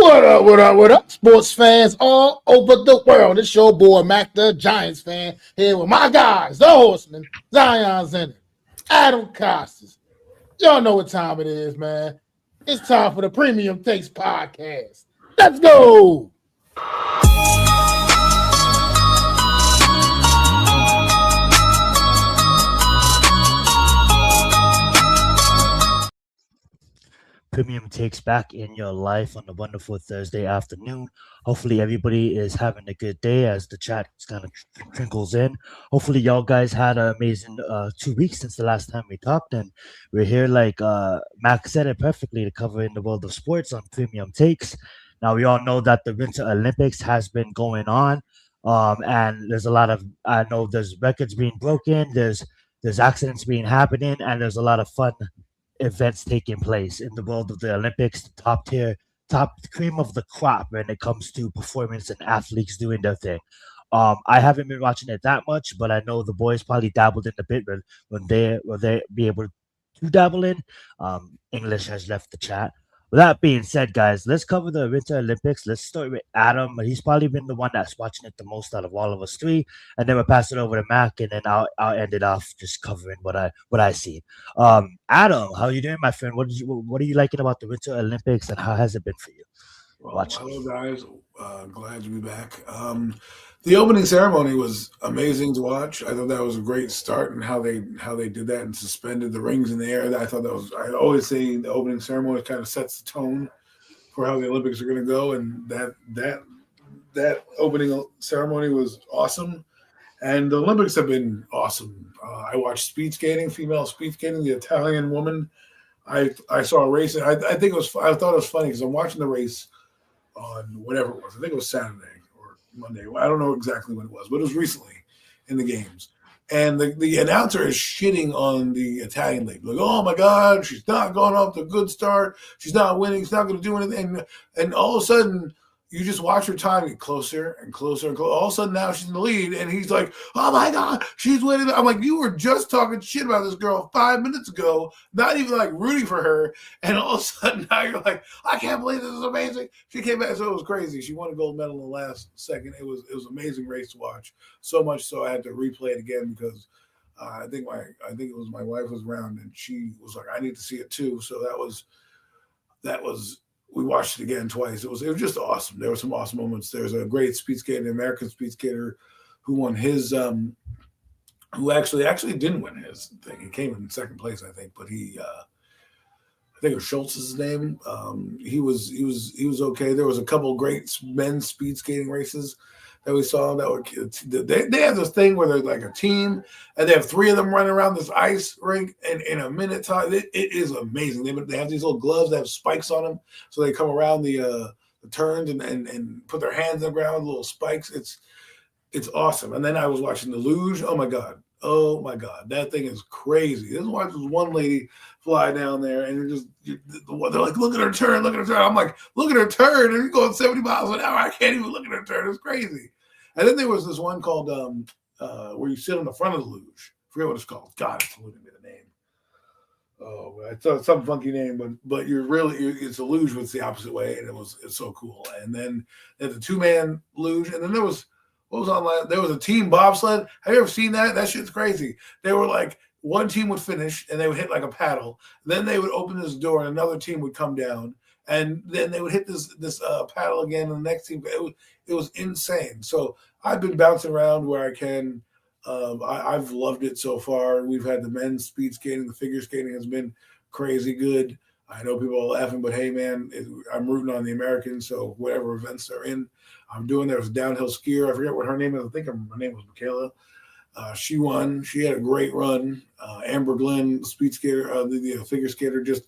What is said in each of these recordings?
What up, what up, what up, sports fans all over the world? It's your boy, Macdagiantsfan, here with my guys, the horsemen, Zion Zenith, Adam Costas. Y'all know what time it is, man. It's time for the Premium Takes Podcast. Let's go! Premium Takes back in your life on a wonderful Thursday afternoon. Hopefully everybody is having a good day as the chat kind of trickles in. Hopefully y'all guys had an amazing 2 weeks since the last time we talked, and we're here like Mac said it perfectly to cover in the world of sports on Premium Takes. Now we all know that the Winter Olympics has been going on, and there's a lot of I know there's records being broken, there's accidents being happening, and there's a lot of fun events taking place in the world of the Olympics, the top cream of the crop when it comes to performance and athletes doing their thing. I haven't been watching it that much, but I know the boys probably dabbled in a bit when they be able to dabble in. English has left the chat. With that being said, guys, let's cover the Winter Olympics. Let's start with Adam. He's probably been the one that's watching it the most out of all of us three, and then we'll pass it over to Mac, and then I'll end it off just covering what I see. Adam, how are you doing, my friend? What are you liking about the Winter Olympics, and how has it been for you? Hello, guys. Glad to be back. The opening ceremony was amazing to watch. I thought that was a great start, and how they did that and suspended the rings in the air. I thought that was. I always say the opening ceremony kind of sets the tone for how the Olympics are going to go, and that opening ceremony was awesome. And the Olympics have been awesome. I watched speed skating, female speed skating. The Italian woman. I saw a race. I thought it was funny because I'm watching the race on whatever it was. I think it was Saturday or Monday. I don't know exactly when it was, but it was recently in the games. And the announcer is shitting on the Italian lady. Like, oh my God, she's not going off to a good start. She's not winning. She's not going to do anything. And all of a sudden, you just watch her time get closer and closer and closer. All of a sudden, now she's in the lead, and he's like, oh my God, she's winning. I'm like, you were just talking shit about this girl 5 minutes ago, not even like rooting for her. And all of a sudden, now you're like, I can't believe this is amazing. She came back, so it was crazy. She won a gold medal in the last second. It was an amazing race to watch. So much so I had to replay it again because I think it was my wife was around, and she was like, I need to see it too. So that was. We watched it again twice. It was just awesome. There were some awesome moments. There's a great speed skater, an American speed skater, who won his. Who actually didn't win his thing. He came in second place, I think, but he. I think it was Schultz's name. He was okay. There was a couple of great men's speed skating races that we saw that were they have this thing where they're like a team and they have three of them running around this ice rink in a minute time. It is amazing. They have these little gloves that have spikes on them, so they come around the turns and put their hands on the ground, little spikes. It's awesome. And then I was watching the luge. Oh my god, that thing is crazy. This is why there's one lady fly down there and they're like, look at her turn. I'm like, look at her turn, and you're going 70 miles an hour. I can't even look at her turn. It's crazy. And then there was this one called where you sit on the front of the luge. I forget what it's called. God, it's eluding me the name. Oh, it's some funky name, but it's a luge, but it's the opposite way, and it's so cool. And then there's a 2-man luge, and then there was what was on? There was a team bobsled. Have you ever seen that? That shit's crazy. They were like, one team would finish and they would hit like a paddle. Then they would open this door and another team would come down, and then they would hit this paddle again, and the next team. It was insane. So I've been bouncing around where I can. I've loved it so far. We've had the men's speed skating, the figure skating has been crazy good. I know people are laughing, but hey, man, I'm rooting on the Americans. So whatever events they're in, I'm doing. There was a downhill skier. I forget what her name is. I think her name was Michaela. She won. She had a great run. Amber Glenn, speed skater, the figure skater, just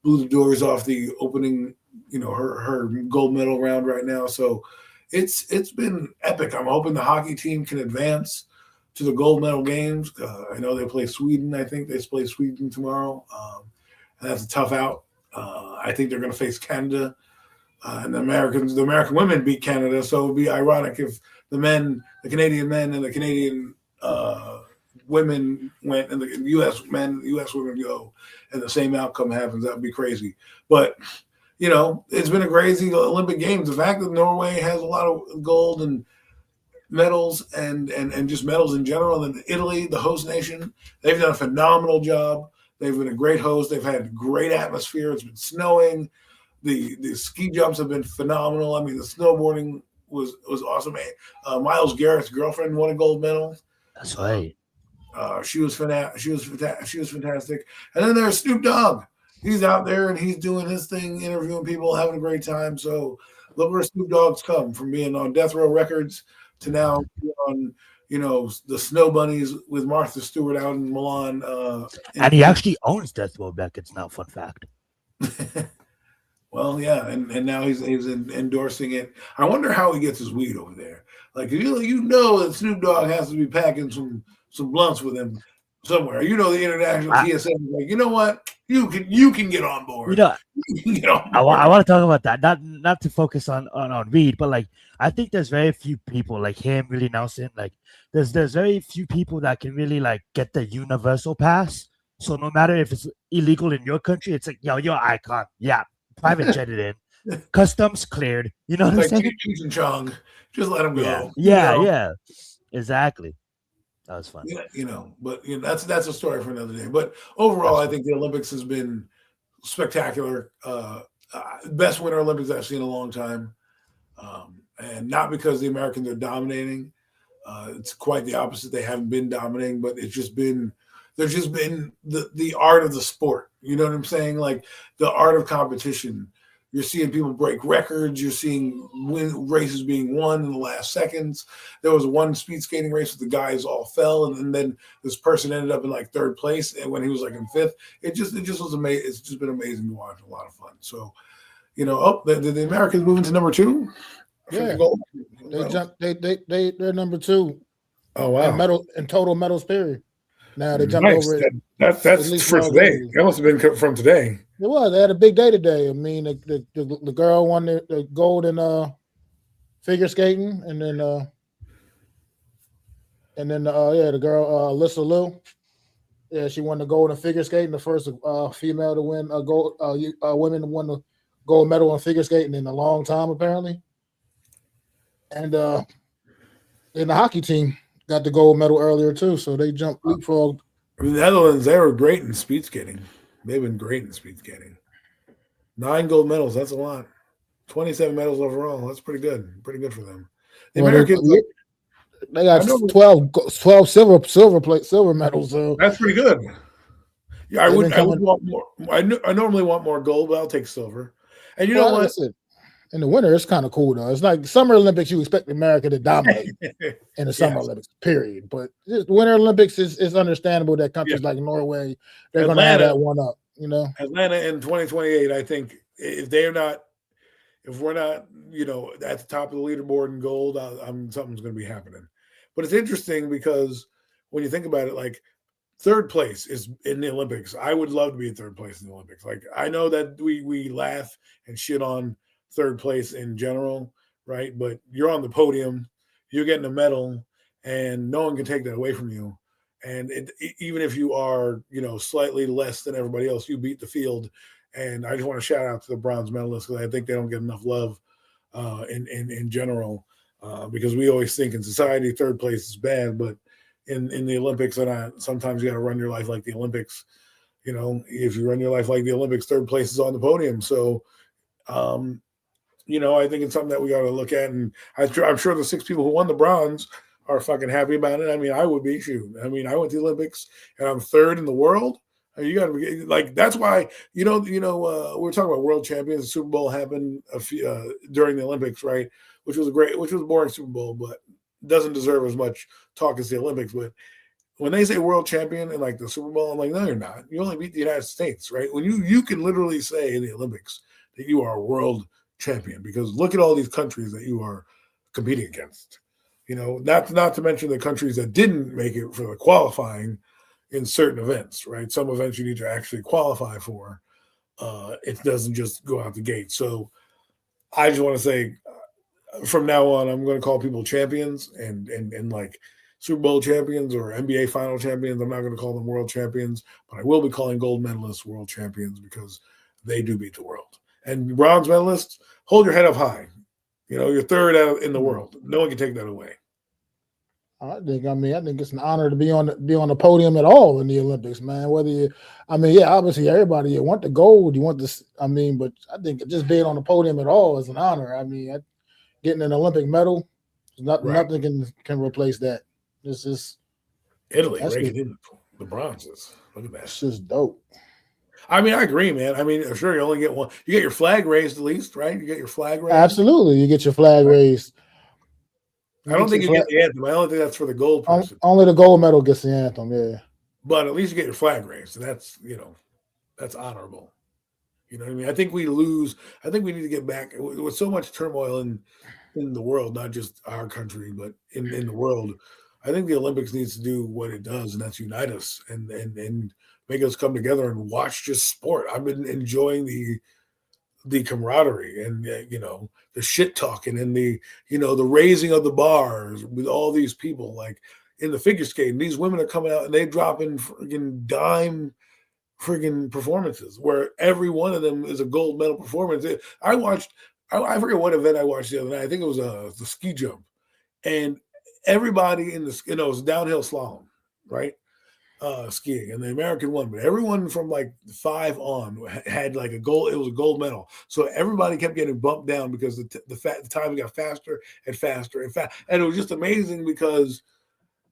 blew the doors off the opening. Her gold medal round right now. So it's been epic. I'm hoping the hockey team can advance to the gold medal games. I know they play Sweden. I think they play Sweden tomorrow. And that's a tough out. I think they're going to face Canada. And the American women beat Canada. So it would be ironic if the Canadian men and the Canadian women went and the U.S. men, the U.S. women go, and the same outcome happens. That would be crazy. But it's been a crazy Olympic Games. The fact that Norway has a lot of gold and medals and just medals in general, and Italy, the host nation, they've done a phenomenal job. They've been a great host. They've had great atmosphere. It's been snowing. The ski jumps have been phenomenal. I mean, the snowboarding was awesome. Miles Garrett's girlfriend won a gold medal. That's right. She was fantastic. And then there's Snoop Dogg. He's out there and he's doing his thing, interviewing people, having a great time. So look where Snoop Dogg's come from being on Death Row Records to now on, the Snow Bunnies with Martha Stewart out in Milan. And he actually owns Death Row Records now, fun fact. Well, yeah, and now he's endorsing it. I wonder how he gets his weed over there. Like, you know that Snoop Dogg has to be packing some blunts with him somewhere. The international TSA is like, you know what? You can get on board. You can get on board. I want to talk about that. Not to focus on Reed, but like I think there's very few people like him, Willie Nelson. Like there's very few people that can really like get the universal pass. So no matter if it's illegal in your country, it's like, yo, you're an icon. Yeah, private jetted in, customs cleared. You know what I'm saying? Cheech and Chong, just let him go. Yeah, exactly. That was fun. But that's a story for another day. But overall, I think the Olympics has been spectacular. Best Winter Olympics I've seen in a long time. And not because the Americans are dominating. It's quite the opposite. They haven't been dominating, but there's just been the art of the sport. You know what I'm saying? Like the art of competition. You're seeing people break records. You're seeing races being won in the last seconds. There was one speed skating race where the guys all fell, and then this person ended up in like third place, and when he was like in fifth, it just was amazing. It's just been amazing to watch. A lot of fun. So, the Americans moving to number 2. Yeah, they jumped. They're number 2. Oh wow! In total medals period. Now they jumped over it. That's for today. That must have been from today. It was. They had a big day today. I mean, the girl won the gold in figure skating, and then the girl Alyssa Liu, she won the gold in figure skating. The first female to win a gold. Women to win the gold medal in figure skating in a long time, apparently. And then the hockey team got the gold medal earlier too, so they jumped leapfrog. The Netherlands, they were great in speed skating. They've been great in speed skating. 9 gold medals, that's a lot. 27 medals overall, that's pretty good. Pretty good for them. The Americans, they got 12 silver medals. So that's pretty good. Yeah, I would want more. I normally want more gold, but I'll take silver. And you know what? Listen, in the winter, it's kind of cool though. It's like Summer Olympics, you expect America to dominate in the Summer Olympics, period. But the Winter Olympics is understandable that countries like Norway, they're going to have that one up. Atlanta in 2028, I think if we're not, at the top of the leaderboard in gold, something's going to be happening. But it's interesting because when you think about it, like third place is in the Olympics. I would love to be in third place in the Olympics. Like I know that we laugh and shit on third place in general, right? But you're on the podium, you're getting a medal, and no one can take that away from you. And even if you are, slightly less than everybody else, you beat the field. And I just want to shout out to the bronze medalists because I think they don't get enough love in general because we always think in society third place is bad, but in the Olympics, sometimes you got to run your life like the Olympics. If you run your life like the Olympics, third place is on the podium. So, I think it's something that we got to look at. And I'm sure the 6 people who won the bronze are fucking happy about it. I mean, I would be too. I mean, I went to the Olympics and I'm third in the world. You got to be like, that's why, we're talking about world champions. The Super Bowl happened during the Olympics, right? Which was a boring Super Bowl, but doesn't deserve as much talk as the Olympics. But when they say world champion in like the Super Bowl, I'm like, no, you're not. You only beat the United States, right? When you can literally say in the Olympics that you are a world champion, because look at all these countries that you are competing against. Not to mention the countries that didn't make it for the qualifying in certain events, right? Some events you need to actually qualify for. It doesn't just go out the gate. So I just want to say from now on, I'm going to call people champions and like Super Bowl champions or NBA final champions. I'm not going to call them world champions, but I will be calling gold medalists world champions because they do beat the world. And bronze medalists, hold your head up high. You're third out in the world. No one can take that away. I think it's an honor to be on the podium at all in the Olympics, man. Whether you, obviously everybody you want the gold, you want this. But I think just being on the podium at all is an honor. Getting an Olympic medal, nothing can replace that. This is Italy raking in the bronzes. Look at that. It's just dope. I agree, man. Sure, you only get one. You get your flag raised at least, right? You get your flag raised. Absolutely, you get your flag raised. I don't think you get the anthem. I only think that's for the gold person. Only the gold medal gets the anthem, yeah. But at least you get your flag raised, and that's honorable. You know what I mean? I think we lose. I think we need to get back with so much turmoil in the world, not just our country, but in the world. I think the Olympics needs to do what it does, and that's unite us and make us come together and watch just sport. I've been enjoying the camaraderie and the shit talking and the raising of the bars with all these people. Like in the figure skating, these women are coming out and they drop in friggin' dime friggin' performances where every one of them is a gold medal performance. I forget what event I watched the other night. I think it was the ski jump, and everybody in the it was downhill slalom, right? Skiing, and the American won, but everyone from like 5 on had like a gold. It was a gold medal, so everybody kept getting bumped down because the time got faster and faster and fast, and it was just amazing because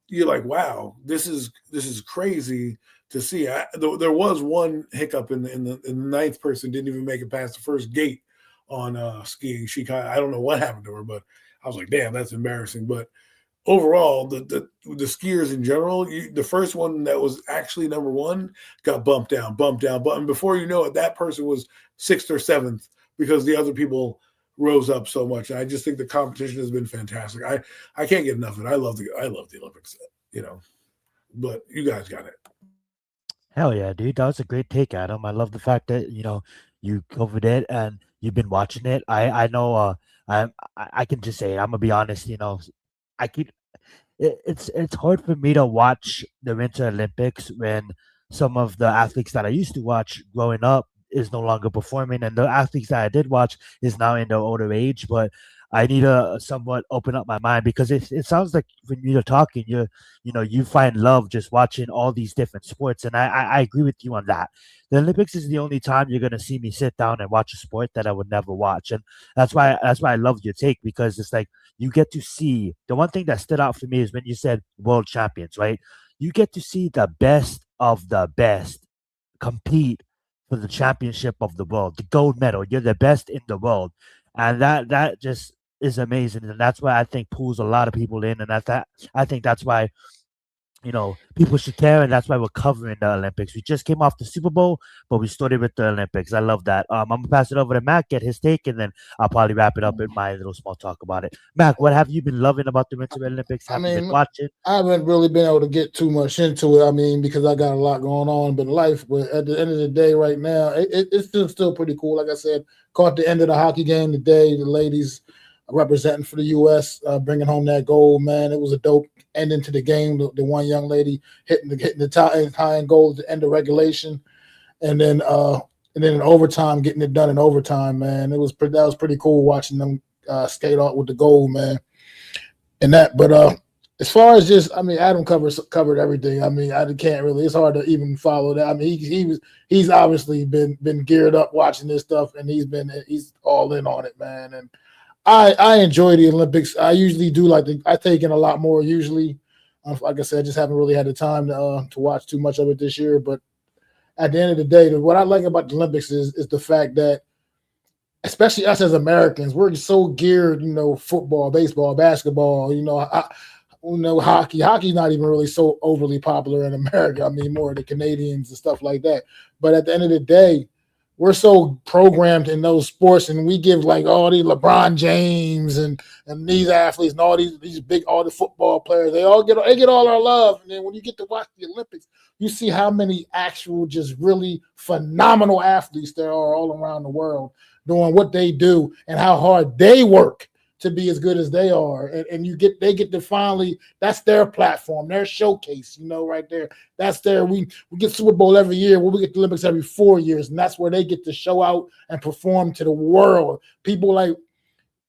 you're like, wow, this is crazy to see. There was one hiccup in the ninth person didn't even make it past the first gate on skiing. I don't know what happened to her, but I was like, damn, that's embarrassing. But overall, the skiers in general, the first one that was actually number one got bumped down. And before you know it, that person was 6th or 7th because the other people rose up so much. And I just think the competition has been fantastic. I can't get enough of it. I love the Olympics, but you guys got it. Hell yeah, dude. That was a great take, Adam. I love the fact that, you covered it and you've been watching it. I know I can just say it. I'm gonna be honest, it's hard for me to watch the Winter Olympics when some of the athletes that I used to watch growing up is no longer performing, and the athletes that I did watch is now in their older age. But I need to somewhat open up my mind because it sounds like when you're talking, you find love just watching all these different sports, and I agree with you on that. The Olympics is the only time you're gonna see me sit down and watch a sport that I would never watch, and that's why I love your take because it's like you get to see the one thing that stood out for me is when you said world champions, right? You get to see the best of the best compete for the championship of the world, the gold medal. You're the best in the world, and that just is amazing, and that's why I think pulls a lot of people in, and I think that's why people should care, and that's why we're covering the Olympics. We just came off the Super Bowl, but we started with the Olympics. I love that. I'm gonna pass it over to Mac, get his take, and then I'll probably wrap it up with my little small talk about it. Mac, what have you been loving about the Winter Olympics? Have you been watching? I haven't really been able to get too much into it. Because I got a lot going on in life. But at the end of the day, right now, it's still pretty cool. Like I said, caught the end of the hockey game today. The ladies representing for the U.S., bringing home that gold, man. It was a dope ending to the game. The one young lady hitting the tying goal at the end of regulation, and then in overtime, getting it done in overtime, man. That was pretty cool watching them skate out with the gold, man. And that, but as far as just, Adam covered everything. I can't really. It's hard to even follow that. He's obviously been geared up watching this stuff, and he's all in on it, man. And I enjoy the Olympics. I usually do I take in a lot more usually. Like I said, I just haven't really had the time to watch too much of it this year. But at the end of the day, what I like about the Olympics is the fact that, especially us as Americans, we're so geared, football, baseball, basketball, hockey. Hockey's not even really so overly popular in America. More the Canadians and stuff like that. But at the end of the day, we're so programmed in those sports, and we give all these LeBron James and these athletes and all these big the football players. They get all our love, and then when you get to watch the Olympics, you see how many actual just really phenomenal athletes there are all around the world doing what they do and how hard they work to be as good as they are, and they get to finally, that's their platform, their showcase, right there. That's we get Super Bowl every year. We get the Olympics every 4 years, and that's where they get to show out and perform to the world. People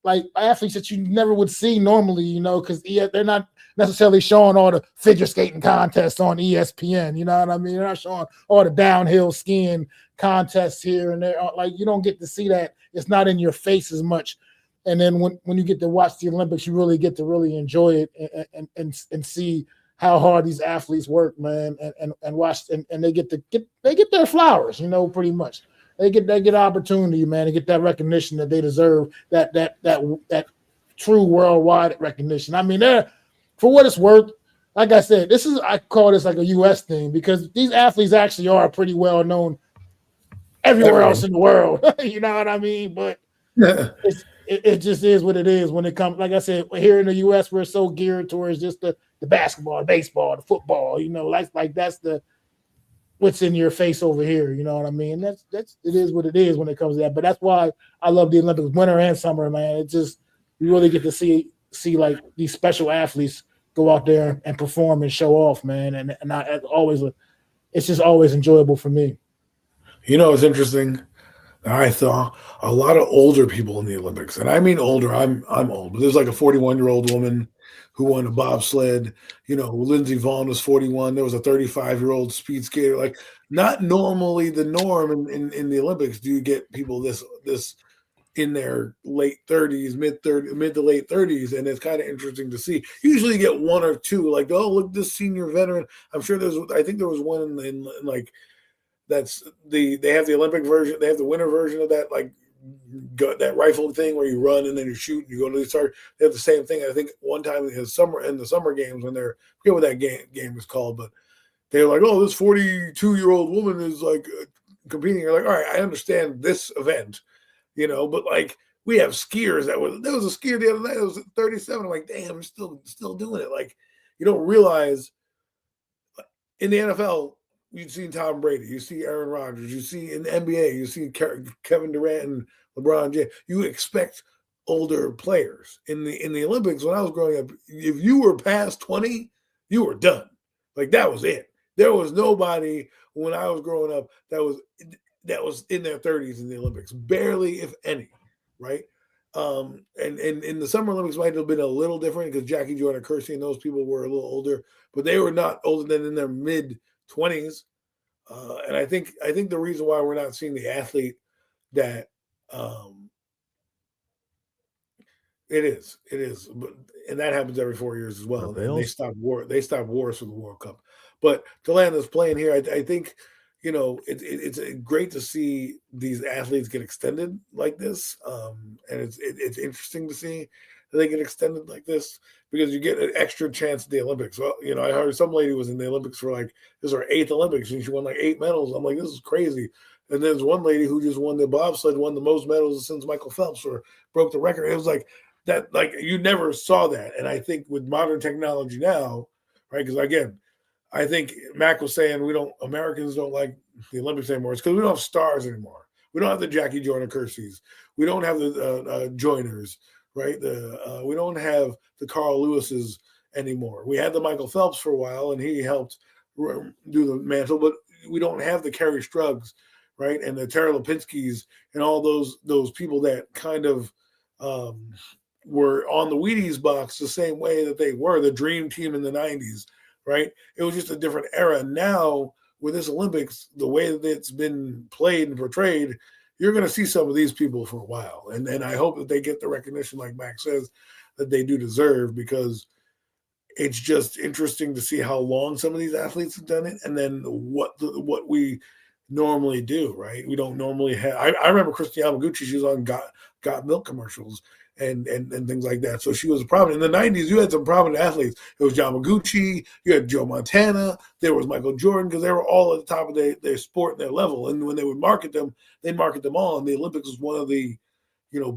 like athletes that you never would see normally, because they're not necessarily showing all the figure skating contests on ESPN. You know what I mean? They're not showing all the downhill skiing contests here and there. Like, you don't get to see that. It's not in your face as much. And then when you get to watch the Olympics, you really get to really enjoy it and see how hard these athletes work, man, and watch and they get their flowers, pretty much. They get opportunity, man, to get that recognition that they deserve, that true worldwide recognition. I mean, for what it's worth, like I said, I call this like a U.S. thing, because these athletes actually are pretty well known everywhere else in the world. You know what I mean? But it just is what it is when it comes. Like I said, here in the U.S., we're so geared towards just the basketball, the baseball, the football. Like that's the what's in your face over here. You know what I mean? That's it is what it is when it comes to that. But that's why I love the Olympics, winter and summer, man. It just, you really get to see like these special athletes go out there and perform and show off, man. And it's just always enjoyable for me. It's interesting. I saw a lot of older people in the Olympics, and I mean older. I'm old, but there's like a 41-year-old woman who won a bobsled. Lindsey Vonn was 41. There was a 35-year-old speed skater. Like, not normally the norm in the Olympics do you get people this in their late 30s, mid to late 30s, and it's kind of interesting to see. Usually you get one or two, like, oh, look, this senior veteran. I'm sure I think there was one in like, that's they have the Olympic version, they have the winter version of that, like, that rifle thing where you run and then you shoot and you go to the start. They have the same thing. I think one time in the summer games, when I forget what that game was called, but they were like, oh, this 42-year-old woman is like competing. You're like, all right, I understand this event, but like, we have skiers there was a skier the other night that was 37. I'm like, damn, I'm still doing it. Like, you don't realize in the NFL, you've seen Tom Brady, you see Aaron Rodgers, you see in the NBA, you see Kevin Durant and LeBron James. You expect older players. In the Olympics, when I was growing up, if you were past 20, you were done. Like, that was it. There was nobody when I was growing up that was in their 30s in the Olympics. Barely, if any, right? And in the Summer Olympics might have been a little different because Jackie Joyner-Kersee and those people were a little older, but they were not older than in their mid-20s. And I think the reason why we're not seeing the athlete that it is, but, and that happens every 4 years as well. And they stopped wars for the World Cup. But to land this plane here, I think it's great to see these athletes get extended like this, and it's interesting to see that they get extended like this, because you get an extra chance at the Olympics. Well, I heard some lady was in the Olympics for like, this is her 8th Olympics, and she won like 8 medals. I'm like, this is crazy. And there's one lady who just won the bobsled, won the most medals since Michael Phelps, or broke the record. It was like that, like, you never saw that. And I think with modern technology now, right? Because again, I think Mac was saying Americans don't like the Olympics anymore. It's because we don't have stars anymore. We don't have the Jackie Joyner-Kersees. We don't have the Joyners, right? We don't have the Carl Lewises anymore. We had the Michael Phelps for a while, and he helped do the mantle, but we don't have the Kerry Struggs, right? And the Tara Lipinskis and all those people that kind of were on the Wheaties box the same way that they were the dream team in the 90s, right? It was just a different era. Now, with this Olympics, the way that it's been played and portrayed, you're going to see some of these people for a while. And I hope that they get the recognition, like Max says, that they do deserve, because it's just interesting to see how long some of these athletes have done it, and then what we normally do, right? We don't normally have. I remember Christy Yamaguchi. She was on Got Milk commercials and things like that. So she was prominent. In the 90s, you had some prominent athletes. It was Yamaguchi. You had Joe Montana. There was Michael Jordan, because they were all at the top of their sport and their level. And when they would market them, they'd market them all. And the Olympics was one of the,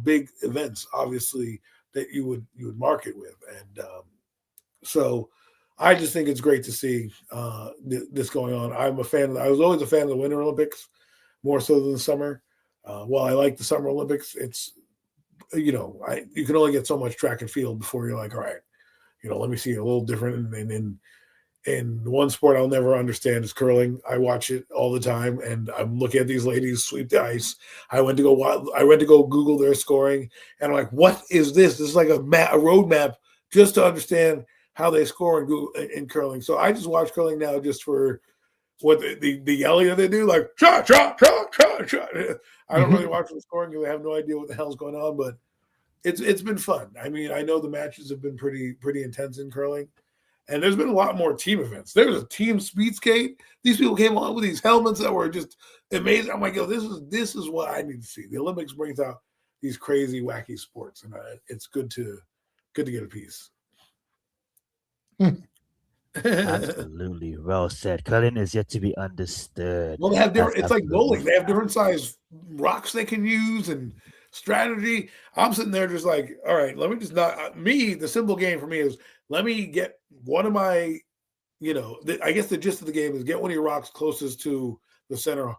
big events, obviously, that you would market with. And so I just think it's great to see this going on. I was always a fan of the Winter Olympics, more so than the summer. While I like the Summer Olympics, you can only get so much track and field before you're like, all right, let me see a little different. And one sport I'll never understand is curling. I watch it all the time, and I'm looking at these ladies sweep the ice. I went to go Google their scoring, and I'm like, what is this? This is like a roadmap just to understand how they score in curling. So I just watch curling now just for what the yelling that they do, like shot. I don't really watch the scoring because I have no idea what the hell's going on, but it's been fun. I mean, I know the matches have been pretty intense in curling. And there's been a lot more team events. There was a team speed skate. These people came on with these helmets that were just amazing. I'm like, yo, this is what I need to see. The Olympics brings out these crazy, wacky sports, and it's good to get a piece. Absolutely, well said. Curling is yet to be understood. Well, they have different. It's like bowling. They have different size rocks they can use and strategy. I'm sitting there just like, all right, let me just not me. The simple game for me is let me get one of my, I guess the gist of the game is get one of your rocks closest to the center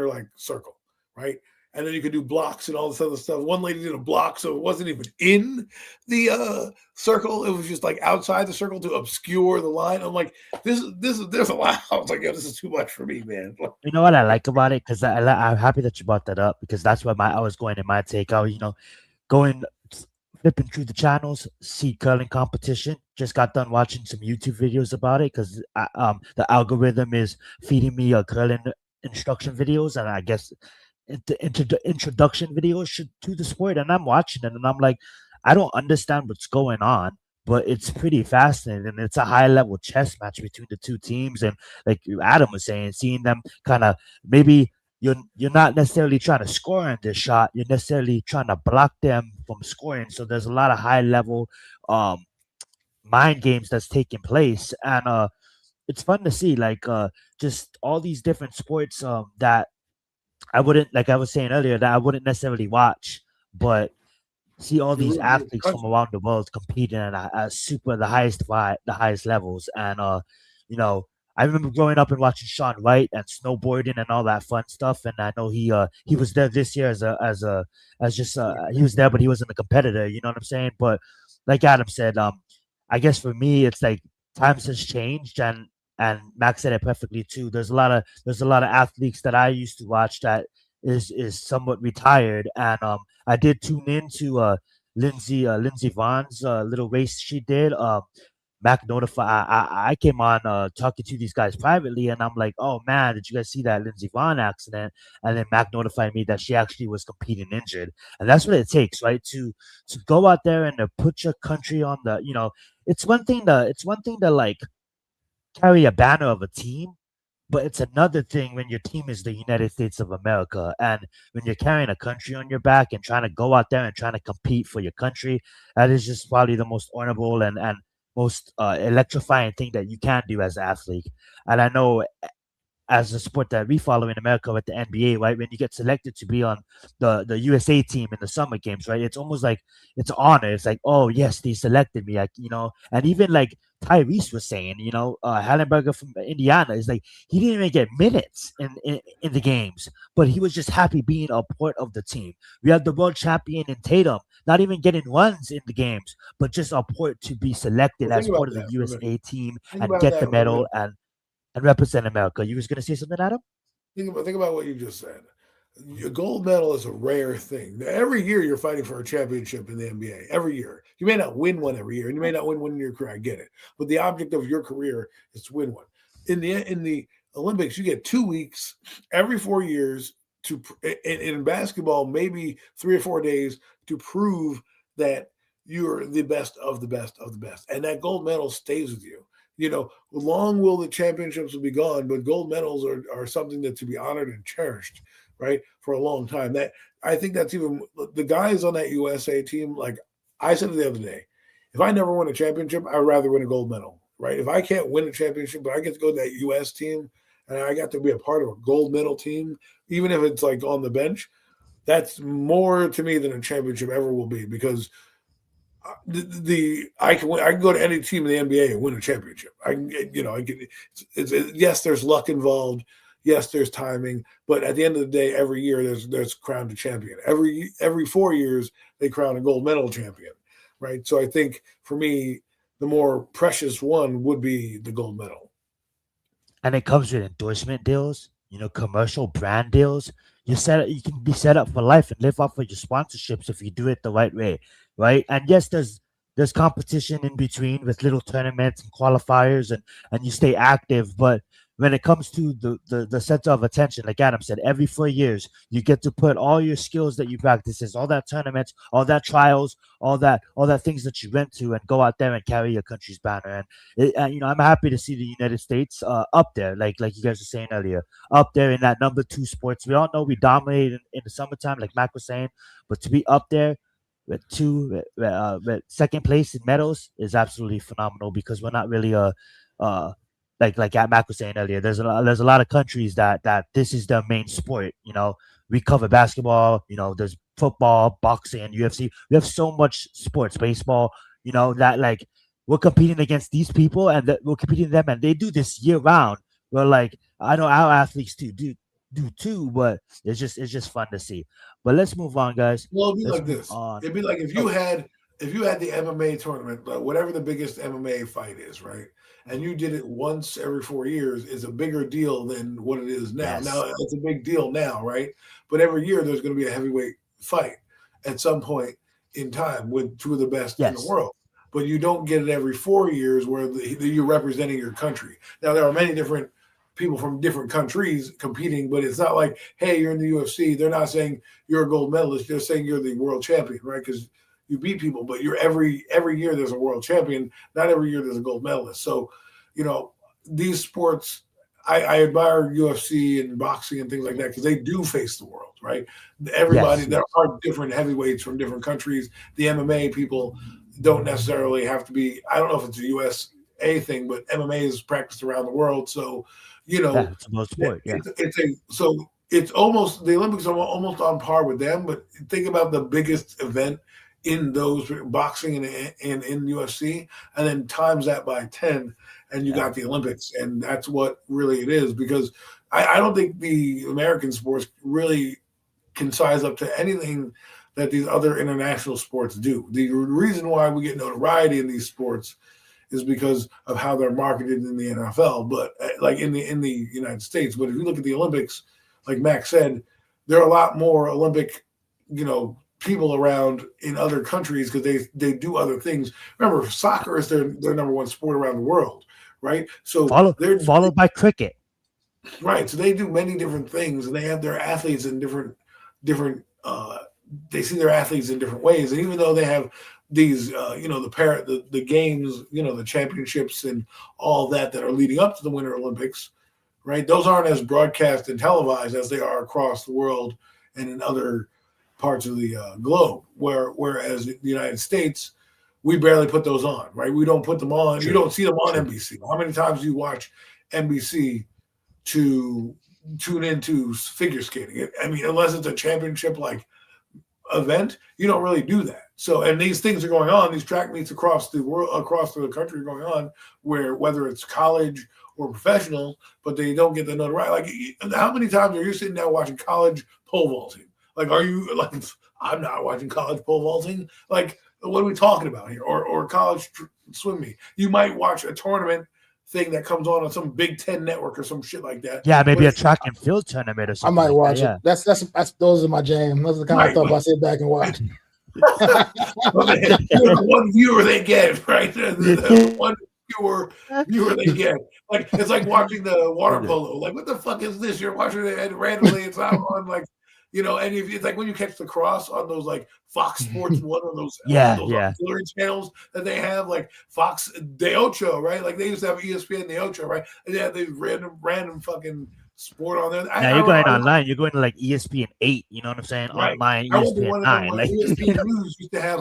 like circle, right? And then you can do blocks and all this other stuff. One lady did a block, so it wasn't even in the circle. It was just like outside the circle to obscure the line. I'm like, there's a lot. I was like, yo, this is too much for me, man. You know what I like about it? Because I'm happy that you brought that up, because that's where I was going in my take. I was, going flipping through the channels, see curling competition. Just got done watching some YouTube videos about it because the algorithm is feeding me curling instruction videos, and I guess introduction videos to the sport, and I'm watching it, and I'm like, I don't understand what's going on, but it's pretty fascinating, and it's a high level chess match between the two teams. And like Adam was saying, seeing them kind of maybe you're not necessarily trying to score in this shot, you're necessarily trying to block them from scoring. So there's a lot of high level mind games that's taking place, and it's fun to see, like just all these different sports that I wouldn't, like I was saying earlier, that I wouldn't necessarily watch, but see all these athletes from around the world competing at the highest levels. And I remember growing up and watching Shaun Wright and snowboarding and all that fun stuff. And I know he was there this year he was there, but he wasn't a competitor. You know what I'm saying? But like Adam said, I guess for me, it's like times has changed, and Max said it perfectly too. There's a lot of athletes that I used to watch that is somewhat retired, and I did tune into Lindsey Vohn's little race she did. Mac notified. I came on talking to these guys privately, and I'm like, oh man, did you guys see that Lindsey Vonn accident? And then Mac notified me that she actually was competing injured, and that's what it takes, right? To go out there and to put your country on the, it's one thing to like carry a banner of a team, but it's another thing when your team is the United States of America, and when you're carrying a country on your back and trying to go out there and trying to compete for your country. That is just probably the most honorable and most electrifying thing that you can do as an athlete. And I know, as a sport that we follow in America with the NBA, right? When you get selected to be on the USA team in the summer games, right? It's almost like it's an honor. It's like, oh yes, they selected me, like, and even like Tyrese was saying, Hallenberger from Indiana is like, he didn't even get minutes in the games, but he was just happy being a part of the team. We have the world champion in Tatum, not even getting runs in the games, but just a part to be selected as part of the USA team and get the medal and represent America. You was going to say something, Adam? Think about what you just said. A gold medal is a rare thing. Every year you're fighting for a championship in the NBA. Every year. You may not win one every year, and you may not win one in your career. I get it. But the object of your career is to win one. In the Olympics, you get 2 weeks every 4 years to, in basketball, maybe 3 or 4 days to prove that you're the best of the best of the best. And that gold medal stays with you. Long will the championships will be gone, but gold medals are something that to be honored and cherished, right, for a long time. That I think that's even the guys on that USA team. Like I said the other day, if I never win a championship, I'd rather win a gold medal, right? If I can't win a championship, but I get to go to that US team and I got to be a part of a gold medal team, even if it's like on the bench, that's more to me than a championship ever will be, because I can go to any team in the NBA and win a championship. Yes, there's luck involved. Yes, there's timing, but at the end of the day, every year there's crowned a champion. Every 4 years they crown a gold medal champion, right? So I think for me, the more precious one would be the gold medal. And it comes with endorsement deals, commercial brand deals. You can be set up for life and live off of your sponsorships if you do it the right way, right? And yes, there's competition in between with little tournaments and qualifiers, and you stay active. But when it comes to the center of attention, like Adam said, every 4 years you get to put all your skills that you practices, all that tournaments, all that trials, all that things that you went to, and go out there and carry your country's banner. And I'm happy to see the United States up there, like you guys were saying earlier, up there in that number 2 sports. We all know we dominate in the summertime, like Mac was saying, but to be up there with second place in medals is absolutely phenomenal, because we're not really like Mac was saying earlier. There's a lot of countries that this is their main sport. We cover basketball. There's football, boxing, UFC. We have so much sports, baseball. That like we're competing against these people, and we're competing them, and they do this year round. We're like, I know our athletes do too, but it's just fun to see. But let's move on, guys. Well, it'd be like this. It'd be like if you had the MMA tournament, whatever the biggest MMA fight is, right? And you did it once every 4 years, is a bigger deal than what it is now. Yes. Now it's a big deal now, right? But every year there's going to be a heavyweight fight at some point in time with two of the best in the world. But you don't get it every 4 years where you're representing your country. Now there are many different people from different countries competing, but it's not like, hey, you're in the UFC. They're not saying you're a gold medalist. They're saying you're the world champion, right? Because you beat people, but you're every year there's a world champion. Not every year there's a gold medalist. So, these sports, I admire UFC and boxing and things like that because they do face the world, right? Everybody, there are different heavyweights from different countries. The MMA people don't necessarily have to be, I don't know if it's a USA thing, but MMA is practiced around the world. So, it's a most sport. Yeah. It's almost, the Olympics are almost on par with them, but think about the biggest event in those boxing and in UFC, and then times that by 10, and you got the Olympics. And that's what really it is, because I don't think the American sports really can size up to anything that these other international sports do. The reason why we get notoriety in these sports is because of how they're marketed in the NFL, but like in the United States. But if you look at the Olympics, like Max said, there are a lot more Olympic, people around in other countries because they do other things. Remember, soccer is their number one sport around the world, right? So followed by cricket. Right. So they do many different things, and they have their athletes in different they see their athletes in different ways. And even though they have these the games, the championships and all that are leading up to the Winter Olympics, right? Those aren't as broadcast and televised as they are across the world and in other parts of the globe, whereas in the United States, we barely put those on, right? We don't put them on. You don't see them on NBC. How many times do you watch NBC to tune into figure skating? I mean, unless it's a championship like event, you don't really do that. So, and these things are going on, these track meets across the world, across the country are going on, where whether it's college or professional, but they don't get the notoriety. Like, how many times are you sitting down watching college pole vaulting? Like, are you like, I'm not watching college pole vaulting. Like, what are we talking about here? Or college swim meet. You might watch a tournament thing that comes on some Big Ten network or some shit like that. Yeah, maybe a track and field tournament or something. I might watch it. That's those are my jam. Those are the kind of stuff I sit back and watch. One viewer they get, right? One viewer they get. Like, it's like watching the water polo. Like, what the fuck is this? You're watching it and randomly it's not on, like, and if it's like when you catch the cross on those like Fox Sports One or those auxiliary channels that they have, like Fox De Ocho, right? Like they used to have ESPN De Ocho, right? And they have these random fucking sport on there. Now you're going online. You're going to like ESPN 8. You know what I'm saying? Right. Online ESPN 9. Like ESPN News used to have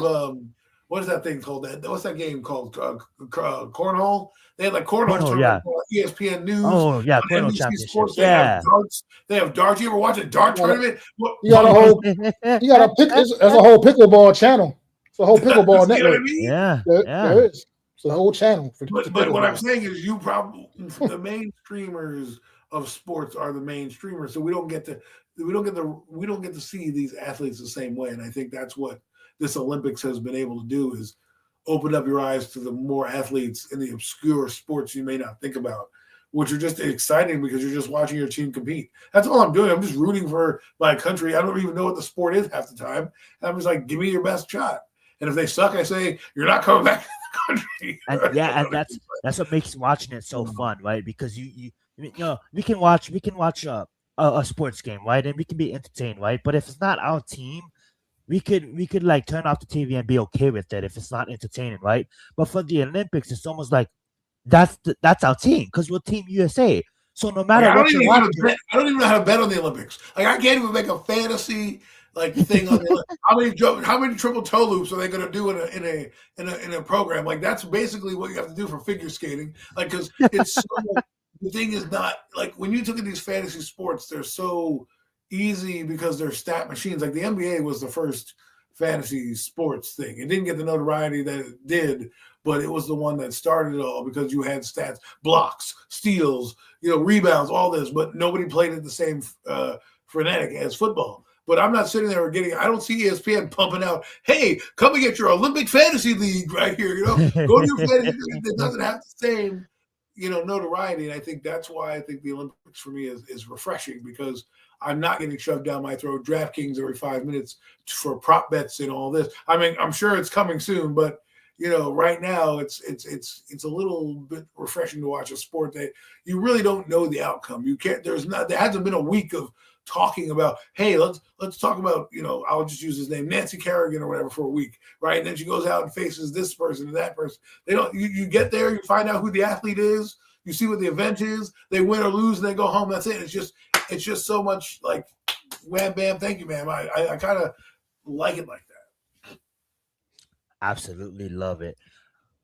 what is that thing called? What's that game called? Cornhole. They had like cornhole, ESPN News. Oh yeah, cornhole championship. Sports. They have darts. They have darts. You ever watch a dart tournament? You got a whole there's a whole pickleball channel. It's a whole pickleball network. What I mean? Yeah, there is. It's a whole channel. But what I'm saying is, you probably the main streamers of sports are the mainstreamers, so we don't get to see these athletes the same way. And I think that's what this Olympics has been able to do, is open up your eyes to the more athletes in the obscure sports you may not think about, which are just exciting because you're just watching your team compete. That's all I'm doing. I'm just rooting for my country. I don't even know what the sport is half the time. And I'm just like, give me your best shot. And if they suck, I say, you're not coming back to the country. And yeah, and that's what makes watching it so fun, right? Because you know, we can watch a sports game, right? And we can be entertained, right? But if it's not our team, we could like turn off the TV and be okay with it if it's not entertaining, right? But for the Olympics, it's almost like that's our team because we're Team USA. So no matter what you're watching, I don't even know how to bet on the Olympics. Like, I can't even make a fantasy thing on the Olympics. How many triple toe loops are they going to do in a program? Like, that's basically what you have to do for figure skating. Like, because it's the thing is not like when you look at these fantasy sports, they're so easy because they're stat machines. Like the NBA was the first fantasy sports thing. It didn't get the notoriety that it did, but it was the one that started it all because you had stats, blocks, steals, rebounds, all this, but nobody played it the same frenetic as football. But I'm not sitting there I don't see ESPN pumping out, hey, come and get your Olympic fantasy league right here. Go to your fantasy league. It doesn't have the same, notoriety. And I think that's why I think the Olympics for me is refreshing, because I'm not getting shoved down my throat, DraftKings every 5 minutes for prop bets and all this. I mean, I'm sure it's coming soon, but right now it's a little bit refreshing to watch a sport that you really don't know the outcome. There hasn't been a week of talking about, hey, let's talk about, I'll just use his name, Nancy Kerrigan or whatever, for a week, right? And then she goes out and faces this person and that person. You get there, you find out who the athlete is, you see what the event is, they win or lose, and they go home. That's it. It's just so much like wham bam, thank you, ma'am. I kind of like it like that. Absolutely love it.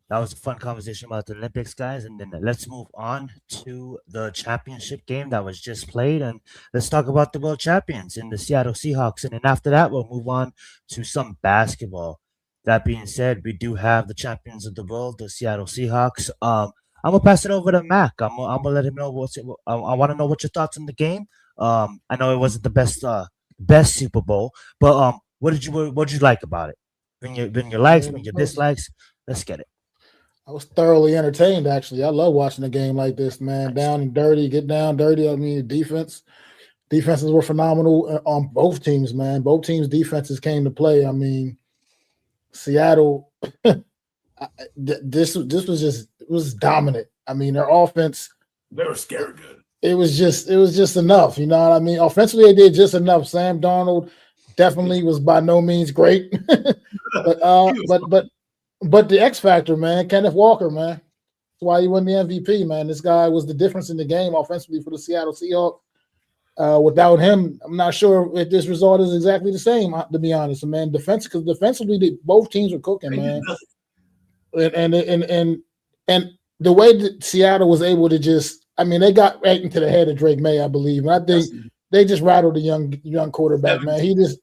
That was a fun conversation about the Olympics, guys. And then let's move on to the championship game that was just played. And let's talk about the world champions in the Seattle Seahawks. And then after that, we'll move on to some basketball. That being said, we do have the champions of the world, the Seattle Seahawks. I'm gonna pass it over to Mac. I'm gonna let him know I want to know what your thoughts on the game. I know it wasn't the best Super Bowl, but what did you like about it? When your likes, when your dislikes, let's get it. I was thoroughly entertained, actually. I love watching a game like this, man. Down and dirty, get down dirty. I mean, defenses were phenomenal on both teams, man. Both teams' defenses came to play. I mean, Seattle, this was dominant. I mean, their offense, they were scared good. It was just enough. You know what I mean? Offensively, they did just enough. Sam Darnold definitely was by no means great, but the X factor, man, Kenneth Walker, man, that's why he won the MVP, man. This guy was the difference in the game offensively for the Seattle Seahawks. Without him, I'm not sure if this result is exactly the same, to be honest, man. Because defensively, both teams were cooking, man. And the way that Seattle was able to they got right into the head of Drake May, I believe. And I think they just rattled the young quarterback, man. He just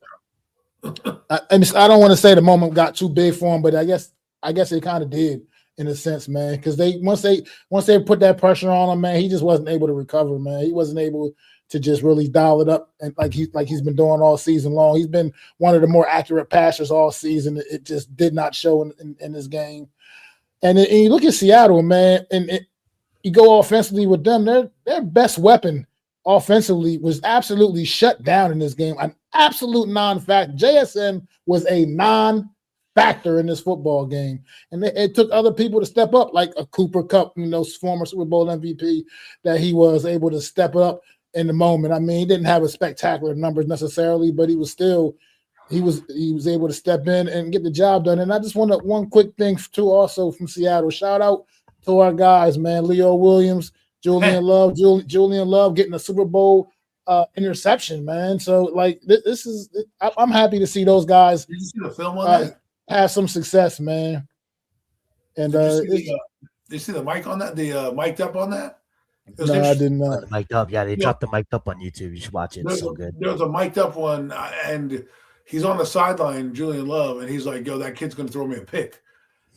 I don't want to say the moment got too big for him, but I guess it kind of did in a sense, man. Because once they put that pressure on him, man, he just wasn't able to recover, man. He wasn't able to just really dial it up and like he's been doing all season long. He's been one of the more accurate passers all season. It just did not show in this game. And you look at Seattle, man, and you go offensively with them. Their best weapon offensively was absolutely shut down in this game. An absolute non-factor. JSN was a non-factor in this football game. And it took other people to step up, like a Cooper Kupp, former Super Bowl MVP, that he was able to step up in the moment. I mean, he didn't have a spectacular numbers necessarily, but he was able to step in and get the job done. And I just want one quick thing too, also from Seattle. Shout out to our guys, man. Leo Williams, Julian Love getting a Super Bowl interception, man. So like this is, I'm happy to see those guys. Did you see the film on that? Have some success, man. And did you see the mic on that? The mic'd up on that? No, I didn't know. Mic'd up, yeah. They dropped the mic'd up on YouTube. You should watch it. It's so good. There was a mic'd up one, and he's on the sideline, Julian Love, and he's like, "Yo, that kid's gonna throw me a pick."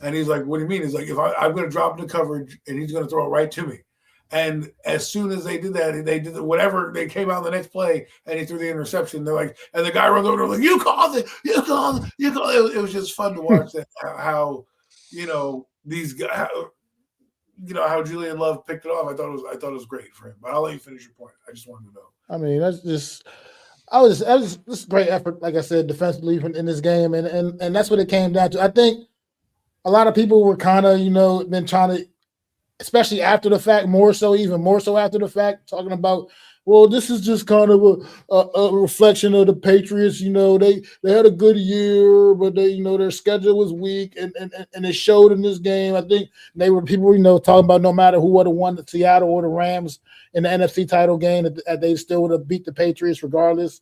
And he's like, "What do you mean?" He's like, "If I'm gonna drop into coverage, and he's gonna throw it right to me." And as soon as they did that, they did whatever. They came out the next play, and he threw the interception. They're like, and the guy runs over, like, "You called it! You called it! You called it!" It was just fun to watch that how these guys, how Julian Love picked it off. I thought it was great for him. But I'll let you finish your point. I just wanted to know. I mean, this great effort, like I said, defensively in this game, and that's what it came down to. I think a lot of people were kind of been trying to, especially after the fact, even more so after the fact, talking about, well, this is just kind of a reflection of the Patriots. They had a good year, but their schedule was weak, and it showed in this game. I think people were talking about no matter who would have won, the Seattle or the Rams in the NFC title game, that they still would have beat the Patriots regardless.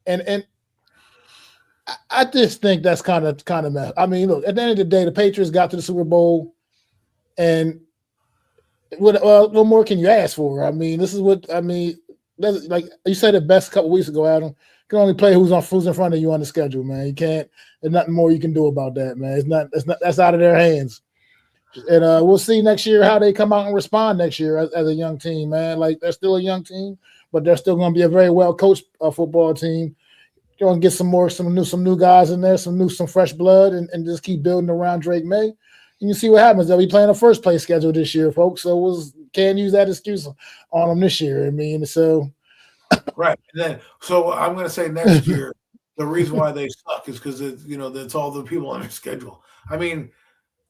And I just think that's kind of mess. I mean, look, at the end of the day, the Patriots got to the Super Bowl, and what more can you ask for? I mean, that's, like you said it best a couple weeks ago, Adam. You can only play who's in front of you on the schedule, man. You can't. There's nothing more you can do about that, man. It's not. That's out of their hands. And we'll see next year how they come out and respond next year as a young team, man. Like, they're still a young team, but they're still going to be a very well coached football team. You're going to get some new guys in there, some fresh blood, and just keep building around Drake May. And you see what happens. They'll be playing a first place schedule this year, folks. So can't use that excuse on them this year. I mean, so right. And then, so I'm going to say next year, the reason why they suck is because that's all the people on their schedule. I mean,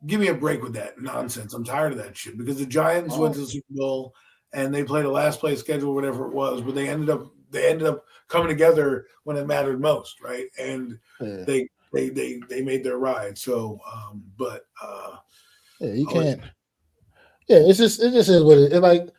give me a break with that nonsense. I'm tired of that shit, because the Giants went to the Super Bowl and they played a last place schedule, whatever it was, but they ended up coming together when it mattered most, right? And they made their ride. So, you can't. It just is what it is. Like,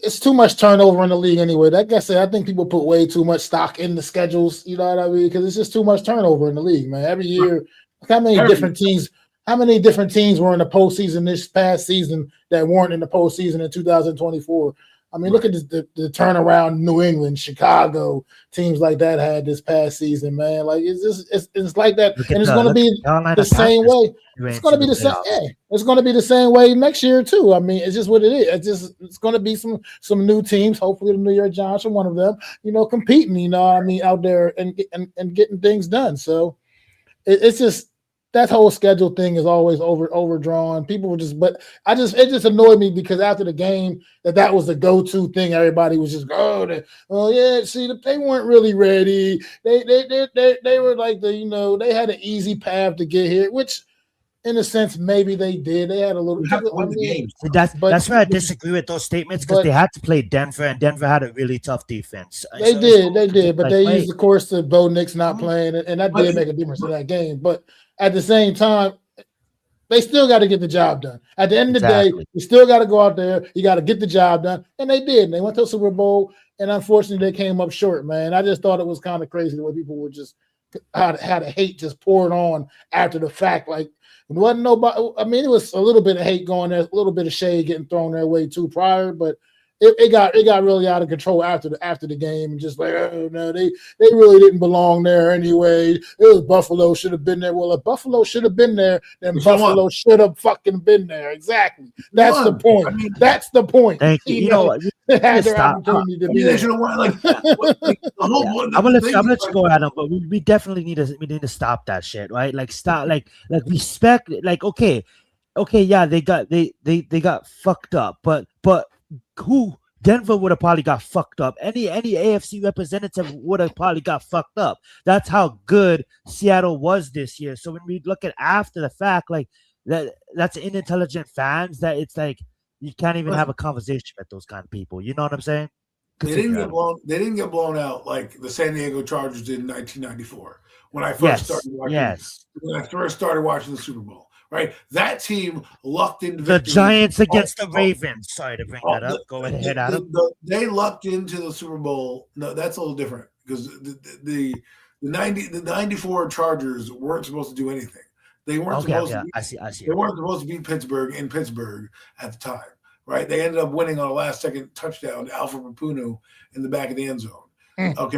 it's too much turnover in the league anyway. Like I said, I think people put way too much stock in the schedules. You know what I mean? Because it's just too much turnover in the league, man. Every year, how many different teams were in the postseason this past season that weren't in the postseason in 2024? I mean, look at the turnaround New England, Chicago, teams like that had this past season, man. Like, it's like that, and it's going to be the same way. It's going to be the same. Yeah, it's going to be the same way next year too. I mean, it's just what it is. It's going to be some new teams. Hopefully, the New York Giants are one of them. Competing. Out there and getting things done. So it's just. That whole schedule thing is always overdrawn. People were it just annoyed me, because after the game, that was the go-to thing. Everybody was just, they weren't really ready. They were like they had an easy path to get here, which in a sense maybe they did. They had a little games. That's where I disagree with those statements, because they had to play Denver, and Denver had a really tough defense. They did, but they used, of course, the Bo Nix not playing, and that did make a difference in that game. But at the same time, they still got to get the job done. At the end of the day, you still got to go out there. You got to get the job done. And they did. They went to the Super Bowl, and unfortunately, they came up short, man. I just thought it was kind of crazy the way people were just had a hate just poured on after the fact. Like, it wasn't nobody. I mean, it was a little bit of hate going there, a little bit of shade getting thrown their way too prior, but it got really out of control after the game, and just like, oh no, they really didn't belong there anyway. It was Buffalo should have been there. Well, if Buffalo should have been there, then Buffalo should have fucking been there. Exactly. That's the point. I mean, that's the point. Thank you. They had their opportunity to be there. I'm gonna let you go, Adam, but we definitely need to stop that shit, right? Like, stop, like respect, like, okay, yeah, they got fucked up, but who? Denver would have probably got fucked up. Any AFC representative would have probably got fucked up. That's how good Seattle was this year. So when we look at after the fact, like that's unintelligent fans, that it's like you can't even have a conversation with those kind of people. You know what I'm saying? They didn't get blown out like the San Diego Chargers did in 1994 when I first started watching. When I first started watching the Super Bowl. Right, that team lucked into the Giants against the Ravens. Sorry to bring that up. Go ahead, Adam. They lucked into the Super Bowl. No, that's a little different, because the 94 Chargers weren't supposed to do anything. They weren't supposed to. I see. They weren't supposed to beat Pittsburgh in Pittsburgh at the time. Right, they ended up winning on a last-second touchdown to Alfred Rapunu in the back of the end zone. Okay.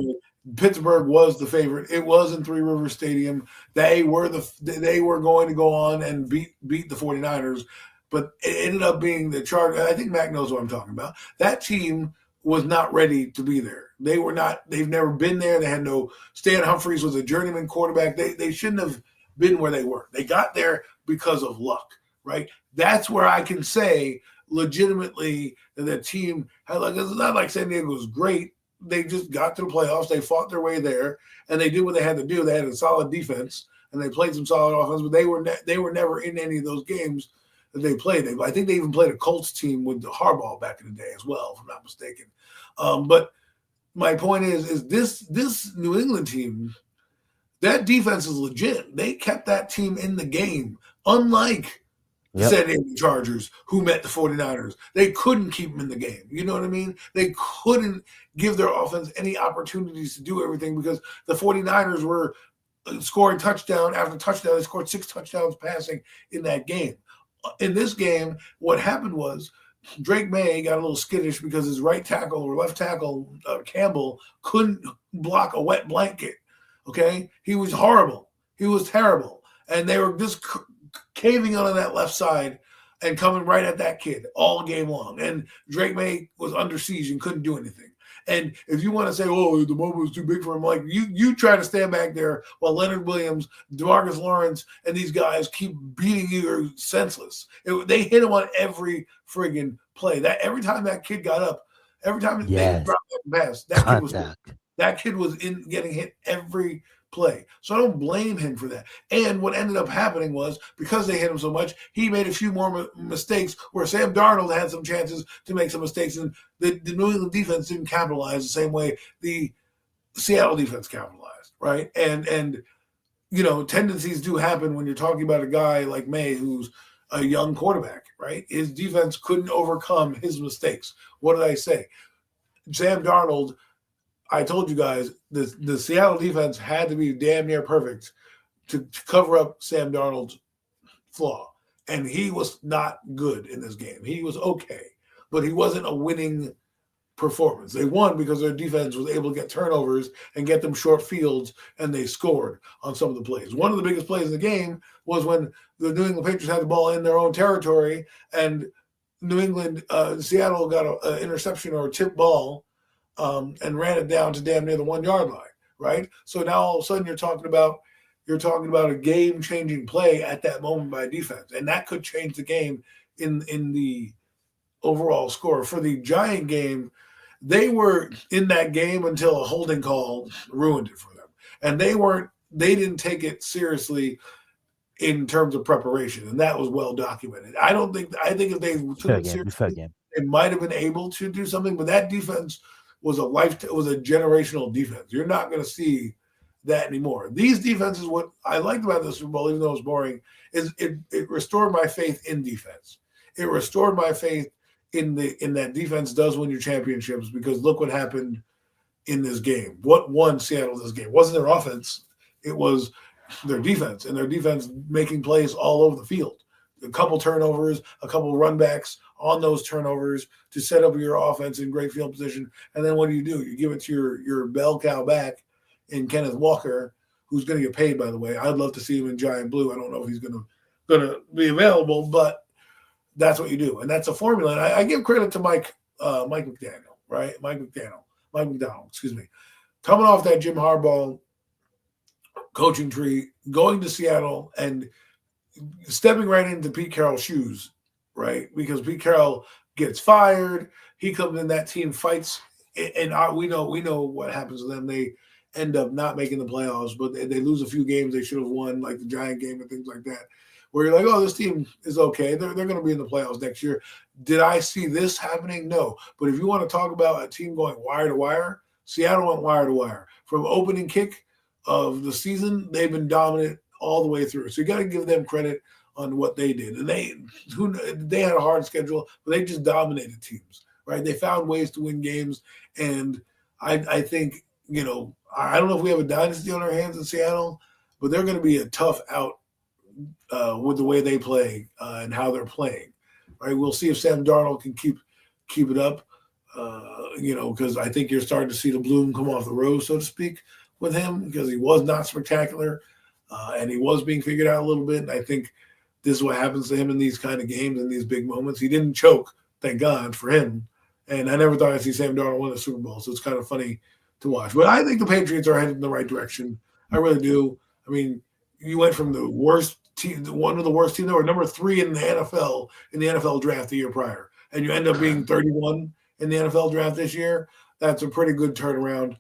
Pittsburgh was the favorite. It was in Three Rivers Stadium. They were going to go on and beat the 49ers. but it ended up being the Chargers. I think Mac knows what I'm talking about. That team was not ready to be there. They were not. They've never been there. They had no. Stan Humphries was a journeyman quarterback. They shouldn't have been where they were. They got there because of luck, right? That's where I can say legitimately that the team had, like, it's not like San Diego was great. They just got to the playoffs. They fought their way there, and they did what they had to do. They had a solid defense, and they played some solid offense, but they were never in any of those games that they played. I think they even played a Colts team with the Harbaugh back in the day as well, if I'm not mistaken. But my point is this New England team, that defense is legit. They kept that team in the game, unlike San Diego Chargers, who met the 49ers. They couldn't keep them in the game. You know what I mean? They couldn't give their offense any opportunities to do everything because the 49ers were scoring touchdown after touchdown. They scored 6 touchdowns passing in that game. In this game, what happened was Drake May got a little skittish because his right tackle or left tackle, Campbell, couldn't block a wet blanket. Okay? He was horrible. He was terrible. And they were just caving on that left side and coming right at that kid all game long. And Drake May was under siege and couldn't do anything. And if you want to say, oh, the moment was too big for him, like you try to stand back there while Leonard Williams, DeMarcus Lawrence, and these guys keep beating you senseless. They hit him on every friggin' play. That every time that kid got up, every time they dropped that pass, that kid was in getting hit every play. So I don't blame him for that. And what ended up happening was because they hit him so much, he made a few more mistakes where Sam Darnold had some chances to make some mistakes, and the New England defense didn't capitalize the same way the Seattle defense capitalized, right? And you know, tendencies do happen when you're talking about a guy like May who's a young quarterback, right? His defense couldn't overcome his mistakes. What did I say? Sam Darnold, I told you guys, the Seattle defense had to be damn near perfect to cover up Sam Darnold's flaw. And he was not good in this game. He was okay, but he wasn't a winning performance. They won because their defense was able to get turnovers and get them short fields, and they scored on some of the plays. One of the biggest plays in the game was when the New England Patriots had the ball in their own territory, and Seattle got an interception or a tip ball, and ran it down to damn near the 1 yard line, right? So now all of a sudden you're talking about a game-changing play at that moment by defense, and that could change the game in the overall score. For the Giant game, they were in that game until a holding call ruined it for them, and they didn't take it seriously in terms of preparation, and that was well documented. I think if they took it seriously, they might have been able to do something, but that defense was a generational defense. You're not going to see that anymore. These defenses, what I liked about the Super Bowl, even though it was boring, is it restored my faith in defense. It restored my faith in that defense does win your championships, because look what happened in this game. What won Seattle this game? It wasn't their offense. It was their defense, and their defense making plays all over the field. A couple turnovers, a couple runbacks on those turnovers to set up your offense in great field position. And then what do? You give it to your bell cow back in Kenneth Walker, who's going to get paid, by the way. I'd love to see him in Giant Blue. I don't know if he's going to be available, but that's what you do. And that's a formula. And I give credit to Mike McDaniel, right? Mike McDonald, excuse me. Coming off that Jim Harbaugh coaching tree, going to Seattle and stepping right into Pete Carroll's shoes, right? Because Pete Carroll gets fired. He comes in, that team fights, and we know what happens to them. They end up not making the playoffs, but they lose a few games they should have won, like the Giant game and things like that, where you're like, oh, this team is okay. They're going to be in the playoffs next year. Did I see this happening? No. But if you want to talk about a team going wire to wire, Seattle went wire to wire. From opening kick of the season, they've been dominant all the way through. So you got to give them credit on what they did. And they had a hard schedule, but they just dominated teams, right? They found ways to win games. And I think, I don't know if we have a dynasty on our hands in Seattle, but they're going to be a tough out with the way they play and how they're playing, right? We'll see if Sam Darnold can keep it up, because I think you're starting to see the bloom come off the rose, so to speak, with him, because he was not spectacular and he was being figured out a little bit. And I think this is what happens to him in these kind of games and these big moments. He didn't choke, thank God for him. And I never thought I'd see Sam Darnold win a Super Bowl, so it's kind of funny to watch. But I think the Patriots are headed in the right direction. I really do. I mean, you went from the worst team, one of the worst teams, or number 3 in the NFL draft the year prior, and you end up being 31 in the NFL draft this year. That's a pretty good turnaround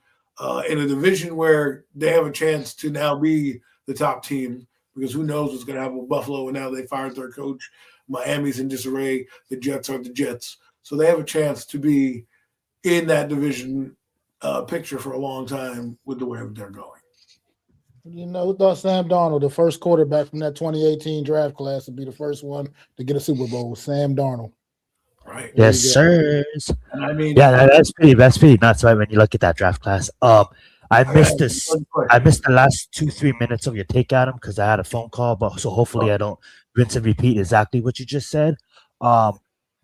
in a division where they have a chance to now be the top team, because who knows what's going to happen with Buffalo, and now they fired their coach. Miami's in disarray. The Jets are the Jets. So they have a chance to be in that division picture for a long time with the way they're going. You know, who thought Sam Darnold, the first quarterback from that 2018 draft class, would be the first one to get a Super Bowl? Sam Darnold. Right. Yes, sir. And I mean, yeah, that's pretty nuts, right? When you look at that draft class. I missed the last 2-3 minutes of your take, Adam, because I had a phone call. But so hopefully I don't rinse and repeat exactly what you just said.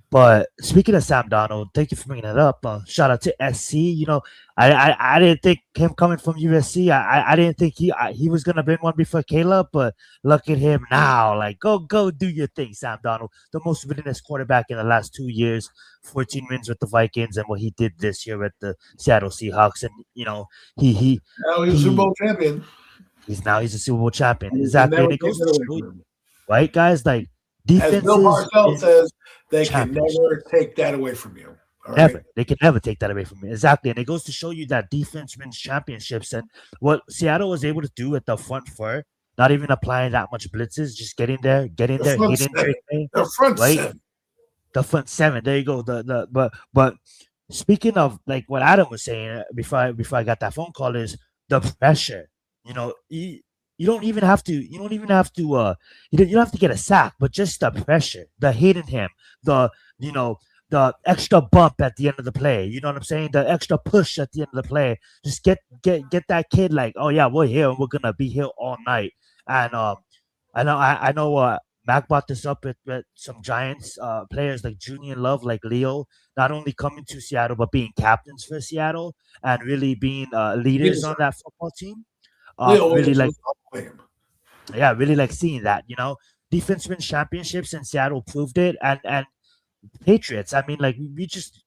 But speaking of Sam Darnold, thank you for bringing that up. Shout out to SC. You know, I didn't think him coming from USC. I didn't think he was gonna win one before Caleb. But look at him now. Like, go do your thing, Sam Darnold. The most winningest quarterback in the last 2 years. 14 wins with the Vikings, and what he did this year with the Seattle Seahawks. And you know, he's a Super Bowl champion. He's a Super Bowl champion. Exactly. And it goes to show, right, guys? Like, defenses, as Bill Parcells says, they can never take that away from you. Never. They can never take that away from you. Exactly. And it goes to show you that defense wins championships. And what Seattle was able to do at the front four, not even applying that much blitzes, just getting there, hitting the front right? seven. The front seven. There you go. But speaking of like what Adam was saying before I got that phone call is the pressure. You know, you don't even have to you don't have to get a sack, but just the pressure, the hitting him, the extra bump at the end of the play. You know what I'm saying? The extra push at the end of the play. Just get that kid like, oh yeah, we're here and we're gonna be here all night. And I know Mac brought this up with some Giants players like Julian Love, like Leo, not only coming to Seattle but being captains for Seattle and really being leaders on that football team. Really like seeing that. You know, defense wins championships, and Seattle proved it. And Patriots, I mean, like we just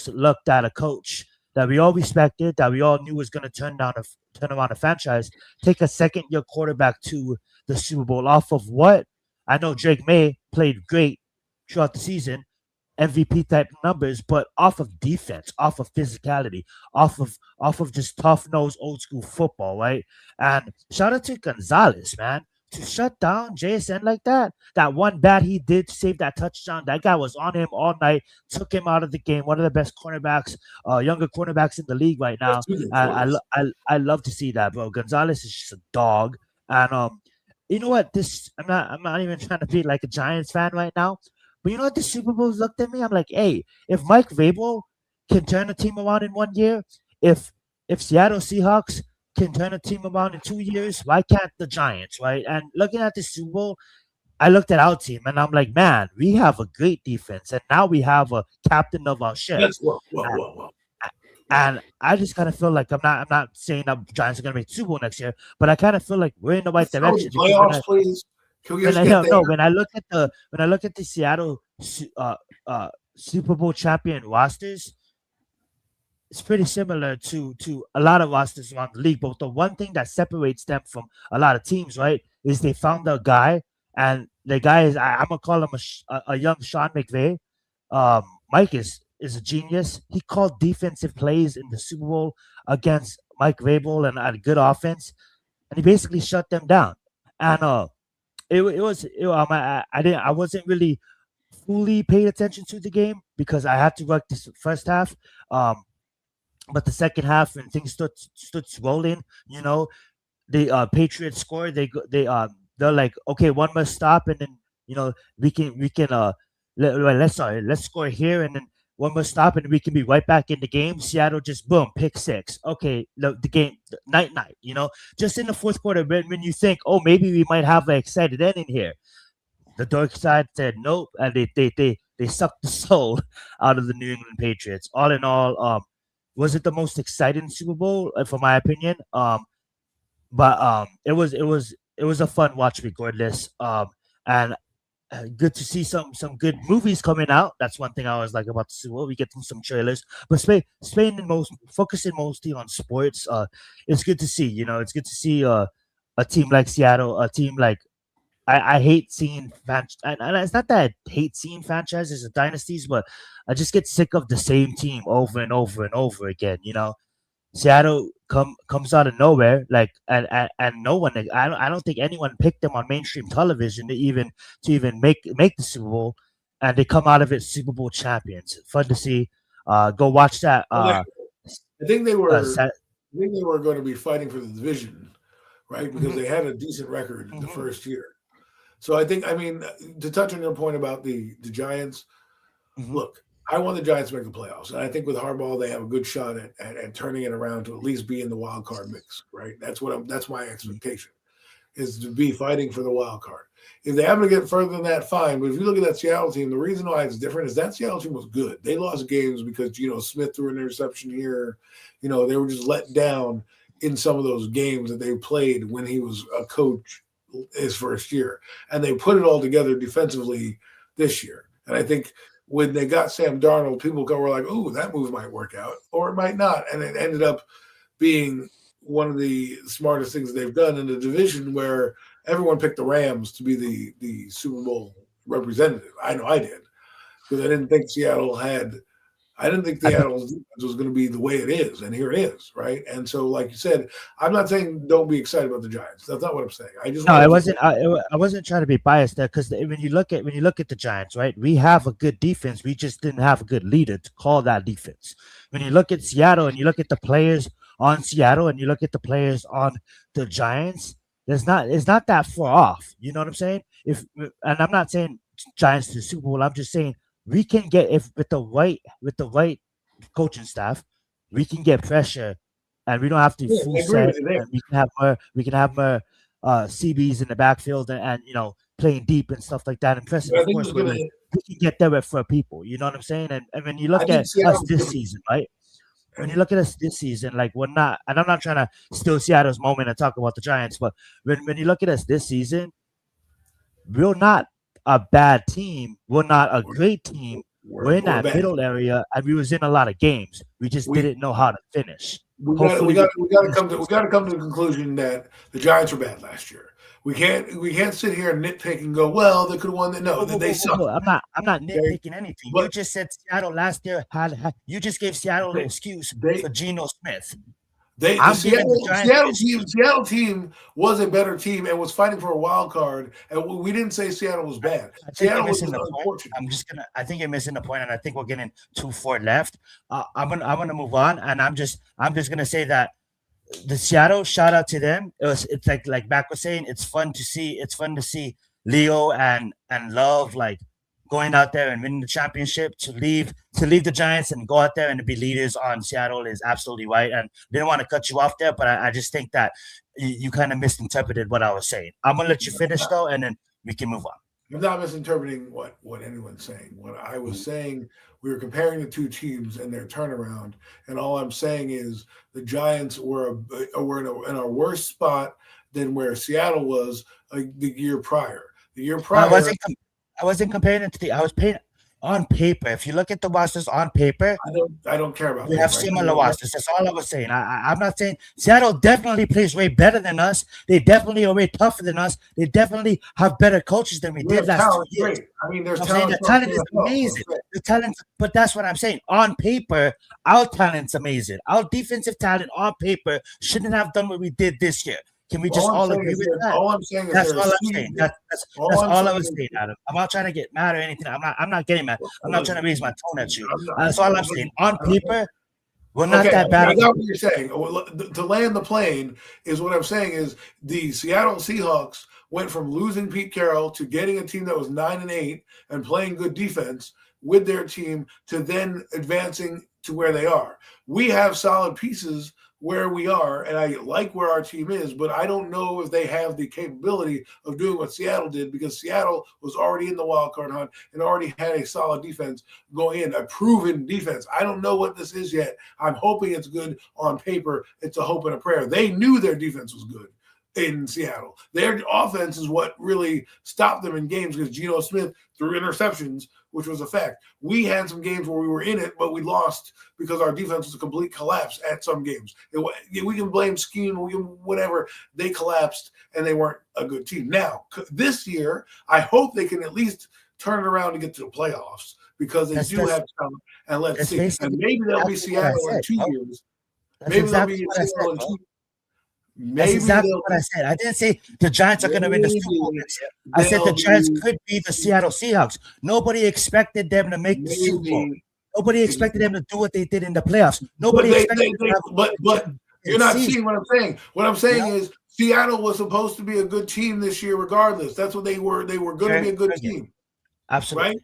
looked at a coach that we all respected, that we all knew was going to turn around a franchise, take a second-year quarterback to the Super Bowl off of what? I know Drake May played great throughout the season, MVP type numbers, but off of defense, off of physicality, off of just tough nose old school football, right? And shout out to Gonzalez, man, to shut down JSN like that. That one bat he did to save that touchdown. That guy was on him all night, took him out of the game. One of the best cornerbacks, younger cornerbacks in the league right now. I love to see that, bro. Gonzalez is just a dog. And you know what? I'm not even trying to be like a Giants fan right now. But you know what? The Super Bowls looked at me. I'm like, hey, if Mike Vrabel can turn a team around in 1 year, if Seattle Seahawks can turn a team around in 2 years, why can't the Giants, right? And looking at the Super Bowl, I looked at our team and I'm like, man, we have a great defense, and now we have a captain of our ship. And I just kind of feel like I'm not saying that Giants are going to make the Super Bowl next year, but I kind of feel like we're in the right direction. Playoffs, please. When I look at the Seattle Super Bowl champion rosters, it's pretty similar to a lot of rosters around the league. But the one thing that separates them from a lot of teams, right, is they found a guy, and the guy is I'm gonna call him a young Sean McVay. Mike is a genius. He called defensive plays in the Super Bowl against Mike Vrabel and a good offense, and he basically shut them down. And I wasn't really fully paid attention to the game because I had to work this first half. But the second half, when things stood rolling, you know, the Patriots scored. They're like, okay, one must stop, and then you know we can let's score here, and then one must stop, and we can be right back in the game. Seattle just boom, pick six. Okay, the game night. You know, just in the fourth quarter, when you think, oh, maybe we might have an excited ending here, the dark side said nope, and they sucked the soul out of the New England Patriots. All in all, was it the most exciting Super Bowl, for my opinion? But it was a fun watch regardless. And good to see some good movies coming out. That's one thing I always like about the Super Bowl. We get some trailers, but Spain most focusing mostly on sports. It's good to see. You know, it's good to see a team like Seattle, a team like I hate seeing and it's not that I hate seeing franchises and dynasties, but I just get sick of the same team over and over and over again. You know, Seattle comes out of nowhere, like and no one. I don't think anyone picked them on mainstream television to even make the Super Bowl, and they come out of it Super Bowl champions. Fun to see. Go watch that. I think they were. Sa- I think they were going to be fighting for the division, right? Because Mhm, they had a decent record the mhm, first year. So I mean, to touch on your point about the Giants, mhm, look, I want the Giants to make the playoffs, and I think with Harbaugh they have a good shot at turning it around to at least be in the wild card mix, right? That's my mhm, expectation, is to be fighting for the wild card. If they happen to get further than that, fine. But if you look at that Seattle team, the reason why it's different is that Seattle team was good. They lost games because Smith threw an interception here. They were just let down in some of those games that they played when he was a coach his first year, and they put it all together defensively this year. And I think when they got Sam Darnold, people were like, "Ooh, that move might work out, or it might not," and it ended up being one of the smartest things they've done in the division, where everyone picked the Rams to be the Super Bowl representative. I know I did, because I didn't think I think Seattle's defense was going to be the way it is, and here it is, right? And so, like you said, I'm not saying don't be excited about the Giants. That's not what I'm saying. I just no, I wanted to. wasn't. I wasn't trying to be biased there because when you look at the Giants, right? We have a good defense. We just didn't have a good leader to call that defense. When you look at Seattle and you look at the players on Seattle and you look at the players on the Giants, it's not that far off. You know what I'm saying? And I'm not saying Giants to the Super Bowl. I'm just saying we can get if with the right coaching staff, we can get pressure, and we don't have to Yeah, full I agree set, with you there. and we can have more CBs in the backfield and playing deep and stuff like that. And pressing, But I of think course, it's we going we to. we can get there for people. You know what I'm saying? And when you I look think at us Seattle's this going season, right? When you look at us this season, like we're not, and I'm not trying to steal Seattle's moment and talk about the Giants, but when you look at us this season, we're not a bad team. We're not a great team. We're in we're that bad. middle area, and we was in a lot of games. We just We didn't know how to finish. we got we Hopefully, we got can we got to finish come to we this got year. to come to the conclusion that the Giants were bad last year. We can't sit here and nitpick and go, well, they could have won. No, Whoa, whoa, they whoa, whoa, suck. whoa. I'm not Okay, nitpicking anything. You but just said Seattle last year you just gave Seattle an they excuse they for Geno Smith. the I'm giving the Giants an excuse. Seattle team was a better team and was fighting for a wild card. And we didn't say Seattle was I, bad. I think you're Seattle was missing just the point. unfortunate. I think you're missing the point, and I think we're getting too far left. I'm gonna move on, and I'm just gonna say that the Seattle, shout out to them. It's like Mac was saying, it's fun to see Leo and Love like going out there and winning the championship. To leave the Giants and go out there and be leaders on Seattle is absolutely right. And didn't want to cut you off there, but I just think that you kind of misinterpreted what I was saying. I'm gonna let you finish though, and then we can move on. I'm not misinterpreting what anyone's saying. What I was Mhm. saying, we were comparing the two teams and their turnaround, and all I'm saying is the Giants were in a worse spot than where Seattle was the year prior. The year I prior, wasn't com- I wasn't comparing it to I was paying on paper. If you look at the rosters on paper, I don't care about we have paper. I care similar about rosters. That's all I was saying. I'm not saying Seattle definitely plays way better than us. They definitely are way tougher than us. They definitely have better coaches than we we did have last two talent, years. great. I mean, there's I'm saying talent the across talent the is NFL. So I'm amazing. saying, The talent, but that's what I'm saying. On paper, our talent's amazing. Our defensive talent on paper shouldn't have done what we did this year. Can we just all agree with that? all I'm saying is That's there all is I'm saying. all That's I'm all I saying was saying, Adam. I'm not trying to get mad or anything. I'm not getting mad. I'm not trying to is raise my tone at you. I'm not, That's all I'm saying. On I don't, paper, we're not okay, that bad I of a got team. what you're saying. To land the plane is what I'm saying is the Seattle Seahawks went from losing Pete Carroll to getting a team that was 9-8 and playing good defense with their team to then advancing to where they are. We have solid pieces where we are, and I like where our team is, but I don't know if they have the capability of doing what Seattle did because Seattle was already in the wild card hunt and already had a solid defense going in, a proven defense. I don't know what this is yet. I'm hoping it's good on paper. It's a hope and a prayer. They knew their defense was good. in Seattle. Their offense is what really stopped them in games because Geno Smith threw interceptions, which was a fact. We had some games where we were in it, but we lost because our defense was a complete collapse at some games. We can blame scheme, we can whatever. They collapsed, and they weren't a good team. Now, this year, I hope they can at least turn it around to get to the playoffs because they do have talent. And let's see. And maybe they'll be Seattle in 2 years. Maybe they'll be Seattle in 2 years. That's exactly what I said. I didn't say the Giants are going to win the Super Bowl this year. I said the Giants could be the Seattle Seahawks. Nobody expected them to make the Super Bowl. Nobody expected them to do what they did in the playoffs. Nobody expected but you're not seeing what I'm saying. What I'm saying is Seattle was supposed to be a good team this year regardless. That's what they were. They were going to be a good team. Absolutely. Right?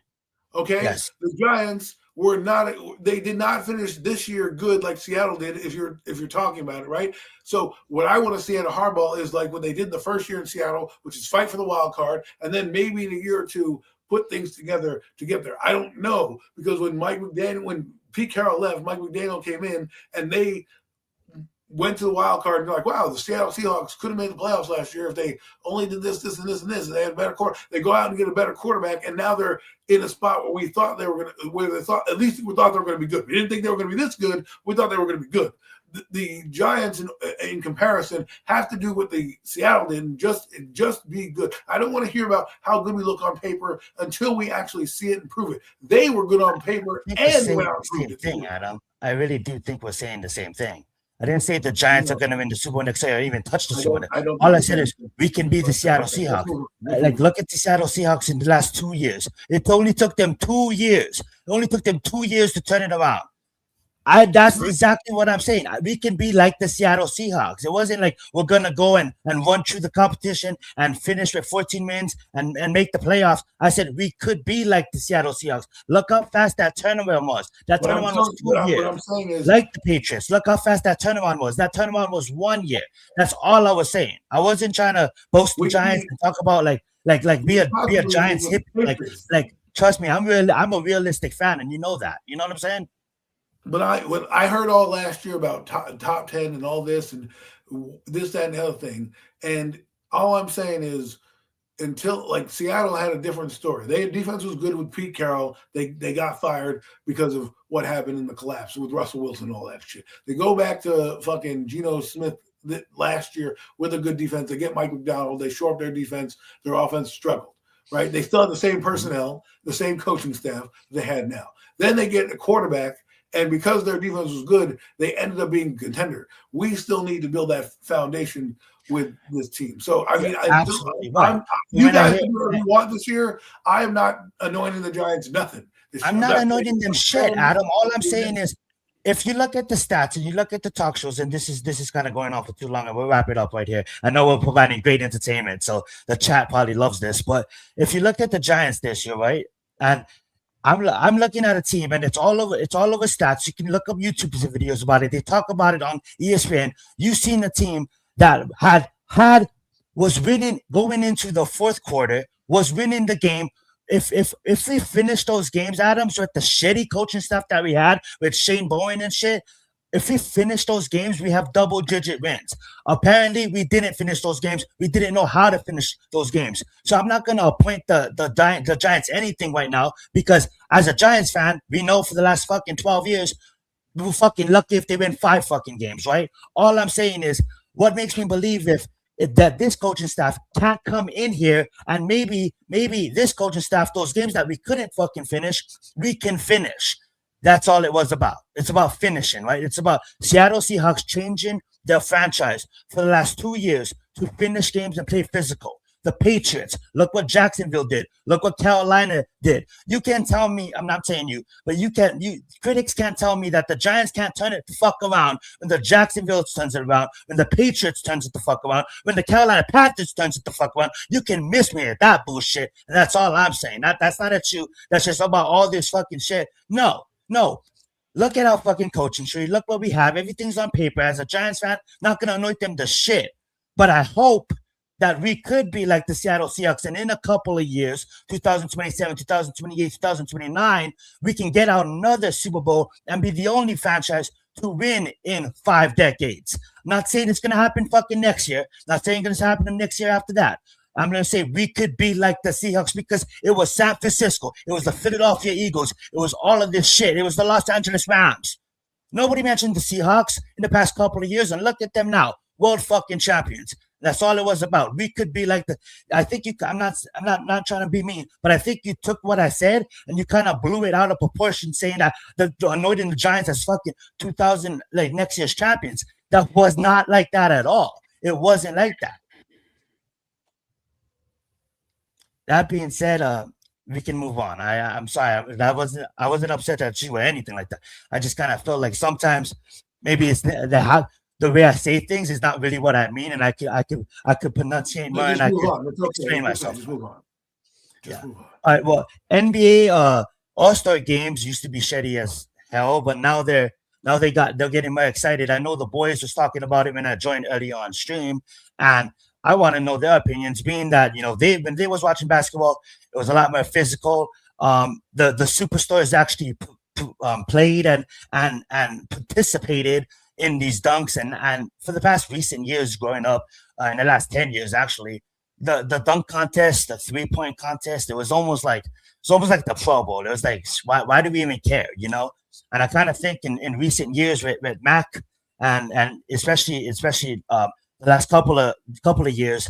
Okay? Yes. The Giants were not, they did not finish this year good like Seattle did if you're talking about it, right? So what I want to see out of Harbaugh is like what they did the first year in Seattle, which is fight for the wild card, and then maybe in a year or two put things together to get there. I don't know, because when Pete Carroll left, Mike McDaniel came in and they went to the wild card and they're like, wow, the Seattle Seahawks could have made the playoffs last year if they only did this, this, and this, and this. And they had a better quarterback. They go out and get a better quarterback, and now they're in a spot where we thought they were going to, where they thought, at least we thought they were going to be good. We didn't think they were going to be this good. We thought they were going to be good. The Giants, in comparison, have to do what the Seattle did and just be good. I don't want to hear about how good we look on paper until we actually see it and prove it. They were good on paper and they went out and proved it. Thing, Adam. I really do think we're saying the same thing. I didn't say the Giants are going to win the Super Bowl next year or even touch the Super Bowl. All I said is we can be the Seattle Seahawks. Like, look at the Seattle Seahawks in the last 2 years. It only took them 2 years. It only took them 2 years to turn it around. That's exactly what I'm saying. We can be like the Seattle Seahawks. It wasn't like we're going to go and run through the competition and finish with 14 wins and make the playoffs. I said we could be like the Seattle Seahawks. Look how fast that turnaround was. That turnaround was 2 years. What I'm saying is, like the Patriots. Look how fast that turnaround was. That turnaround was 1 year. That's all I was saying. I wasn't trying to boast the Giants and talk about like be a Giants hip. Like trust me, I'm a realistic fan, and you know that. You know what I'm saying? But when I heard all last year about top 10 and all this and this, that, and the other thing, and all I'm saying is until like Seattle had a different story. Their defense was good with Pete Carroll. They got fired because of what happened in the collapse with Russell Wilson and all that shit. They go back to fucking Geno Smith last year with a good defense. They get Mike McDonald. They shore up their defense. Their offense struggled, right? They still have the same personnel, the same coaching staff they had now. Then they get a quarterback. And because their defense was good, they ended up being a contender. We still need to build that foundation with this team. So, I mean, you guys can do whatever you want this year. I am not anointing the Giants nothing. I'm not anointing them shit, Adam. All I'm saying is, if you look at the stats and you look at the talk shows, and this is kind of going on for too long, and we'll wrap it up right here. I know we're providing great entertainment, so the chat probably loves this. But if you look at the Giants this year, right, and I'm looking at a team, and it's all over stats. You can look up YouTube videos about it. They talk about it on ESPN. You've seen a team that was winning going into the fourth quarter, was winning the game. If we finish those games, Adams, with the shitty coaching staff that we had with Shane Bowen and shit, if we finish those games, we have double-digit wins. Apparently, we didn't finish those games. We didn't know how to finish those games. So I'm not going to appoint the Giants anything right now, because as a Giants fan, we know for the last fucking 12 years, we're fucking lucky if they win 5 fucking games, right? All I'm saying is, what makes me believe that this coaching staff can't come in here and maybe this coaching staff, those games that we couldn't fucking finish, we can finish. That's all it was about. It's about finishing, right? It's about Seattle Seahawks changing their franchise for the last 2 years to finish games and play physical. The Patriots, look what Jacksonville did. Look what Carolina did. You can't tell me, I'm not saying you, but critics can't tell me that the Giants can't turn it the fuck around when the Jacksonville turns it around, when the Patriots turns it the fuck around, when the Carolina Panthers turns it the fuck around. You can miss me at that bullshit, and that's all I'm saying. That's not at you. That's just about all this fucking shit. No. Look at our fucking coaching tree. Look what we have. Everything's on paper. As a Giants fan, not going to anoint them the shit. But I hope that we could be like the Seattle Seahawks, and in a couple of years, 2027, 2028, 2029, we can get out another Super Bowl and be the only franchise to win in 5 decades. I'm not saying it's going to happen fucking next year. Not saying it's going to happen the next year after that. I'm going to say we could be like the Seahawks because it was San Francisco. It was the Philadelphia Eagles. It was all of this shit. It was the Los Angeles Rams. Nobody mentioned the Seahawks in the past couple of years, and look at them now, world fucking champions. That's all it was about. We could be like the. I think you. I'm not trying to be mean, but I think you took what I said and you kind of blew it out of proportion, saying that the anointing the Giants as fucking 2000 like next year's champions. That was not like that at all. It wasn't like that. That being said, we can move on. I'm sorry. I wasn't upset at you or anything like that. I just kind of felt like sometimes maybe it's the way I say things is not really what I mean, and I could pronunciate more and I could explain myself. Just move on. Move on. All right. Well, NBA All-Star games used to be shitty as hell, but now they're getting more excited. I know the boys was talking about it when I joined early on stream, and I want to know their opinions, being that when they was watching basketball, it was a lot more physical. The superstars actually played and participated in these dunks, and for the past recent years, growing up in the last 10 years, actually, the dunk contest, the 3-point contest, it was almost like the Pro Bowl. It was like, why do we even care, And I kind of think in recent years with Mac and especially the last couple of years,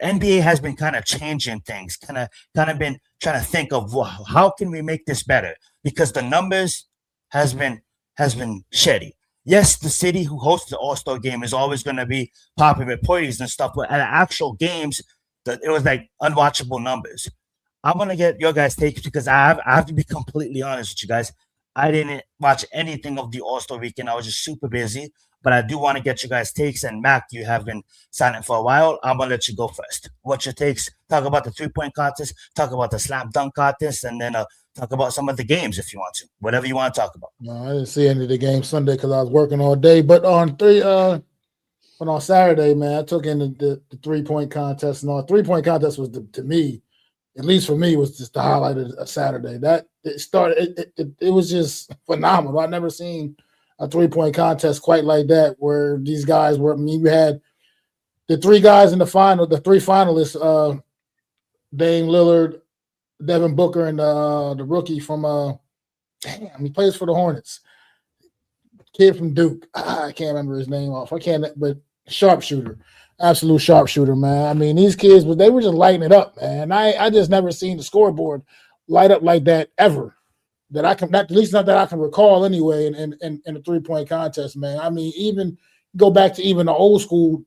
NBA has been kind of changing things, kind of been trying to think of how can we make this better, because the numbers has been shitty. Yes, the city who hosts the All-Star game is always going to be popular with parties and stuff, but at actual games, it was like unwatchable numbers. I'm going to get your guys' takes because I have to be completely honest with you guys. I didn't watch anything of the All-Star weekend. I was just super busy, but I do want to get you guys' takes. And Mac, you have been silent for a while. I'm going to let you go first. What's your takes? Talk about the 3-point contest, talk about the slam dunk contest, and then talk about some of the games if you want to. Whatever you want to talk about. No, I didn't see any of the games Sunday because I was working all day. But on Saturday, man, I took in the 3-point contest. And all 3-point contest was to me, at least for me, was just the highlight of Saturday. That it was just phenomenal. I've never seen a 3-point contest quite like that, where these guys were. I mean, we had the 3 guys in the final, the 3 finalists, Dame Lillard, Devin Booker, and the rookie from he plays for the Hornets. Kid from Duke. I can't remember his name off. But sharpshooter. Absolute sharpshooter, man. I mean, these kids, they were just lighting it up, man. I just never seen the scoreboard light up like that ever. That I can, at least not that I can recall anyway, in a 3-point contest, man. I mean, even go back to even the old school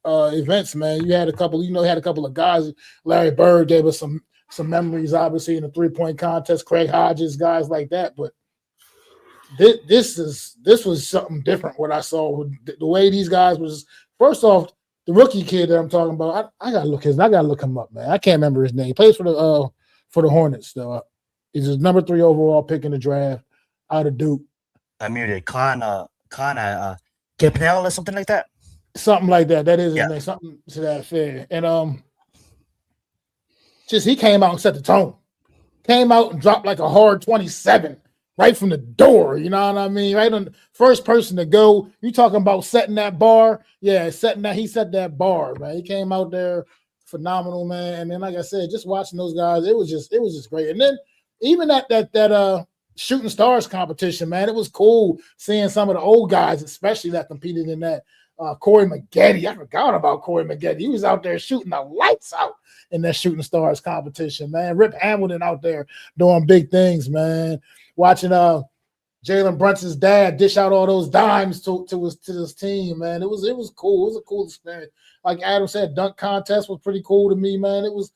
events, man. You had a couple of guys. Larry Bird gave us some memories, obviously, in the 3-point contest. Craig Hodges, guys like that. But this was something different. What I saw, the way these guys was. First off, the rookie kid that I'm talking about, I gotta look him up, man. I can't remember his name. He plays for the Hornets, though. He's his number 3 overall pick in the draft out of Duke. I muted Connor Kipnell or something like that. Something like that. That is his name. Something to that effect. And just he came out and set the tone. Came out and dropped like a hard 27 right from the door. You know what I mean? Right on the first person to go. You talking about setting that bar? Yeah, he set that bar, man. He came out there phenomenal, man. And then, like I said, just watching those guys, it was just great. And then even that shooting stars competition, man, it was cool seeing some of the old guys, especially that competed in that. Corey Maggette, I forgot about Corey Maggette. He was out there shooting the lights out in that shooting stars competition, man. Rip Hamilton out there doing big things, man. Watching Jalen Brunson's dad dish out all those dimes to his team, man. It was cool. It was a cool experience. Like Adam said, dunk contest was pretty cool to me, man. It was.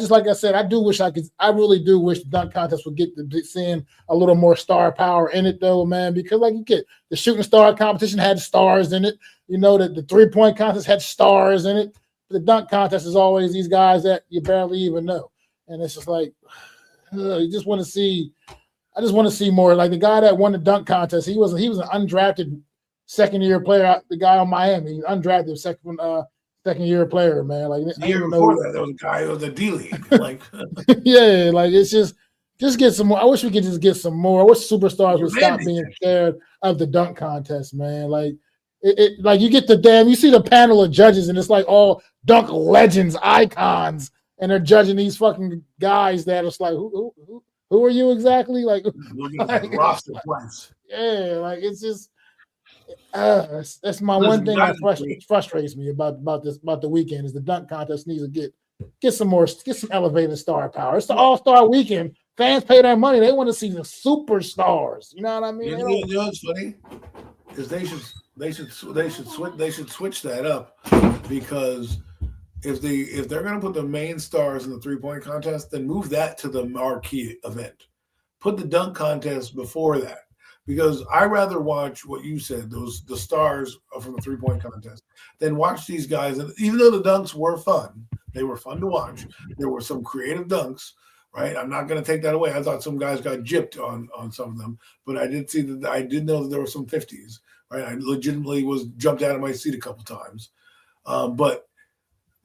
Like I said, I really do wish the dunk contest would get to seeing a little more star power in it, though, man, because like you get the shooting star competition had stars in it. You know, that the 3-point contest had stars in it. The dunk contest is always these guys that you barely even know. And it's just like, you just want to see, I just want to see more. Like the guy that won the dunk contest, he was an undrafted second-year player, the guy on Miami, undrafted second-year player, man. Like the year before that, there was a guy who was a D-League. Like, yeah, like it's just Just get some more. I wish we could just get some more. I wish superstars would stop demanding being scared of the dunk contest, man. Like like you get you see the panel of judges, and it's like all dunk legends, icons, and they're judging these fucking guys that it's like, who are you exactly? Like, looking at that roster twice. Yeah, like it's just that's my one thing that frustrates me about the weekend is the dunk contest needs to get some elevated star power. It's the All-Star weekend. Fans pay their money. They want to see the superstars. You know what I mean? You know what's funny? Is they should switch that up, because if they're going to put the main stars in the 3-point contest, then move that to the marquee event. Put the dunk contest before that, because I rather watch what you said, the stars from the 3-point contest, than watch these guys. And even though the dunks were fun, they were fun to watch. There were some creative dunks. Right, I'm not going to take that away. I thought some guys got gypped on some of them, but I did see that. I did know that there were some 50s. Right, I legitimately was jumped out of my seat a couple times. But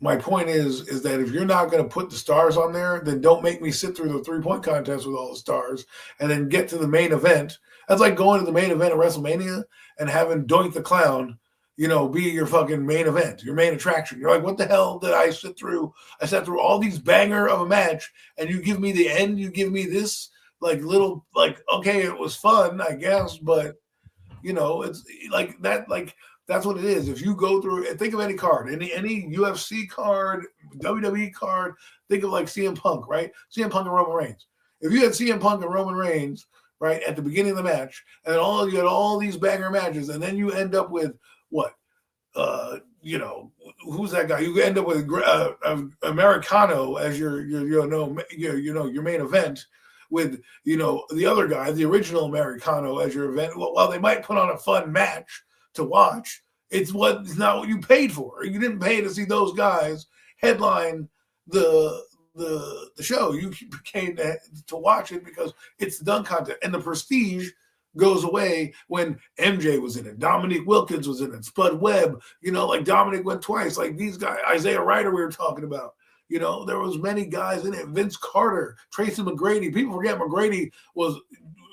my point is that if you're not going to put the stars on there, then don't make me sit through the 3-point contest with all the stars and then get to the main event. That's like going to the main event of WrestleMania and having Doink the Clown, be your fucking main event, your main attraction. You're like, what the hell did I sit through? I sat through all these banger of a match, and you give me the end. You give me this little okay, it was fun, I guess, but it's like that. Like that's what it is. If you go through and think of any card, any UFC card, WWE card, think of like CM Punk, right? CM Punk and Roman Reigns. If you had CM Punk and Roman Reigns, right, at the beginning of the match, and you had all these banger matches, and then you end up with what? Who's that guy? You end up with Americano as your main event, with the other guy, the original Americano, as your event. While they might put on a fun match to watch, it's not what you paid for. You didn't pay to see those guys headline the show. You came to watch it because it's the dunk contest, and the prestige goes away when MJ was in it, Dominique Wilkins was in it, Spud Webb, like Dominic went twice, like these guys, Isaiah Ryder we were talking about, there was many guys in it, Vince Carter, Tracy McGrady. People forget McGrady was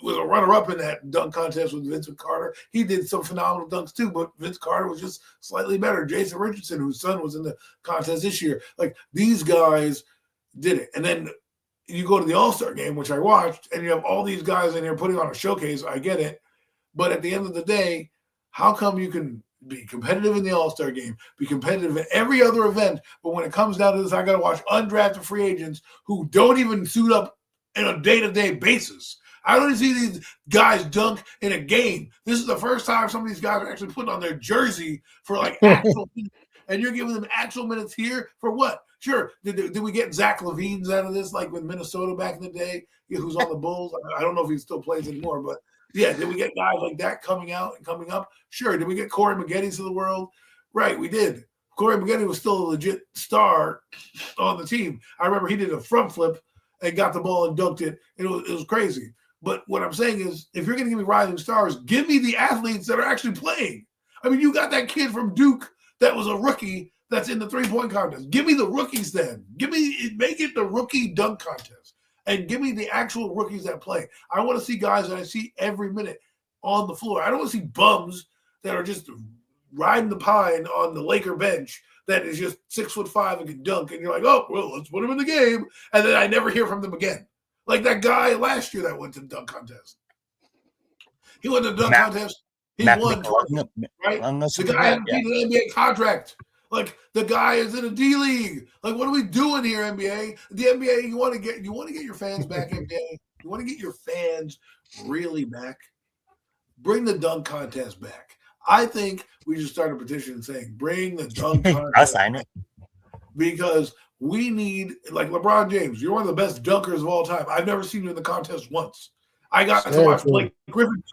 a runner-up in that dunk contest with Vincent Carter. He did some phenomenal dunks too, but Vince Carter was just slightly better. Jason Richardson, whose son was in the contest this year, like these guys did it. And then you go to the All-Star game, which I watched, and you have all these guys in there putting on a showcase. I get it. But at the end of the day, how come you can be competitive in the All-Star game, be competitive in every other event, but when it comes down to this, I got to watch undrafted free agents who don't even suit up on a day-to-day basis. I don't see these guys dunk in a game. This is the first time some of these guys are actually putting on their jersey for actual minutes, and you're giving them actual minutes here for what? Sure. Did we get Zach LaVine's out of this, like with Minnesota back in the day, who's on the Bulls? I don't know if he still plays anymore, but yeah, did we get guys like that coming out and coming up? Sure. Did we get Corey Maggetti's of the world? Right, we did. Corey Maggetti was still a legit star on the team. I remember he did a front flip and got the ball and dunked it. It was crazy. But what I'm saying is, if you're going to give me rising stars, give me the athletes that are actually playing. I mean, you got that kid from Duke that was a rookie that's in the 3-point contest. Give me the rookies then. Make it the rookie dunk contest. And give me the actual rookies that play. I want to see guys that I see every minute on the floor. I don't want to see bums that are just riding the pine on the Laker bench that is just 6'5" and can dunk. And you're like, oh, well, let's put him in the game. And then I never hear from them again. Like that guy last year that went to the dunk contest. He went to the dunk contest. He won twice, right? The guy had an NBA contract. Like the guy is in a D League. Like, what are we doing here, NBA? The NBA, you want to get your fans back, NBA. You want to get your fans really back. Bring the dunk contest back. I think we should start a petition saying, bring the dunk contest. I'll sign it. Because we need, like LeBron James, you're one of the best dunkers of all time. I've never seen you in the contest once. I got to watch Blake Griffin.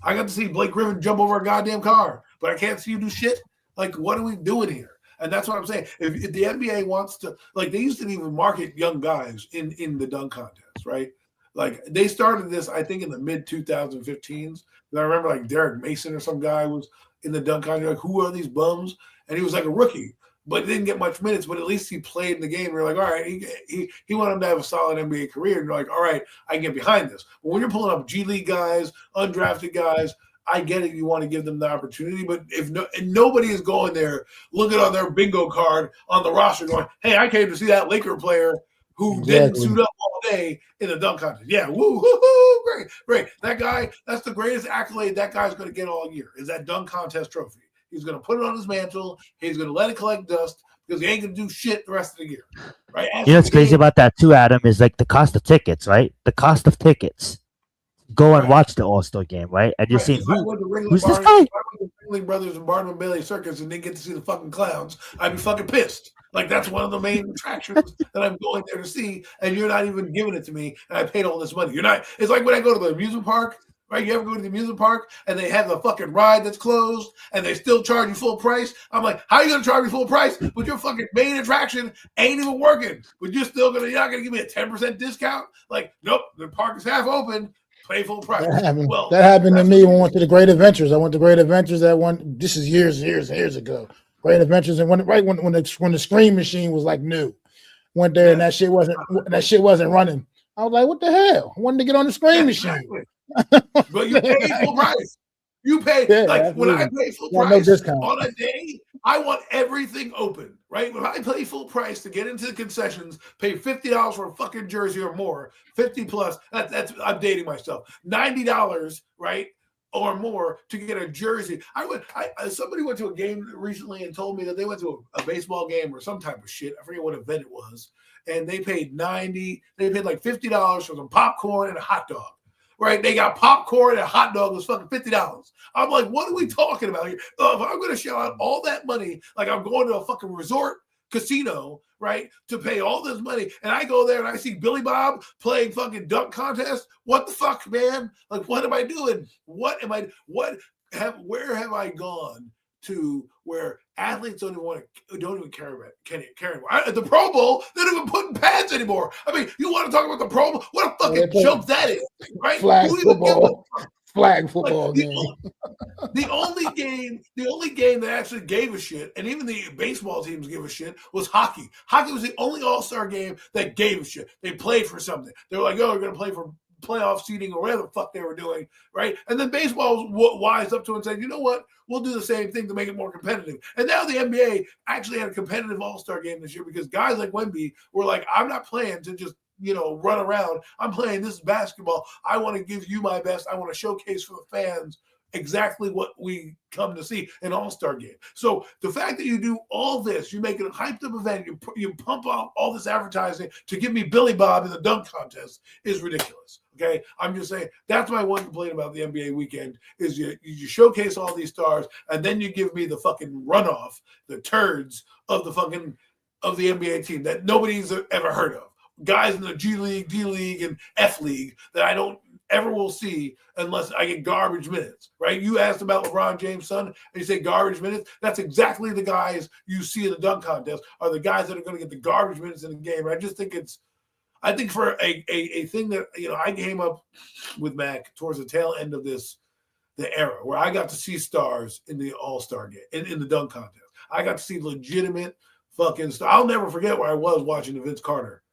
I got to see Blake Griffin jump over a goddamn car, but I can't see you do shit. Like, what are we doing here? And that's what I'm saying. If the NBA wants to, like, they used to even market young guys in the dunk contest, right? Like, they started this, I think, in the mid-2015s. And I remember, like, Derek Mason or some guy was in the dunk contest. Like, who are these bums? And he was like a rookie. but didn't get much minutes. But at least he played in the game. You're like, all right, he wanted him to have a solid NBA career. And you're like, all right, I can get behind this. But when you're pulling up G League guys, undrafted guys, I get it. You want to give them the opportunity, but if nobody is going there, looking on their bingo card on the roster, going, "Hey, I came to see that Laker player who didn't suit up all day in the dunk contest." Yeah, woo, great. That guy, that's the greatest accolade that guy's going to get all year is that dunk contest trophy. He's going to put it on his mantle. He's going to let it collect dust because he ain't going to do shit the rest of the year. Right? You know what's crazy about that too, Adam, is like the cost of tickets, right? The cost of tickets. Go and watch the All-Star game, right? And you're seeing who's this guy? If I went to Ringling Brothers and Barnum and Bailey Circus and didn't get to see the fucking clowns, I'd be fucking pissed. Like, that's one of the main attractions that I'm going there to see, and you're not even giving it to me, and I paid all this money. You're not. It's like when I go to the amusement park, right? You ever go to the amusement park and they have the fucking ride that's closed and they still charge you full price? I'm like, how are you going to charge me full price, but your fucking main attraction ain't even working? But you're not going to give me a 10% discount? Like, nope, the park is half open. Pay full price. That happened to me when I went to the Great Adventures. I went to Great Adventures at one. This is years ago. Great Adventures, and when the Scream Machine was like new, went there and that shit wasn't running. I was like, what the hell? I wanted to get on the Scream Machine. But you paid full price. You pay when I pay full price on a day, I want everything open, right? When I pay full price to get into the concessions, pay $50 for a fucking jersey or more, 50 plus. That's I'm dating myself. $90, right, or more to get a jersey. Somebody went to a game recently and told me that they went to a baseball game or some type of shit. I forget what event it was, and they paid $90. They paid like $50 for some popcorn and a hot dog. Right, they got popcorn and a hot dog was fucking $50. I'm like, what are we talking about here? If I'm going to shell out all that money, like I'm going to a fucking resort casino, right, to pay all this money, and I go there and I see Billy Bob playing fucking dunk contest. What the fuck, man? Like, what am I doing? Where have I gone to where athletes don't even care about anymore? The Pro Bowl, they don't even put in pads anymore. I mean, you want to talk about the Pro Bowl? What a fucking joke that is, right? Flag football game. The only game that actually gave a shit, and even the baseball teams give a shit, was hockey. Hockey was the only all-star game that gave a shit. They played for something. They were like, oh, we're going to play for playoff seeding or whatever the fuck they were doing, right? And then baseball wised up to it and said, you know what? We'll do the same thing to make it more competitive. And now the NBA actually had a competitive all-star game this year because guys like Wemby were like, I'm not playing to just, run around. I'm playing this basketball. I want to give you my best. I want to showcase for the fans exactly what we come to see, an all-star game. So the fact that you do all this, you make it a hyped-up event, you pump out all this advertising to give me Billy Bob in the dunk contest is ridiculous. Okay, I'm just saying that's my one complaint about the NBA weekend is you showcase all these stars and then you give me the fucking runoff, the turds of the NBA team that nobody's ever heard of. Guys in the G League, D League, and F League that I don't ever will see unless I get garbage minutes, right? You asked about LeBron James' son, and you say garbage minutes. That's exactly the guys you see in the dunk contest are the guys that are going to get the garbage minutes in the game. And I think for a thing that, I came up with Mac towards the tail end of the era where I got to see stars in the All-Star game, in the dunk contest. I got to see legitimate fucking stars. I'll never forget where I was watching the Vince Carter.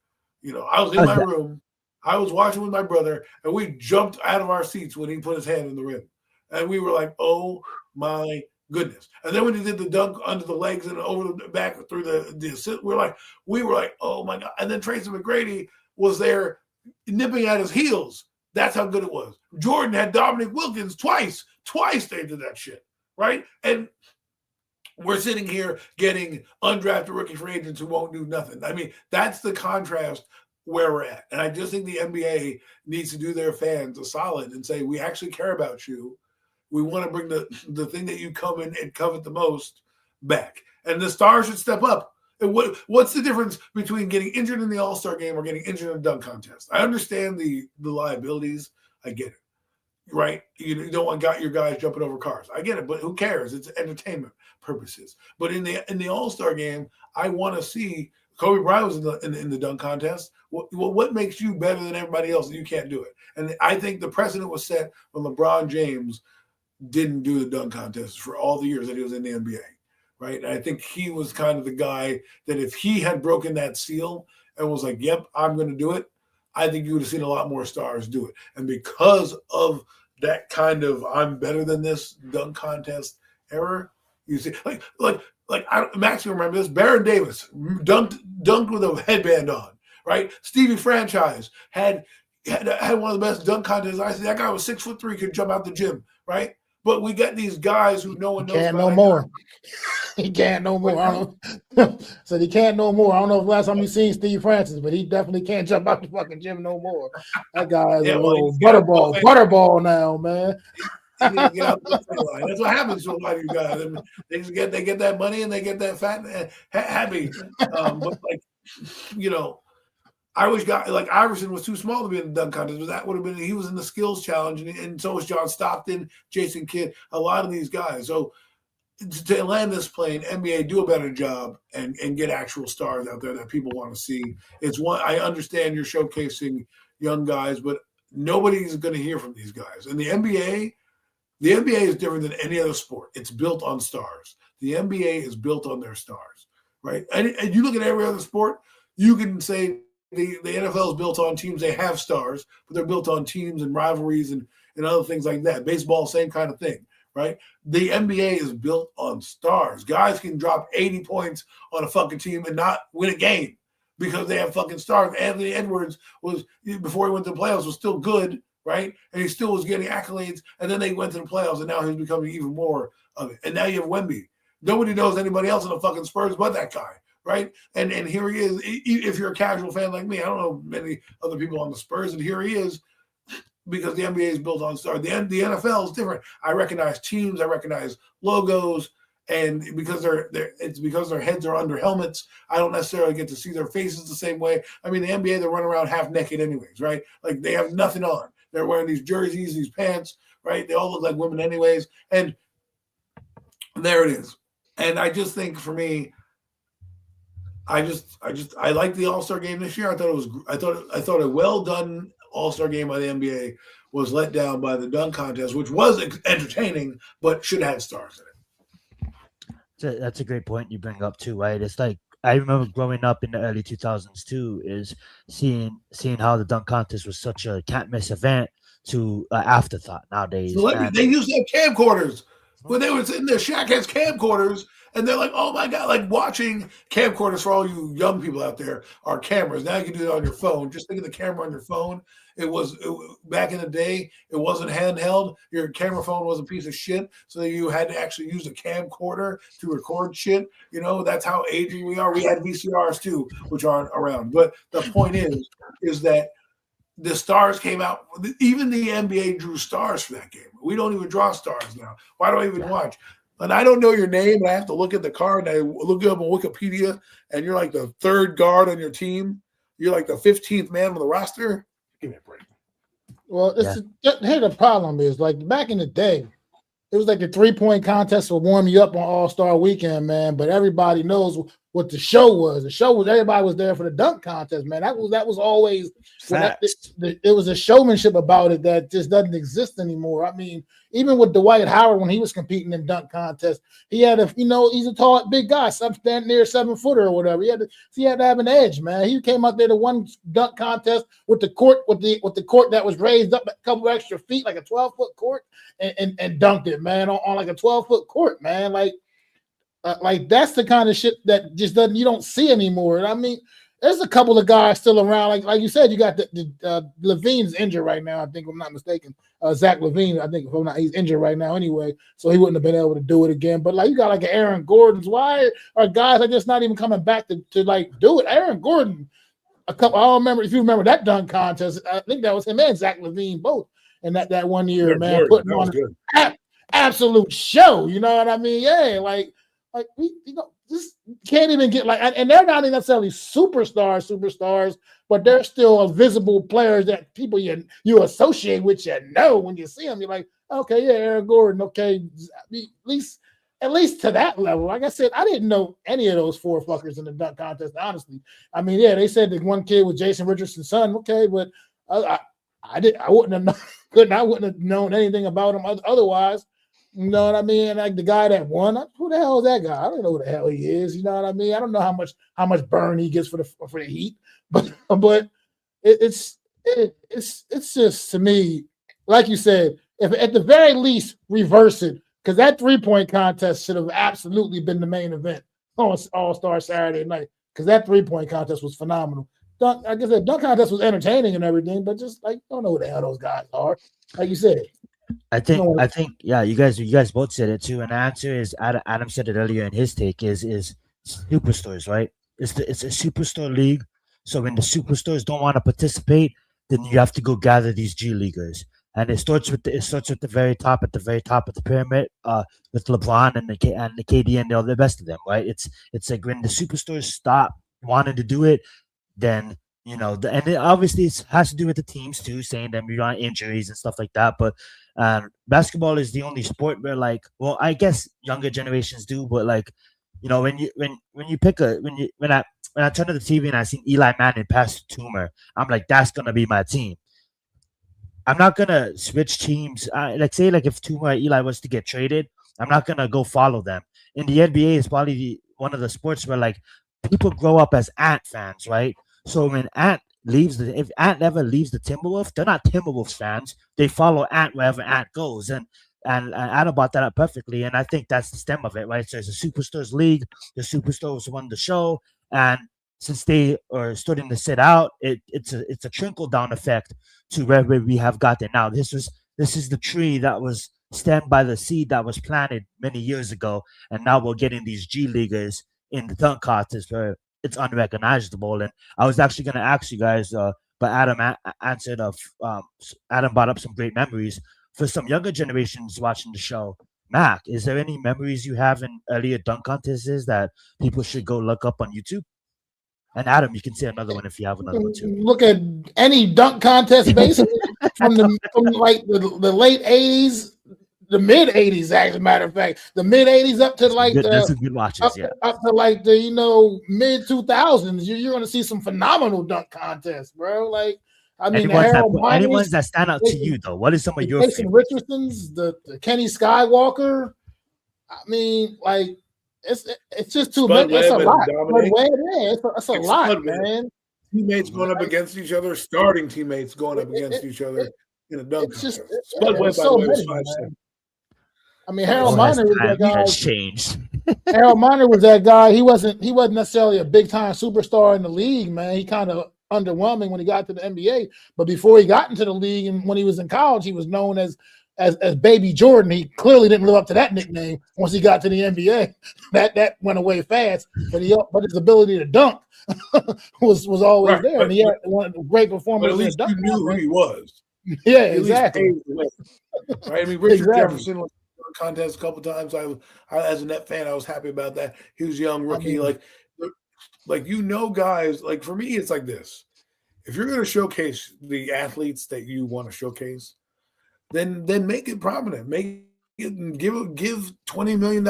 I was in my room. I was watching with my brother, and we jumped out of our seats when he put his hand in the rim. And we were like, oh, my goodness. And then when he did the dunk under the legs and over the back through the assist, we were like, oh, my God. And then Tracy McGrady was there nipping at his heels. That's how good it was. Jordan had Dominic Wilkins twice. Twice they did that shit, right? And we're sitting here getting undrafted rookie free agents who won't do nothing. I mean, that's the contrast where we're at. And I just think the NBA needs to do their fans a solid and say, we actually care about you. We want to bring the thing that you come in and covet the most back. And the stars should step up. And what's the difference between getting injured in the All-Star game or getting injured in a dunk contest? I understand the liabilities. I get it. Right? You don't want your guys jumping over cars. I get it, but who cares? It's entertainment purposes. But in the All-Star game, I want to see Kobe Bryant was in the dunk contest. What makes you better than everybody else that you can't do it? And I think the precedent was set when LeBron James didn't do the dunk contest for all the years that he was in the NBA. right? And I think he was kind of the guy that if he had broken that seal and was like, yep, I'm going to do it, I think you would have seen a lot more stars do it. And because of that kind of I'm better than this dunk contest error, you see, Max, you remember this? Baron Davis dunked with a headband on, right? Stevie Franchise had one of the best dunk contests. I said that guy was 6'3", could jump out the gym, right? But we got these guys who no one knows can't about. no more. He can't no more. I don't know. So he can't no more. I don't know if last time you seen Steve Francis, but he definitely can't jump out the fucking gym no more. That guy is a little butterball now, man. He need to get out the line. That's what happens to a lot of you guys. I mean, they get that money and they get that fat and happy. But I wish Iverson was too small to be in the dunk contest, but that would have been he was in the skills challenge, and so was John Stockton, Jason Kidd, a lot of these guys. So to land this plane, NBA do a better job and get actual stars out there that people want to see. It's one I understand you're showcasing young guys, but nobody's going to hear from these guys. And the NBA is different than any other sport. It's built on stars. The NBA is built on their stars, right? And you look at every other sport, you can say the NFL is built on teams. They have stars, but they're built on teams and rivalries and other things like that. Baseball, same kind of thing, right? The NBA is built on stars. Guys can drop 80 points on a fucking team and not win a game because they have fucking stars. Anthony Edwards was, before he went to the playoffs, was still good, right? And he still was getting accolades. And then they went to the playoffs, and now he's becoming even more of it. And now you have Wemby. Nobody knows anybody else in the fucking Spurs but that guy. Right. And here he is. If you're a casual fan like me, I don't know many other people on the Spurs, and here he is because the NBA is built on stars. The NFL is different. I recognize teams, I recognize logos, and because their heads are under helmets, I don't necessarily get to see their faces the same way. I mean, the NBA, they run around half naked anyways, right? Like they have nothing on. They're wearing these jerseys, these pants, right? They all look like women anyways. And there it is. And I just think for me, I like the All-Star game this year. I thought a well done All-Star game by the NBA was let down by the dunk contest, which was entertaining, but should have had stars in it. That's a great point you bring up too, right? It's like I remember growing up in the early 2000s too, is seeing how the dunk contest was such a can't miss event to an afterthought nowadays. So they used to have camcorders when they were sitting there. Shaq has camcorders. And they're like, oh, my God, like watching camcorders for all you young people out there are cameras. Now you can do it on your phone. Just think of the camera on your phone. It was back in the day, it wasn't handheld. Your camera phone was a piece of shit. So you had to actually use a camcorder to record shit. You know, that's how aging we are. We had VCRs too, which aren't around. But the point is that the stars came out. Even the NBA drew stars for that game. We don't even draw stars now. Why do I even watch? And I don't know your name, and I have to look at the card, and I look you up on Wikipedia, and you're like the third guard on your team. You're like the 15th man on the roster. Give me a break. Well, here the problem is, like back in the day, it was like the 3-point contest will warm you up on All-Star Weekend, man. But everybody knows what the show was. The show was everybody was there for the dunk contest, man. That was always it was a showmanship about it that just doesn't exist anymore. I mean, even with Dwight Howard when he was competing in dunk contest, he had he's a tall, big guy, standing near 7-footer or whatever. He had to have an edge, man. He came out there to one dunk contest with the court that was raised up a couple extra feet, like a 12-foot court, and dunked it, man, on like a 12-foot court, man. Like that's the kind of shit that just you don't see anymore. And I mean, there's a couple of guys still around. Like you said, you got the Levine's injured right now. I think, if I'm not mistaken, Zach Levine. I think he's injured right now anyway, so he wouldn't have been able to do it again. But like you got like an Aaron Gordon's. Why are guys like just not even coming back to like do it? Aaron Gordon, I don't remember if you remember that dunk contest. I think that was him and Zach Levine both. And that one year, yeah, man, putting on an absolute show. You know what I mean? Yeah, like we, just can't even get and they're not necessarily superstars, but they're still visible players that people you associate with, when you see them, you're like, okay, yeah, Aaron Gordon, okay, at least to that level. Like I said, I didn't know any of those four fuckers in the dunk contest, honestly. I mean, yeah, they said that one kid was Jason Richardson's son, okay, but I wouldn't have known anything about him otherwise. You know what I mean? Like the guy that won, who the hell is that guy? I don't know who the hell he is. You know what I mean? I don't know how much burn he gets for the Heat, but it's just to me, like you said, if at the very least reverse it, because that 3-point contest should have absolutely been the main event on All-Star Saturday night, because that 3-point contest was phenomenal. Like I said, dunk contest was entertaining and everything, but just like don't know who the hell those guys are. Like you said. I think, yeah, you guys both said it too, and the answer is Adam said it earlier in his take is superstores, right? It's a superstore league, so when the superstores don't want to participate, then you have to go gather these G leaguers, and it starts with the very top at the pyramid, with LeBron and the KD and all the rest of them, right? It's like when the superstores stop wanting to do it, then and it obviously has to do with the teams too, saying that we want injuries and stuff like that. But basketball is the only sport where, like, well, I guess younger generations do, but like, when you pick when I turn to the TV and I seen Eli Manning pass to Toomer, I'm like, that's gonna be my team. I'm not gonna switch teams. Like say like if Toomer or Eli was to get traded, I'm not gonna go follow them. In the NBA, is probably one of the sports where like people grow up as Ant fans, right? So when if Ant never leaves the Timberwolves, they're not Timberwolves fans. They follow Ant wherever Ant goes, and Adam brought that up perfectly. And I think that's the stem of it, right? So it's a superstars league. The superstars won the show, and since they are starting to sit out, it's a trickle down effect to where we have gotten now. This is the tree that was stemmed by the seed that was planted many years ago, and now we're getting these G leaguers in the dunk contest where it's unrecognizable. And I was actually going to ask you guys, but Adam answered. Adam brought up some great memories for some younger generations watching the show. Mac, is there any memories you have in earlier dunk contests that people should go look up on YouTube? And Adam, you can say another one if you have another one too. Look at any dunk contest basically from like the late 80s, the mid 80s, as a matter of fact, the mid 80s up to like that's some good watches, up to like the mid 2000s. You're going to see some phenomenal dunk contests, bro. Like I mean, any ones that stand out to you though. What is some of your favorites? Richardson's, the Kenny Skywalker. I mean, like. It's just too much. It's a lot. It's a lot, man. Teammates going up against each other, starting teammates going up against each other in a dunk contest. Spud Webb, by the way, was 5'7". I mean, Harold Miner was that guy. Has changed. Harold Miner was that guy. He wasn't necessarily a big time superstar in the league, man. He kind of underwhelming when he got to the NBA. But before he got into the league and when he was in college, he was known as Baby Jordan. He clearly didn't live up to that nickname once he got to the NBA. That went away fast. But his ability to dunk was always there, and he had one of the great performances. But at least you knew who he was. Yeah, exactly. Right? I mean, Richard Jefferson was in the contest a couple times. I, as a Net fan, I was happy about that. He was a young rookie. Like guys. Like for me, it's like this: if you're going to showcase the athletes that you want to showcase, then make it prominent. Make it and give $20 million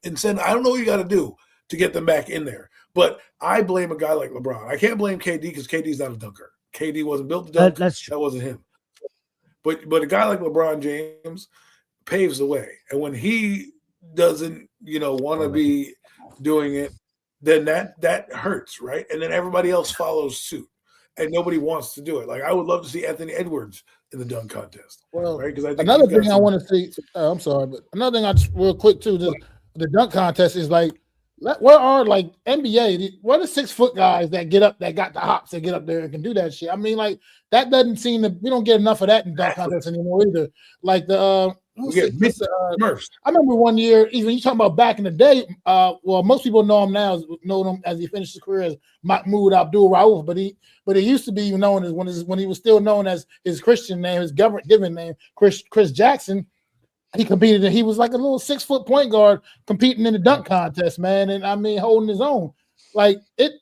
and send. I don't know what you got to do to get them back in there. But I blame a guy like LeBron. I can't blame KD because KD's not a dunker. KD wasn't built to dunk. That's true. That wasn't him. But a guy like LeBron James paves the way. And when he doesn't, want to be doing it, then that hurts, right? And then everybody else follows suit. And nobody wants to do it. Like I would love to see Anthony Edwards in the dunk contest. Well, right? Because another thing I want to see. I'm sorry, but another thing I just real quick too. The dunk contest is like, where are like NBA? What are 6 foot guys that get up, that got the hops, that get up there and can do that shit? I mean, like that doesn't seem to. We don't get enough of that in dunk contests anymore either. Like the. I remember one year, even you talking about back in the day. Well, most people know him as he finished his career as Mahmoud Abdul Rauf, but he used to be known as when he was still known as his Christian name, his given name, Chris Jackson. He competed, and he was like a little 6 foot point guard competing in the dunk contest, man. And I mean, holding his own. Like it,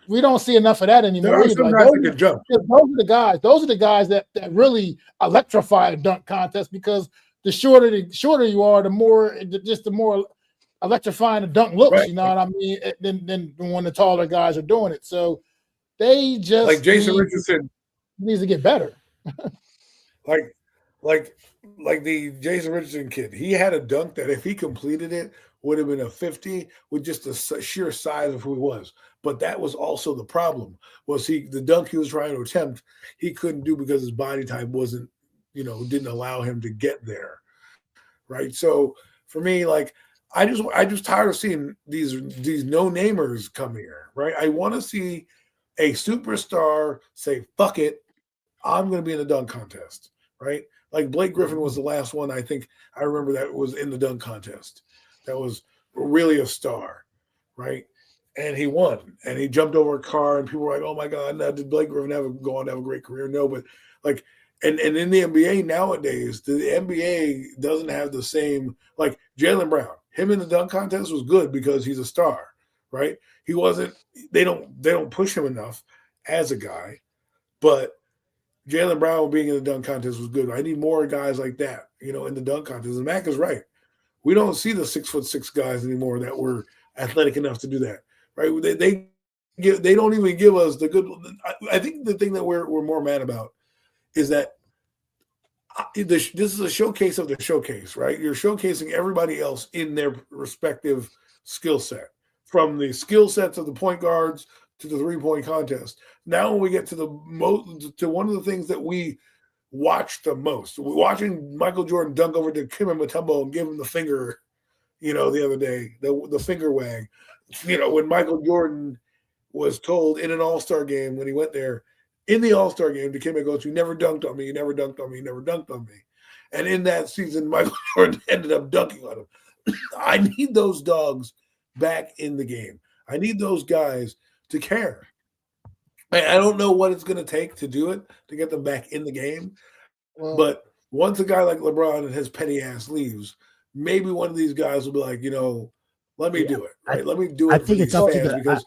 we don't see enough of that anymore. There are some guys that can jump. Those are the guys that really electrify a dunk contest because. The shorter you are, the more electrifying the dunk looks. Right. You know what I mean? Than when the taller guys are doing it. So they just like Jason Richardson needs to get better. like the Jason Richardson kid. He had a dunk that if he completed it would have been a 50 with just the sheer size of who he was. But that was also the problem. Was the dunk he was trying to attempt, he couldn't do because his body type wasn't, didn't allow him to get there. Right. So for me, like I just tired of seeing these no-namers come here. Right. I want to see a superstar say, fuck it, I'm going to be in the dunk contest. Right. Like Blake Griffin was the last one I think I remember that was in the dunk contest. That was really a star, right? And he won, and he jumped over a car, and people were like, "Oh my God, now did Blake Griffin go on to have a great career?" No, but like, and in the NBA nowadays, the NBA doesn't have the same like Jaylen Brown. Him in the dunk contest was good because he's a star, right? He wasn't. They don't push him enough as a guy, but Jaylen Brown being in the dunk contest was good. I need more guys like that, in the dunk contest. And Mac is right. We don't see the 6'6" guys anymore that were athletic enough to do that, right? They don't even give us the good. I think the thing that we're more mad about is that this is a showcase of the showcase, right? You're showcasing everybody else in their respective skill set, from the skill sets of the point guards to the 3-point contest. Now when we get to one of the things that we watch the most, we're watching Michael Jordan dunk over to Kim Mutombo and give him the finger, the other day, the finger wag. When Michael Jordan was told in an All-Star game when he went there, in the All-Star game, Dikembe goes, "You never dunked on me, you never dunked on me, you never dunked on me." And in that season, Michael Jordan ended up dunking on him. I need those dogs back in the game. I need those guys to care. I don't know what it's going to take to do it, to get them back in the game. Well, but once a guy like LeBron and his petty ass leaves, maybe one of these guys will be like, let me do it. Right? Let me do it. I think it's up to because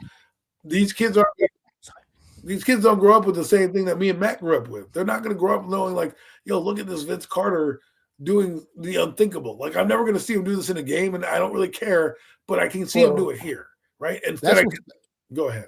these kids don't grow up with the same thing that me and Matt grew up with. They're not going to grow up knowing like, look at this Vince Carter doing the unthinkable. Like I'm never going to see him do this in a game, and I don't really care, but I can see him do it here. Right? Instead, go ahead.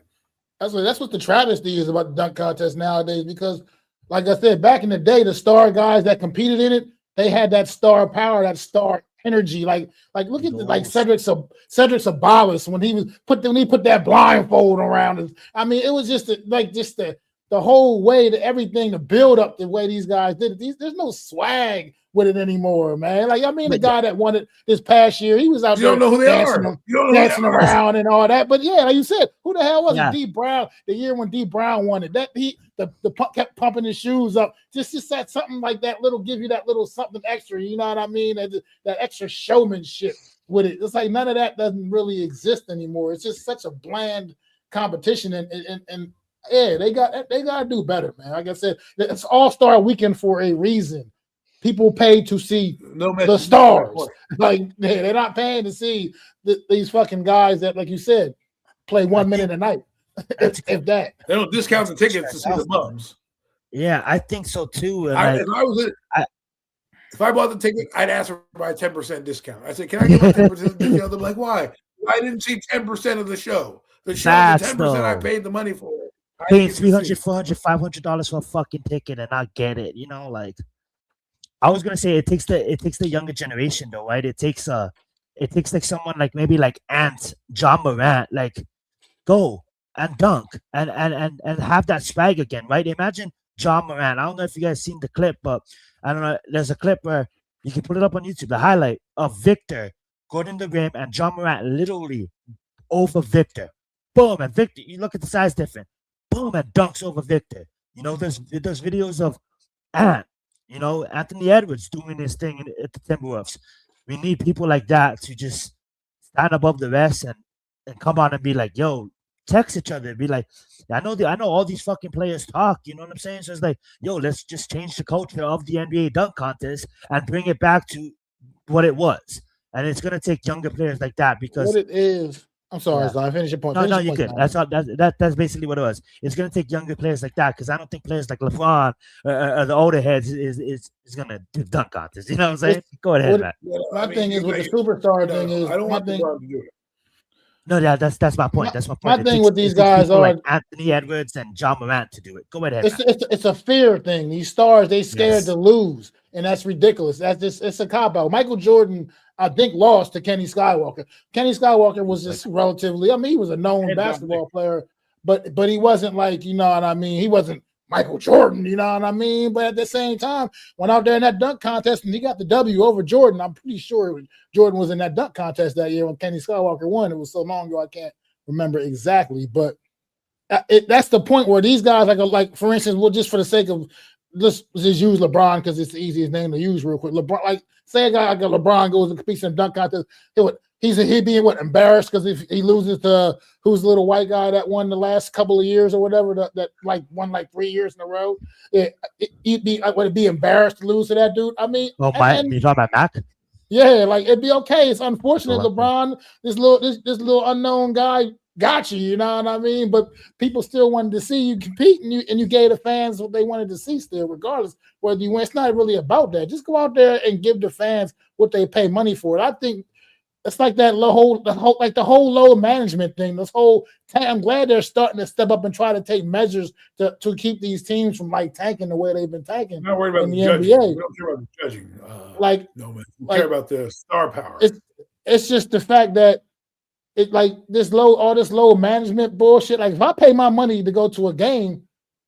That's what the travesty is about the dunk contest nowadays, because like I said, back in the day, the star guys that competed in it, they had that star power, that star energy. Like look at Cedric Sabalas when he put that blindfold around us. I mean, it was just the whole way to everything, to build up the way these guys did it. There's no swag with it anymore, man. Like, I mean, the guy that won it this past year, he was out there dancing around and all that. But yeah, like you said, who the hell was it? D Brown, the year when D Brown won it. That the pump kept pumping his shoes up. Just that something like that give you that little something extra, you know what I mean? That extra showmanship with it. It's like none of that doesn't really exist anymore. It's just such a bland competition, and yeah, they got to do better, man. Like I said, it's All-Star Weekend for a reason. People pay to see the stars. Like they're not paying to see these fucking guys that, like you said, play 1 minute a night. if that. They don't discount the tickets to see the bums. Yeah, I think so too. If I bought the ticket, I'd ask for my 10% discount. I said, "Can I get my 10% discount?" They're like, "Why? I didn't see 10% of the show. The show, the 10% I paid the money for it. Paying $300, $400, $500 for a fucking ticket and not get it. Like I was gonna say, it takes the younger generation though, right? It takes like someone like maybe like Ant, John Morant, like go and dunk and have that swag again, right? Imagine John Morant. I don't know if you guys seen the clip, but I don't know. There's a clip where you can put it up on YouTube. The highlight of Victor going in the rim and John Morant literally over Victor. Boom, and Victor. You look at the size difference. Boom, and dunks over Victor. There's videos of Ant. Anthony Edwards doing his thing at the Timberwolves. We need people like that to just stand above the rest and come on and be like, yo, text each other. Be like, I know all these fucking players talk. You know what I'm saying? So it's like, yo, let's just change the culture of the NBA dunk contest and bring it back to what it was. And it's gonna take younger players like that because what it is. I'm sorry, Zion. Finish your point. No, you're good. That's basically what it was. It's gonna take younger players like that because I don't think players like LeBron or the older heads is gonna do dunk contests. You know what I'm saying? Go ahead, Matt. My thing is with the superstar thing is I don't want LeBron to do it. No, that's my point. That's my point. My thing with these guys are like Anthony Edwards and John Morant to do it. Go ahead. It's a fear thing. These stars, they scared to lose. and that's ridiculous. That's just it's a cop out. Michael Jordan, I think, lost to Kenny Skywalker. Kenny Skywalker was just relatively. I mean, he was a known basketball player, but he wasn't like, you know what I mean. He wasn't Michael Jordan, you know what I mean. But at the same time, went out there in that dunk contest and he got the W over Jordan. I'm pretty sure Jordan was in that dunk contest that year when Kenny Skywalker won. It was so long ago I can't remember exactly, but that's the point where these guys like for instance, well, just for the sake of let's just use LeBron because it's the easiest name to use real quick. LeBron, like say a guy like LeBron goes and competes in a dunk contest, he'd be embarrassed because if he loses to who's the little white guy that won the last couple of years or whatever that like won like 3 years in a row. Would it be embarrassed to lose to that dude? I mean, you talking about Mac? Yeah, like it'd be okay. It's unfortunate LeBron, this little unknown guy got you, you know what I mean? But people still wanted to see you compete, and you gave the fans what they wanted to see still, regardless whether you win. It's not really about that. Just go out there and give the fans what they pay money for. I think it's like the whole low management thing. This whole I'm glad they're starting to step up and try to take measures to keep these teams from like tanking the way they've been tanking. I'm not worried about in the judging. NBA. We don't care about the judging. No, man. We care about the star power. It's just the fact that it like all this low management bullshit. Like if I pay my money to go to a game,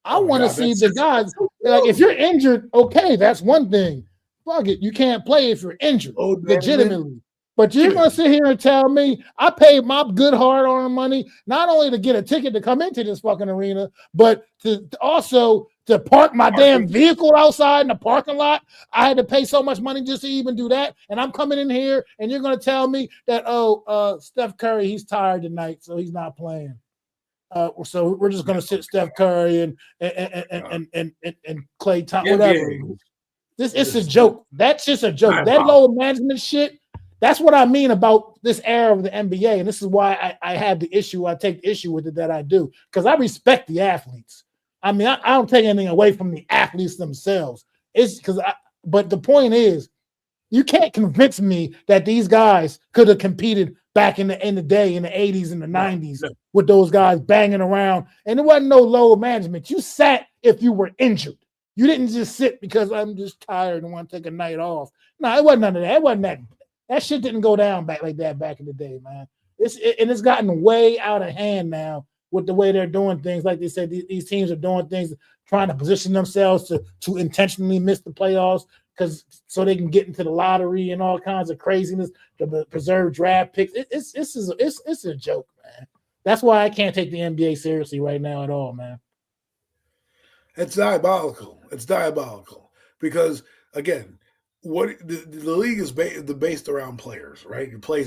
I want to see the guys. Like if you're injured, okay, that's one thing. Fuck it, you can't play if you're injured legitimately. But you're going to sit here and tell me I paid my good hard-earned money not only to get a ticket to come into this fucking arena, but to also to park my damn vehicle outside in the parking lot. I had to pay so much money just to even do that. And I'm coming in here and you're going to tell me that, Steph Curry, he's tired tonight, so he's not playing. So we're just going to sit Steph Curry and Klay Thompson, whatever. It's a joke. That's just a joke. That low management shit. That's what I mean about this era of the NBA, and this is why I have the issue. I take the issue with it that I do because I respect the athletes. I mean, I don't take anything away from the athletes themselves. It's because, but the point is, you can't convince me that these guys could have competed back in the day in the 80s and the 90s with those guys banging around, and there wasn't no low management. You sat if you were injured. You didn't just sit because I'm just tired and want to take a night off. No, it wasn't none of that. It wasn't that. That shit didn't go down back like that back in the day, man. It's gotten way out of hand now with the way they're doing things. Like they said, these teams are doing things, trying to position themselves to intentionally miss the playoffs so they can get into the lottery and all kinds of craziness to preserve draft picks. It's a joke, man. That's why I can't take the NBA seriously right now at all, man. It's diabolical. It's diabolical because again. What the league is based around players, right? You play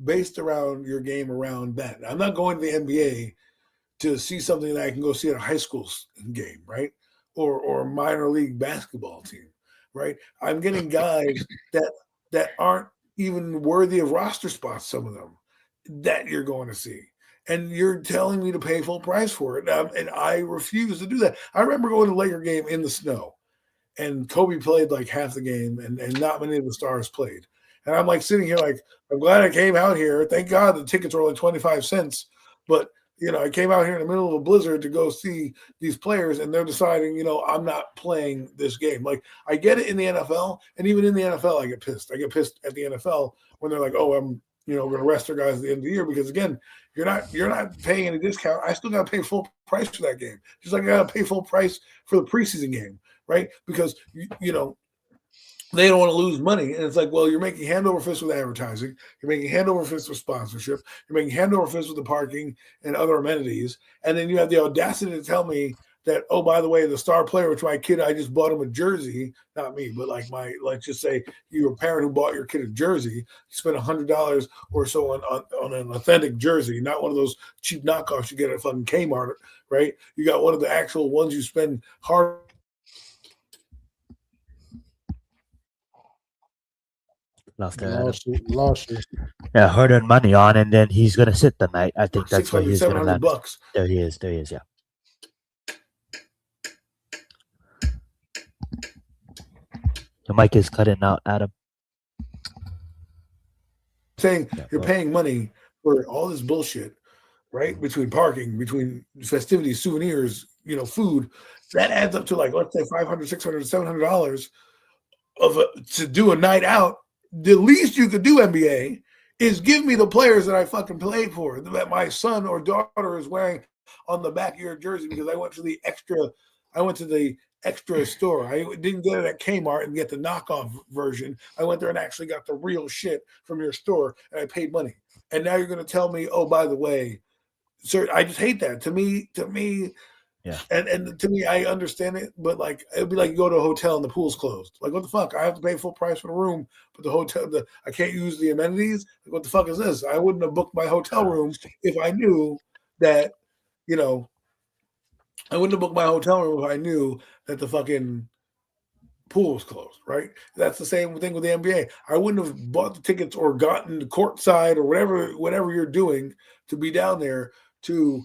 based around your game around that. I'm not going to the NBA to see something that I can go see at a high school game, right? Or a minor league basketball team, right? I'm getting guys that aren't even worthy of roster spots, some of them, that you're going to see. And you're telling me to pay full price for it. And I refuse to do that. I remember going to a Laker game in the snow. And Kobe played like half the game, and not many of the stars played. And I'm like sitting here like, I'm glad I came out here. Thank God the tickets were only 25 cents. But, I came out here in the middle of a blizzard to go see these players, and they're deciding, I'm not playing this game. Like, I get it in the NFL, and even in the NFL, I get pissed. I get pissed at the NFL when they're like, oh, I'm going to rest their guys at the end of the year because, again, you're not paying any discount. I still got to pay full price for that game. Just like I got to pay full price for the preseason game. Right? Because, they don't want to lose money. And it's like, well, you're making hand over fist with advertising. You're making hand over fist with sponsorship. You're making hand over fist with the parking and other amenities. And then you have the audacity to tell me that, oh, by the way, the star player, which my kid, I just bought him a jersey, not me, but like let's just say you're a parent who bought your kid a jersey, you spent $100 or so on an authentic jersey, not one of those cheap knockoffs you get at fucking Kmart, right? You got one of the actual ones you spend hard. Lost you. Yeah, hard-earned money on, and then he's gonna sit the night. I think that's what he's gonna land. $700. There he is. Yeah. The mic is cutting out, Adam. Saying you're paying money for all this bullshit, right? Between parking, between festivities, souvenirs, food, that adds up to like let's say $500, $600, $700. to do a night out, the least you could do, NBA, is give me the players that I fucking played for, that my son or daughter is wearing on the back of your jersey, because I went to the extra store. I didn't get it at Kmart and get the knockoff version. I went there and actually got the real shit from your store, and I paid money. And now you're going to tell me, oh, by the way, sir, I just hate that. To me, yeah. And to me, I understand it, but like it'd be like you go to a hotel and the pool's closed. Like, what the fuck? I have to pay full price for the room, but the hotel, I can't use the amenities. Like, what the fuck is this? I wouldn't have booked my hotel room if I knew that, I wouldn't have booked my hotel room if I knew that the fucking pool was closed, right? That's the same thing with the NBA. I wouldn't have bought the tickets or gotten the courtside or whatever you're doing to be down there to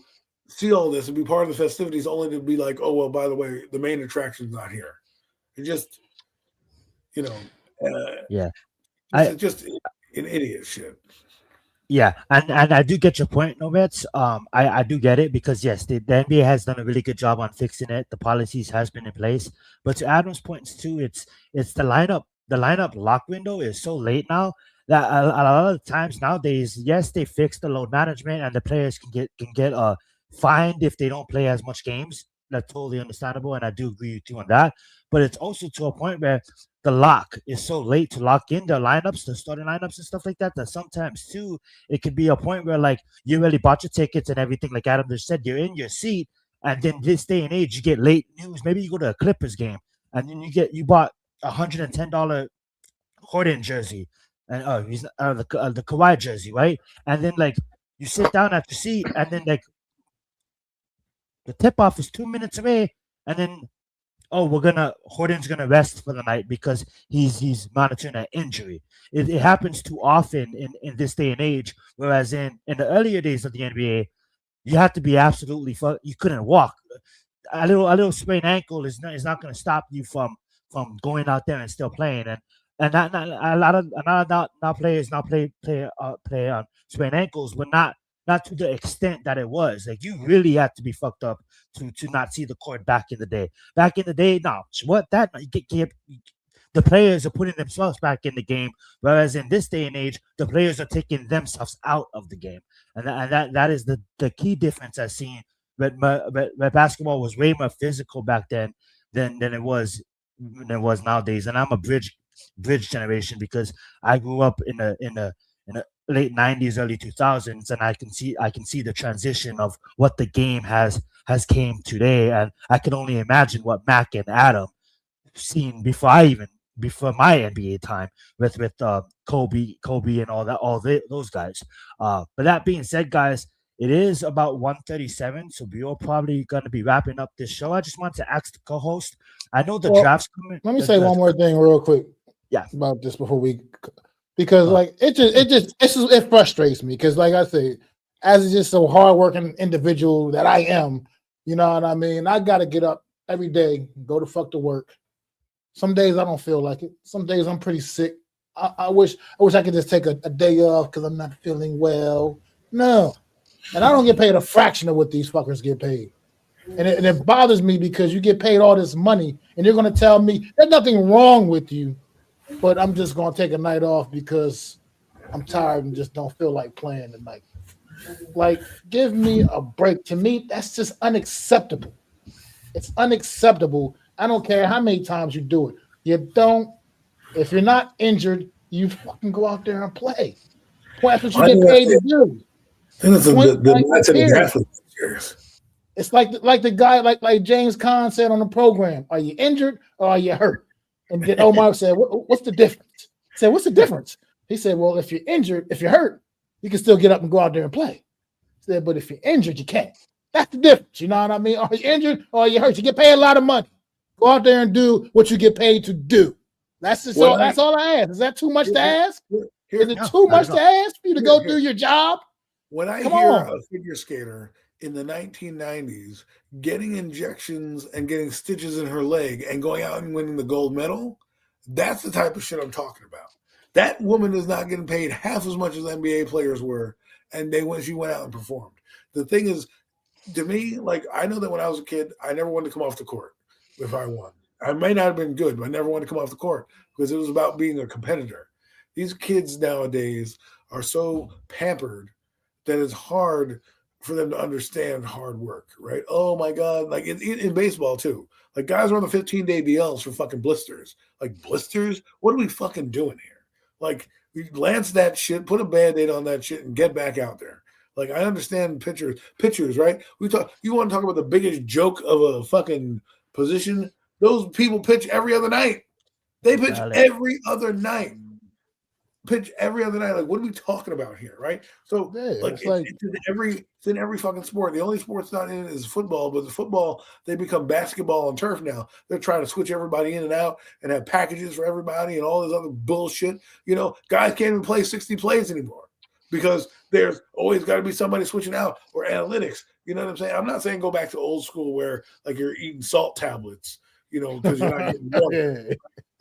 see all this and be part of the festivities, only to be like, oh, well, by the way, the main attraction's not here. It just, Yeah. It's just an idiot shit. Yeah, and I do get your point, Nomads. I do get it, because yes, the NBA has done a really good job on fixing it. The policies has been in place, but to Adam's points too, it's the lineup. The lineup lock window is so late now that a lot of times nowadays, yes, they fix the load management and the players can get fined if they don't play as much games. That's totally understandable, and I do agree with you on that. But it's also to a point where the lock is so late to lock in the lineups, the starting lineups and stuff like that, that sometimes too it could be a point where like you really bought your tickets and everything, like Adam just said, you're in your seat, and then this day and age you get late news. Maybe you go to a Clippers game and then you bought $110 Harden jersey and he's the Kawhi jersey, right? And then like you sit down at your seat, and then like the tip off is 2 minutes away, and then Harden's gonna rest for the night because he's monitoring an injury. It happens too often in this day and age. Whereas in the earlier days of the NBA, you had to be absolutely you couldn't walk. A little sprained ankle is not going to stop you from going out there and still playing. And a lot of now players now play on sprained ankles, but not to the extent that it was. Like, you really had to be fucked up to not see the court back in the day. Back in the day, no, what that the players are putting themselves back in the game, whereas in this day and age, the players are taking themselves out of the game, and that is the key difference I've seen. But basketball was way more physical back then than it was nowadays. And I'm a bridge generation, because I grew up in the late 90s, early 2000s, and I can see the transition of what the game has came today, and I can only imagine what Mac and Adam seen before my NBA time with Kobe and those guys. But that being said, guys, it is about 1:37, so we're probably going to be wrapping up this show. I just want to ask the co-host. I know the draft's coming. Let me say one more thing real quick. Yeah. About this before because like it frustrates me, because like I say, as just a hardworking individual that I am, you know what I mean? I got to get up every day, go to fuck to work. Some days I don't feel like it. Some days I'm pretty sick. I wish I could just take a day off because I'm not feeling well. No. And I don't get paid a fraction of what these fuckers get paid. And it bothers me, because you get paid all this money and you're going to tell me there's nothing wrong with you, but I'm just going to take a night off because I'm tired and just don't feel like playing tonight. Like, give me a break. To me, that's just unacceptable. It's unacceptable. I don't care how many times you do it. If you're not injured, you fucking go out there and play. That's what you get paid to do. I think that's the mindset of athletes. It's like the guy, like James Conn said on the program, are you injured or are you hurt? And then Omar said, what's the difference? I said, what's the difference? He said, well, if you're injured, if you're hurt, you can still get up and go out there and play. He said, but if you're injured, you can't. That's the difference. You know what I mean? Are you injured or are you hurt? You get paid a lot of money. Go out there and do what you get paid to do. That's just that's all I ask. Is that too much to ask? Is it too much to ask for you to go do your job? When I hear a figure skater in the 1990s getting injections and getting stitches in her leg and going out and winning the gold medal, that's the type of shit I'm talking about. That woman is not getting paid half as much as NBA players were, and she went out and performed. The thing is, to me, like, I know that when I was a kid, I never wanted to come off the court if I won. I may not have been good, but I never wanted to come off the court because it was about being a competitor. These kids nowadays are so pampered that it's hard for them to understand hard work, right? Oh my God. Like in baseball too. Like guys are on the 15-day DLs for fucking blisters. Like blisters? What are we fucking doing here? Like we lance that shit, put a Band-Aid on that shit and get back out there. Like I understand pitchers, right? You want to talk about the biggest joke of a fucking position? Those people pitch every other night. They pitch every other night. Like, what are we talking about here, right? So, it's in every fucking sport. The only sport that's not in it is football. But the football, they become basketball and turf now. They're trying to switch everybody in and out and have packages for everybody and all this other bullshit. You know, guys can't even play 60 plays anymore because there's always got to be somebody switching out or analytics. You know what I'm saying? I'm not saying go back to old school where like you're eating salt tablets, you know, because you're not getting water.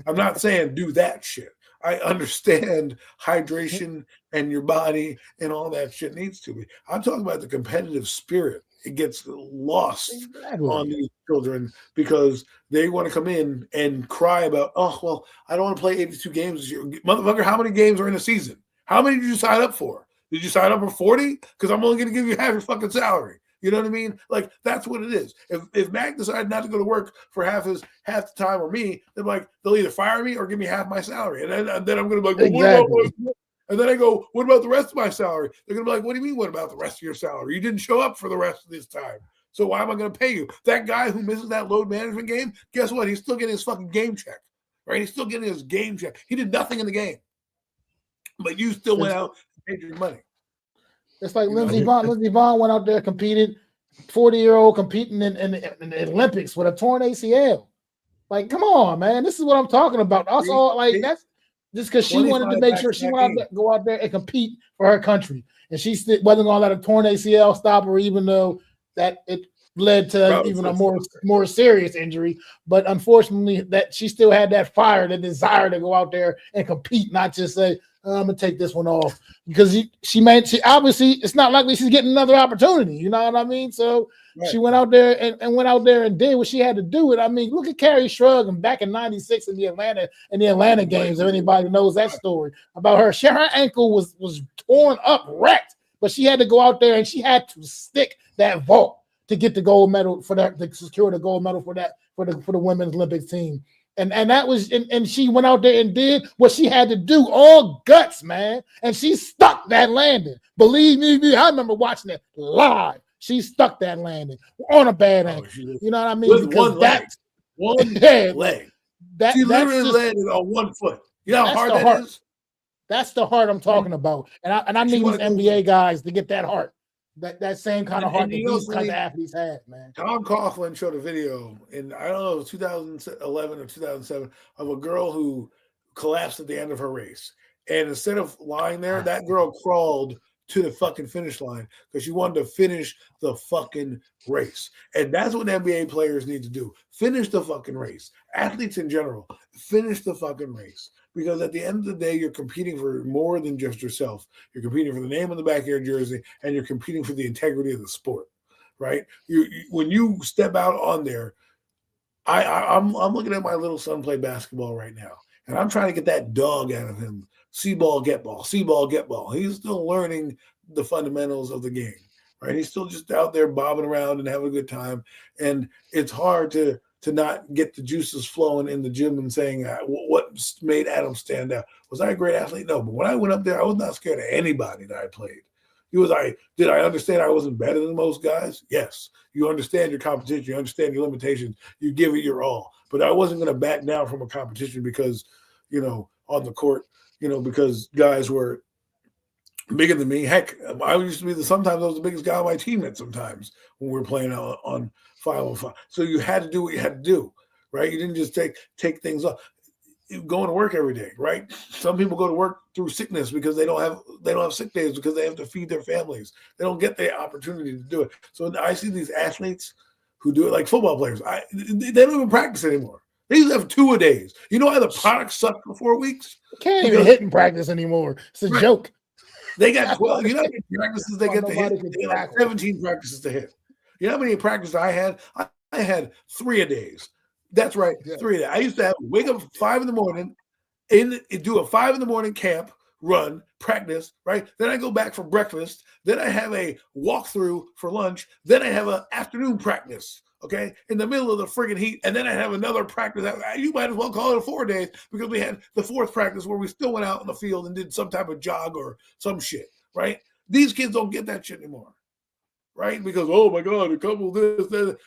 I'm not saying do that shit. I understand hydration and your body and all that shit needs to be. I'm talking about the competitive spirit. It gets lost on these children because they want to come in and cry about, oh, well, I don't want to play 82 games this year. Motherfucker, how many games are in a season? How many did you sign up for? Did you sign up for 40? Because I'm only going to give you half your fucking salary. You know what I mean? Like, that's what it is. If Mac decided not to go to work for half the time or me, then like they'll either fire me or give me half my salary. And then I'm going to be like, well, what about and then I go, what about the rest of my salary? They're going to be like, what do you mean, what about the rest of your salary? You didn't show up for the rest of this time. So why am I going to pay you? That guy who misses that load management game, guess what? He's still getting his fucking game check, right? He's still getting his game check. He did nothing in the game. But you still went out and paid your money. It's like Lindsey Vonn. Lindsey Vonn went out there, competed, 40-year-old competing in the Olympics with a torn ACL. Like, come on, man. This is what I'm talking about. Us all, like, that's just because she wanted to make sure she went out there, go out there and compete for her country. And she wasn't going to let a torn ACL stop her, even though that it led to even a more serious injury. But unfortunately, that she still had that fire, the desire to go out there and compete, not just say, I'm gonna take this one off, because she obviously it's not likely she's getting another opportunity. You know what I mean? So she went out there and did what she had to do. And I mean, look at Carrie Shrug and back in '96 in the Atlanta games. If anybody knows that story about her, her ankle was torn up, wrecked, but she had to go out there and she had to stick that vault to get the gold medal for that, to secure the gold medal for the women's Olympics team. And that was and she went out there and did what she had to do, all guts, man. And she stuck that landing. Believe me, I remember watching it live. She stuck that landing on a bad ankle. You know what I mean? With because one leg. She literally landed on 1 foot. You know how hard that is? That's the heart I'm talking about. And I need these NBA guys to get that heart. That same kind of heart that these kind of athletes have, man. Tom Coughlin showed a video in, I don't know, 2011 or 2007 of a girl who collapsed at the end of her race. And instead of lying there, that girl crawled to the fucking finish line because she wanted to finish the fucking race. And that's what NBA players need to do. Finish the fucking race. Athletes in general, finish the fucking race. Because at the end of the day, you're competing for more than just yourself. You're competing for the name on the back of your jersey, and you're competing for the integrity of the sport, right? When you step out on there, I'm looking at my little son play basketball right now, and I'm trying to get that dog out of him. See ball, get ball. See ball, get ball. He's still learning the fundamentals of the game, right? He's still just out there bobbing around and having a good time, and it's hard to not get the juices flowing in the gym and saying, what made Adam stand out? Was I a great athlete? No, but when I went up there, I was not scared of anybody that I played. Did I understand I wasn't better than most guys? Yes. You understand your competition. You understand your limitations. You give it your all. But I wasn't going to back down from a competition because, on the court, because guys were bigger than me. Heck, I used to be sometimes I was the biggest guy on my team at sometimes when we were playing on 5-on-5. So you had to do what you had to do, right? You didn't just take things off. Going to work every day, right? Some people go to work through sickness because they don't have sick days because they have to feed their families. They don't get the opportunity to do it. So I see these athletes who do it, like football players. They don't even practice anymore. They used to have 2-a-days. You know why the product sucked for 4 weeks? Can't even hit in practice anymore. It's a joke. They got 12. You know how many practices they get to hit? They got 17 practices to hit. You know how many practices I had? I had 3-a-days. That's right. Yeah. 3 days. I used to wake up at 5 in the morning, do a 5 in the morning camp, run, practice, right? Then I go back for breakfast. Then I have a walkthrough for lunch. Then I have an afternoon practice, okay, in the middle of the friggin' heat. And then I have another practice. You might as well call it 4 days because we had the fourth practice where we still went out in the field and did some type of jog or some shit, right? These kids don't get that shit anymore, right? Because, oh my God, a couple of this, that.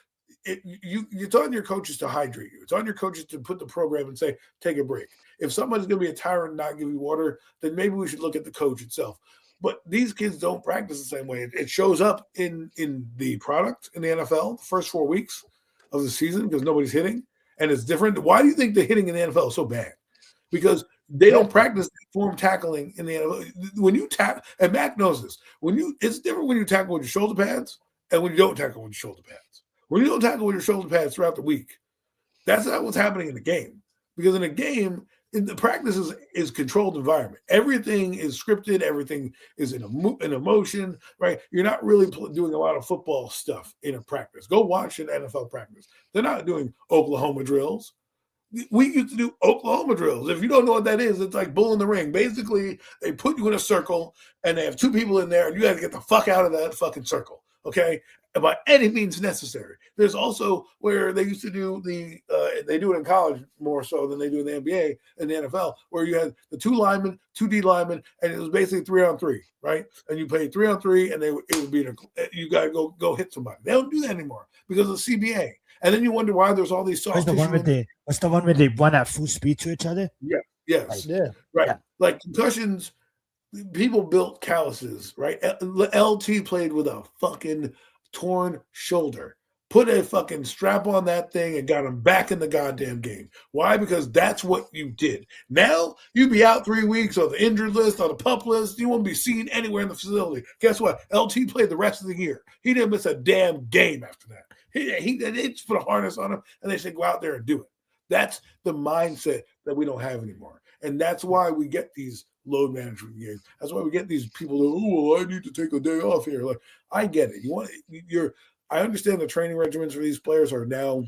It's on your coaches to hydrate you. It's on your coaches to put the program and say, take a break. If somebody's going to be a tyrant and not give you water, then maybe we should look at the coach itself. But these kids don't practice the same way. It shows up in the product in the NFL the first 4 weeks of the season because nobody's hitting, and it's different. Why do you think the hitting in the NFL is so bad? Because they don't practice form tackling in the NFL. When you tackle, and Mac knows this, it's different when you tackle with your shoulder pads and when you don't tackle with your shoulder pads. When you don't tackle with your shoulder pads throughout the week, that's not what's happening in the game. Because in a game, the practice is controlled environment. Everything is scripted. Everything is in emotion, right? You're not really doing a lot of football stuff in a practice. Go watch an NFL practice. They're not doing Oklahoma drills. We used to do Oklahoma drills. If you don't know what that is, it's like bull in the ring. Basically, they put you in a circle, and they have 2 people in there, and you got to get the fuck out of that fucking circle, okay? By any means necessary. There's also where they used to do they do it in college more so than they do in the NBA and the NFL, where you had the 2 linemen, 2 D linemen, and it was basically 3-on-3, right? And you played 3-on-3, and it would be you got to go hit somebody. They don't do that anymore because of the CBA. And then you wonder why there's all these soft tissue. What's the one where they run at full speed to each other? Yeah. Yes. Yeah. Right. Yeah. Like concussions, people built calluses, right? LT played with a fucking torn shoulder. Put a fucking strap on that thing and got him back in the goddamn game. Why? Because that's what you did. Now you'd be out 3 weeks on the injured list, on the PUP list. You won't be seen anywhere in the facility. Guess what? LT played the rest of the year. He didn't miss a damn game after that. They just put a harness on him and they said, go out there and do it. That's the mindset that we don't have anymore. And that's why we get these load management games. That's why we get these people that, oh, well, I need to take a day off here. Like, I get it. I understand the training regimens for these players are now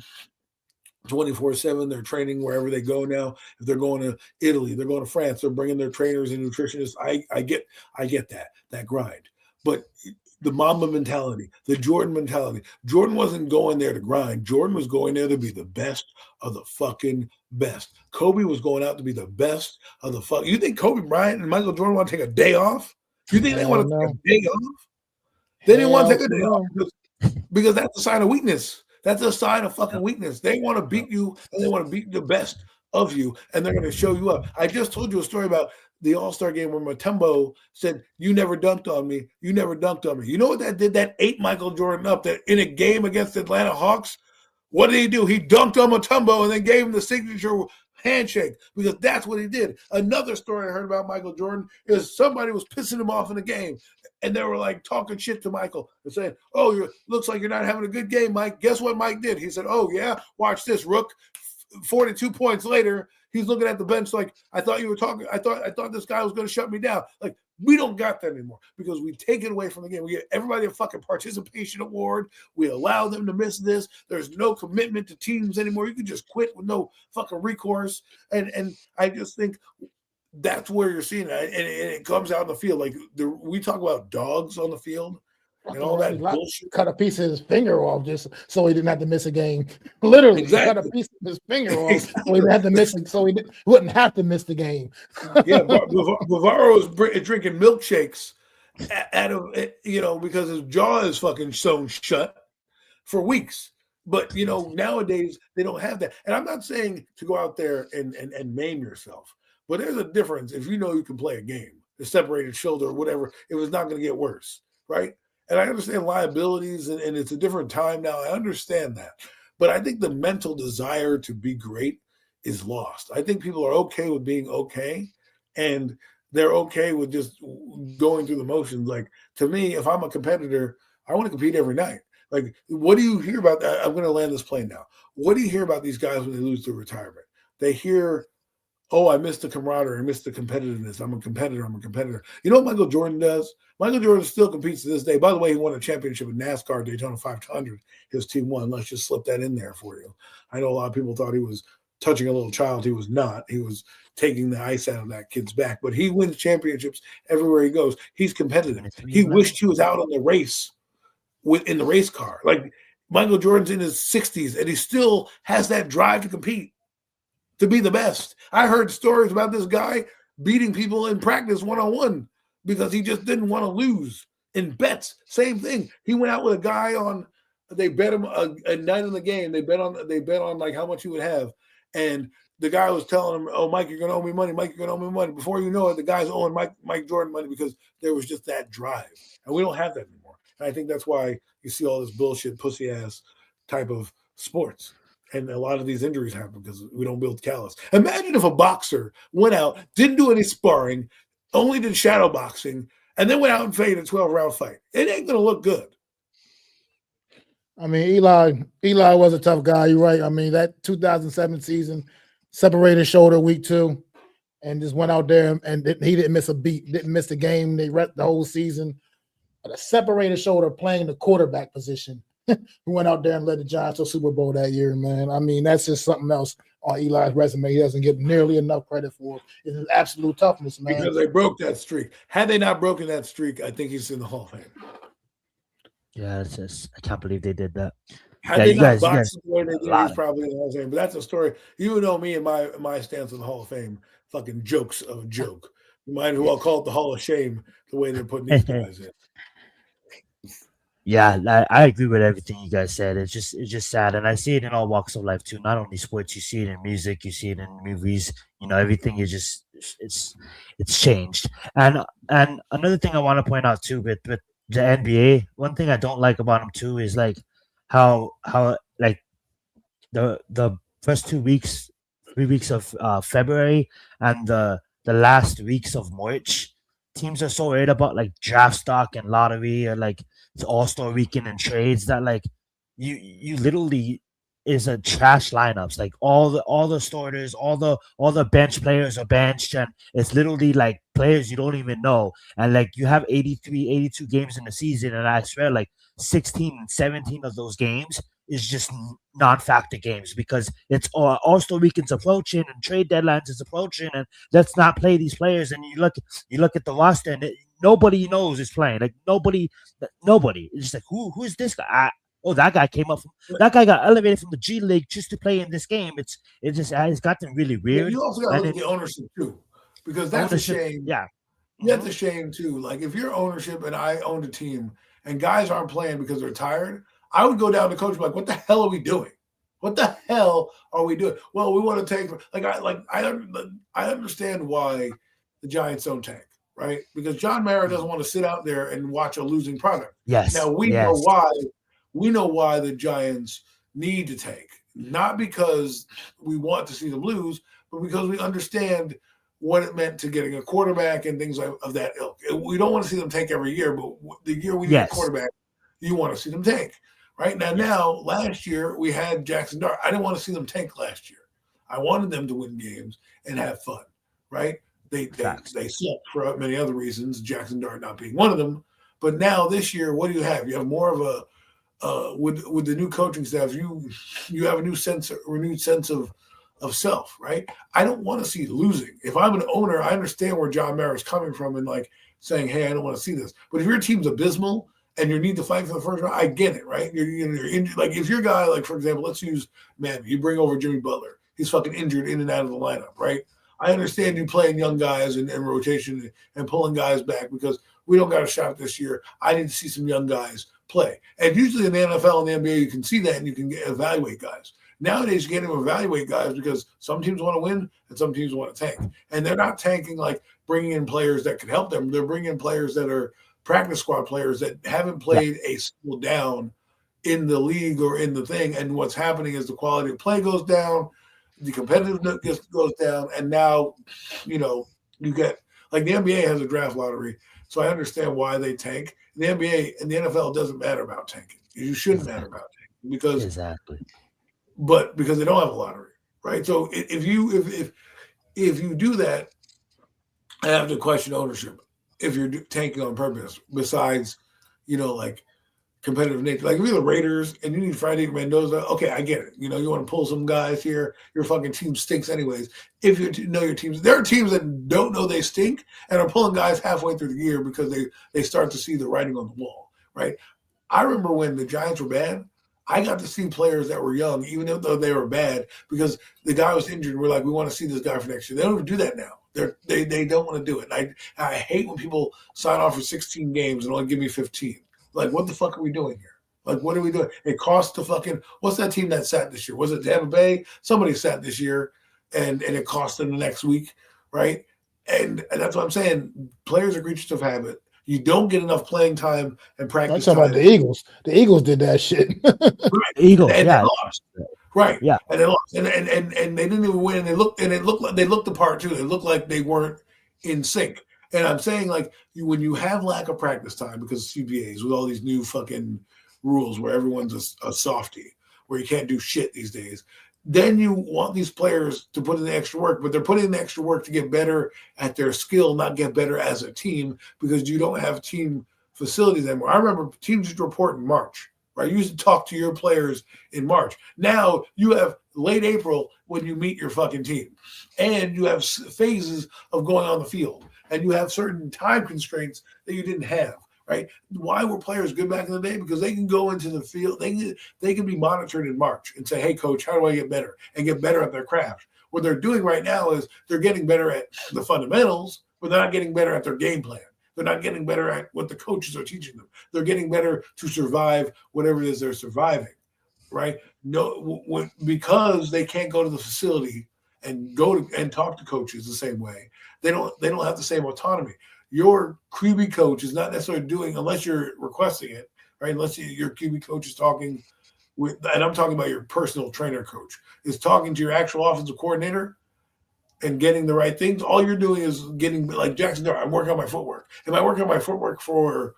24/7. They're training wherever they go now. If they're going to Italy, they're going to France, they're bringing their trainers and nutritionists. I get that grind. But the Mamba mentality, the Jordan mentality. Jordan wasn't going there to grind. Jordan was going there to be the best of the fucking best. Kobe was going out to be the best of the fuck. You think Kobe Bryant and Michael Jordan want to take a day off? You think they want to take a day off? They didn't want to take a day off because that's a sign of weakness. That's a sign of fucking weakness. They want to beat you and they want to beat the best of you and they're going to show you up. I just told you a story about the All-Star game where Mutombo said, you never dunked on me. You never dunked on me. You know what that did? That ate Michael Jordan up. That in a game against the Atlanta Hawks, what did he do? He dunked on Mutombo and then gave him the signature handshake because that's what he did. Another story I heard about Michael Jordan is somebody was pissing him off in the game and they were like talking shit to Michael and saying, oh, looks like you're not having a good game, Mike. Guess what Mike did? He said, oh, yeah, watch this, Rook. 42 points later, he's looking at the bench like, I thought you were talking. I thought this guy was going to shut me down. Like, we don't got that anymore because we take it away from the game. We get everybody a fucking participation award. We allow them to miss this. There's no commitment to teams anymore. You can just quit with no fucking recourse. And I just think that's where you're seeing it. And it comes out in the field. Like we talk about dogs on the field. And all that bullshit. Cut a piece of his finger off just so he didn't have to miss a game. Literally, cut a piece of his finger off so he didn't have to miss it, so he wouldn't have to miss the game. Yeah, Bavaro is drinking milkshakes out of because his jaw is fucking sewn shut for weeks. But nowadays they don't have that. And I'm not saying to go out there and maim yourself, but there's a difference if you can play a game, the separated shoulder or whatever. It was not going to get worse, right? And I understand liabilities, and it's a different time now. I understand that. But I think the mental desire to be great is lost. I think people are okay with being okay, and they're okay with just going through the motions. Like, to me, if I'm a competitor, I want to compete every night. Like, what do you hear about that? I'm going to land this plane now. What do you hear about these guys when they lose their retirement? They hear, oh, I missed the camaraderie, I missed the competitiveness. I'm a competitor. You know what Michael Jordan does? Michael Jordan still competes to this day. By the way, he won a championship in NASCAR Daytona 500. His team won. Let's just slip that in there for you. I know a lot of people thought he was touching a little child. He was not. He was taking the ice out of that kid's back. But he wins championships everywhere he goes. He's competitive. He wished he was out on the race in the race car. Like Michael Jordan's in his 60s, and he still has that drive to compete, to be the best. I heard stories about this guy beating people in practice one-on-one because he just didn't want to lose. In bets, same thing. He went out with a guy on. They bet him a night in the game. They bet on like how much he would have, and the guy was telling him, "Oh, Mike, you're gonna owe me money. Mike, you're gonna owe me money." Before you know it, the guy's owing Mike Jordan money because there was just that drive, and we don't have that anymore. And I think that's why you see all this bullshit, pussy ass type of sports. And a lot of these injuries happen because we don't build callus. Imagine if a boxer went out, didn't do any sparring, only did shadow boxing, and then went out and fought a 12-round fight. It ain't going to look good. I mean, Eli was a tough guy. You're right. I mean, that 2007 season, separated shoulder week 2, and just went out there and he didn't miss a beat, didn't miss the game. They read the whole season. But a separated shoulder playing the quarterback position. Who went out there and led the Giants to a Super Bowl that year, man. I mean, that's just something else on Eli's resume. He doesn't get nearly enough credit for. It's his absolute toughness, man. Because they broke that streak. Had they not broken that streak, I think he's in the Hall of Fame. Yeah, it's just, I can't believe they did that. Had they not boxed the way they did, he's probably in the Hall of Fame. But that's a story. You know me and my stance on the Hall of Fame. Fucking jokes of a joke. You might as well call it the Hall of Shame the way they're putting these guys in. Yeah, I agree with everything you guys said. It's just sad, and I see it in all walks of life too. Not only sports, you see it in music, you see it in movies. You know, everything is just it's changed. And another thing I want to point out too, with the NBA, one thing I don't like about them too is like how like the first 3 weeks of February and the last weeks of March, teams are so worried about like draft stock and lottery or like it's All-Star weekend and trades that like you literally is a trash lineups. Like all the starters, all the bench players are benched, and it's literally like players you don't even know. And like you have 83, 82 games in the season, and I swear like 16 and 17 of those games is just non-factor games because it's All-Star weekend's approaching and trade deadlines is approaching, and let's not play these players. And you look at the roster and nobody knows is playing. Like nobody. It's just like who is this guy? That guy came up that guy got elevated from the G League just to play in this game. It's gotten really weird. You also got to look at the ownership too, because that's a shame. Yeah, that's a shame too. Like if you're ownership and I owned a team and guys aren't playing because they're tired, I would go down to coach and be like, "What the hell are we doing? What the hell are we doing?" Well, we want to take I understand why the Giants don't tank, right? Because John Mara doesn't want to sit out there and watch a losing product. Yes. Now we know why. We know why the Giants need to tank, not because we want to see them lose, but because we understand what it meant to getting a quarterback and things of that ilk. We don't want to see them tank every year, but the year we need a quarterback, you want to see them tank. Right now, last year we had Jackson Dart. I didn't want to see them tank last year. I wanted them to win games and have fun. Right? They sucked for many other reasons. Jackson Dart not being one of them. But now this year, what do you have? You have more of a with the new coaching staff. You have a renewed sense of self. Right? I don't want to see losing. If I'm an owner, I understand where John Mara is coming from and like saying, "Hey, I don't want to see this." But if your team's abysmal and you need to fight for the first round, I get it, right? You're injured. Like if your guy, like for example, let's use you bring over Jimmy Butler. He's fucking injured in and out of the lineup, right? I understand you playing young guys in rotation and pulling guys back because we don't got a shot this year. I need to see some young guys play. And usually in the NFL and the NBA, you can see that and you can evaluate guys. Nowadays, you can't even evaluate guys because some teams want to win and some teams want to tank. And they're not tanking like bringing in players that can help them. They're bringing in players that are practice squad players that haven't played a single down in the league or in the thing. And what's happening is the quality of play goes down, the competitiveness goes down, and now, you get like the NBA has a draft lottery, so I understand why they tank. The NBA and the NFL doesn't matter about tanking. You shouldn't matter about tanking because exactly, but because they don't have a lottery, right? So if if you do that, I have to question ownership if you're tanking on purpose. Besides, like competitive nature. Like if you're the Raiders and you need Friday Mendoza, okay, I get it. You want to pull some guys here. Your fucking team stinks anyways. If you know your teams, there are teams that don't know they stink and are pulling guys halfway through the year because they start to see the writing on the wall, right? I remember when the Giants were bad, I got to see players that were young, even though they were bad, because the guy was injured. And we're like, we want to see this guy for next year. They don't even do that now. They don't want to do it. And I hate when people sign off for 16 games and only give me 15. Like, what the fuck are we doing here? Like, what are we doing? It costs the fucking – what's that team that sat this year? Was it Tampa Bay? Somebody sat this year, and it cost them the next week, right? And that's what I'm saying. Players are creatures of habit. You don't get enough playing time and practice I'm talking time. about the Eagles. The Eagles did that shit. Right. Eagles, and yeah. they lost. Right. Yeah. And they lost. And they didn't even win. It looked like they looked the part too. It looked like they weren't in sync. And I'm saying, like, when you have lack of practice time because of CBAs with all these new fucking rules where everyone's a softie, where you can't do shit these days, then you want these players to put in the extra work, but they're putting in the extra work to get better at their skill, not get better as a team, because you don't have team facilities anymore. I remember teams used to report in March, right? You used to talk to your players in March. Now you have late April when you meet your fucking team, and you have phases of going on the field, and you have certain time constraints that you didn't have. Right? Why were players good back in the day? Because they can go into the field. They can be monitored in March and say, hey, coach, how do I get better? And get better at their craft. What they're doing right now is they're getting better at the fundamentals, but they're not getting better at their game plan. They're not getting better at what the coaches are teaching them. They're getting better to survive whatever it is they're surviving, right? Because they can't go to the facility and and talk to coaches the same way. They don't have the same autonomy. Your QB coach is not necessarily doing, unless you're requesting it, right? Unless your QB coach is talking with, and I'm talking about your personal trainer coach, is talking to your actual offensive coordinator and getting the right things. All you're doing is getting, like Jackson, I'm working on my footwork. Am I working on my footwork for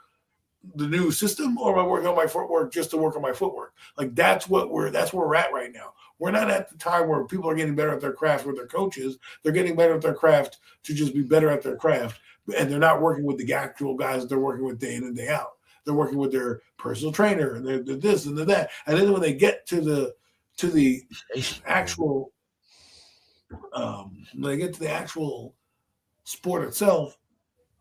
the new system, or am I working on my footwork just to work on my footwork? Like that's where we're at right now. We're not at the time where people are getting better at their craft with their coaches. They're getting better at their craft to just be better at their craft. And they're not working with the actual guys that they're working with day in and day out. They're working with their personal trainer and they're this and they're that. And then when they get to the actual sport itself,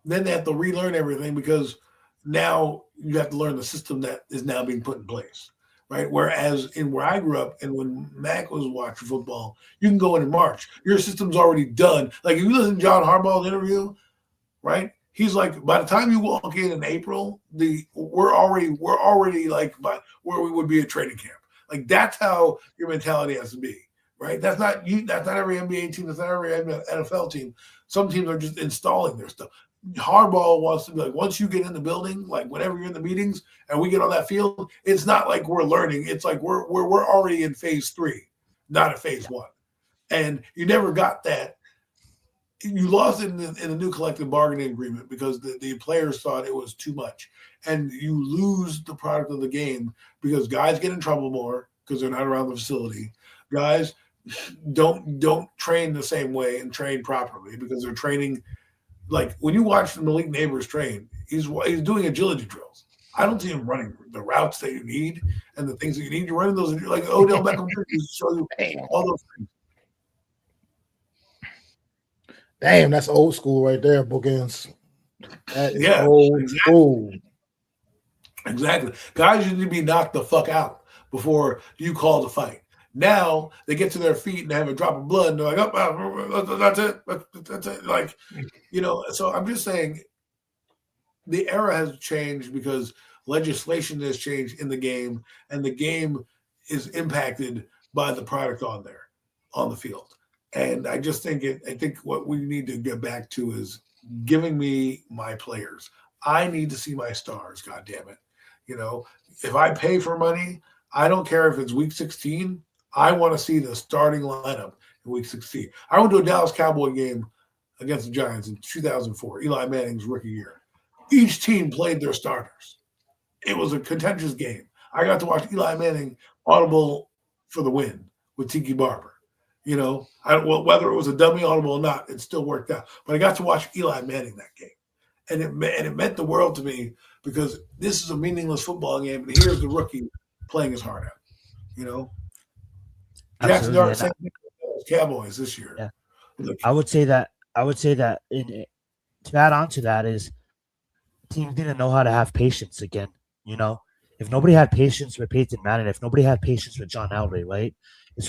then they have to relearn everything, because now you have to learn the system that is now being put in place, right? Whereas where I grew up and when Mac was watching football, you can go in March. Your system's already done. Like if you listen to John Harbaugh's interview, right? He's like, by the time you walk in April, we're already like by where we would be at training camp. Like that's how your mentality has to be, right? That's not you. That's not every NBA team. That's not every NFL team. Some teams are just installing their stuff. Harbaugh wants to be like, once you get in the building, like whenever you're in the meetings and we get on that field, it's not like we're learning. It's like we're already in phase 3, not in phase 1. And you never got that. You lost it in the new collective bargaining agreement because the players thought it was too much. And you lose the product of the game because guys get in trouble more because they're not around the facility. Guys don't train the same way and train properly because they're training. Like when you watch Malik Neighbors train, he's doing agility drills. I don't see him running the routes that you need and the things that you need. You're running those like Odell Beckham show you all those things. Damn, that's old school right there, bookends. That is old school. Exactly. Guys need to be knocked the fuck out before you call the fight. Now they get to their feet and they have a drop of blood and they're like, oh, that's it. That's it. Like, so I'm just saying the era has changed because legislation has changed in the game and the game is impacted by the product on the field. And I just think I think what we need to get back to is giving me my players. I need to see my stars, God damn it. If I pay for money, I don't care if it's week 16. I want to see the starting lineup in week 16. I went to a Dallas Cowboy game against the Giants in 2004, Eli Manning's rookie year. Each team played their starters. It was a contentious game. I got to watch Eli Manning audible for the win with Tiki Barber. Whether it was a dummy audible or not, it still worked out. But I got to watch Eli Manning that game, and it meant the world to me because this is a meaningless football game, and here's the rookie playing his heart out. Jackson Dart, same thing with the Cowboys this year. Yeah. I would say that to add on to that is teams didn't know how to have patience again. If nobody had patience with Peyton Manning, if nobody had patience with John Elway, right?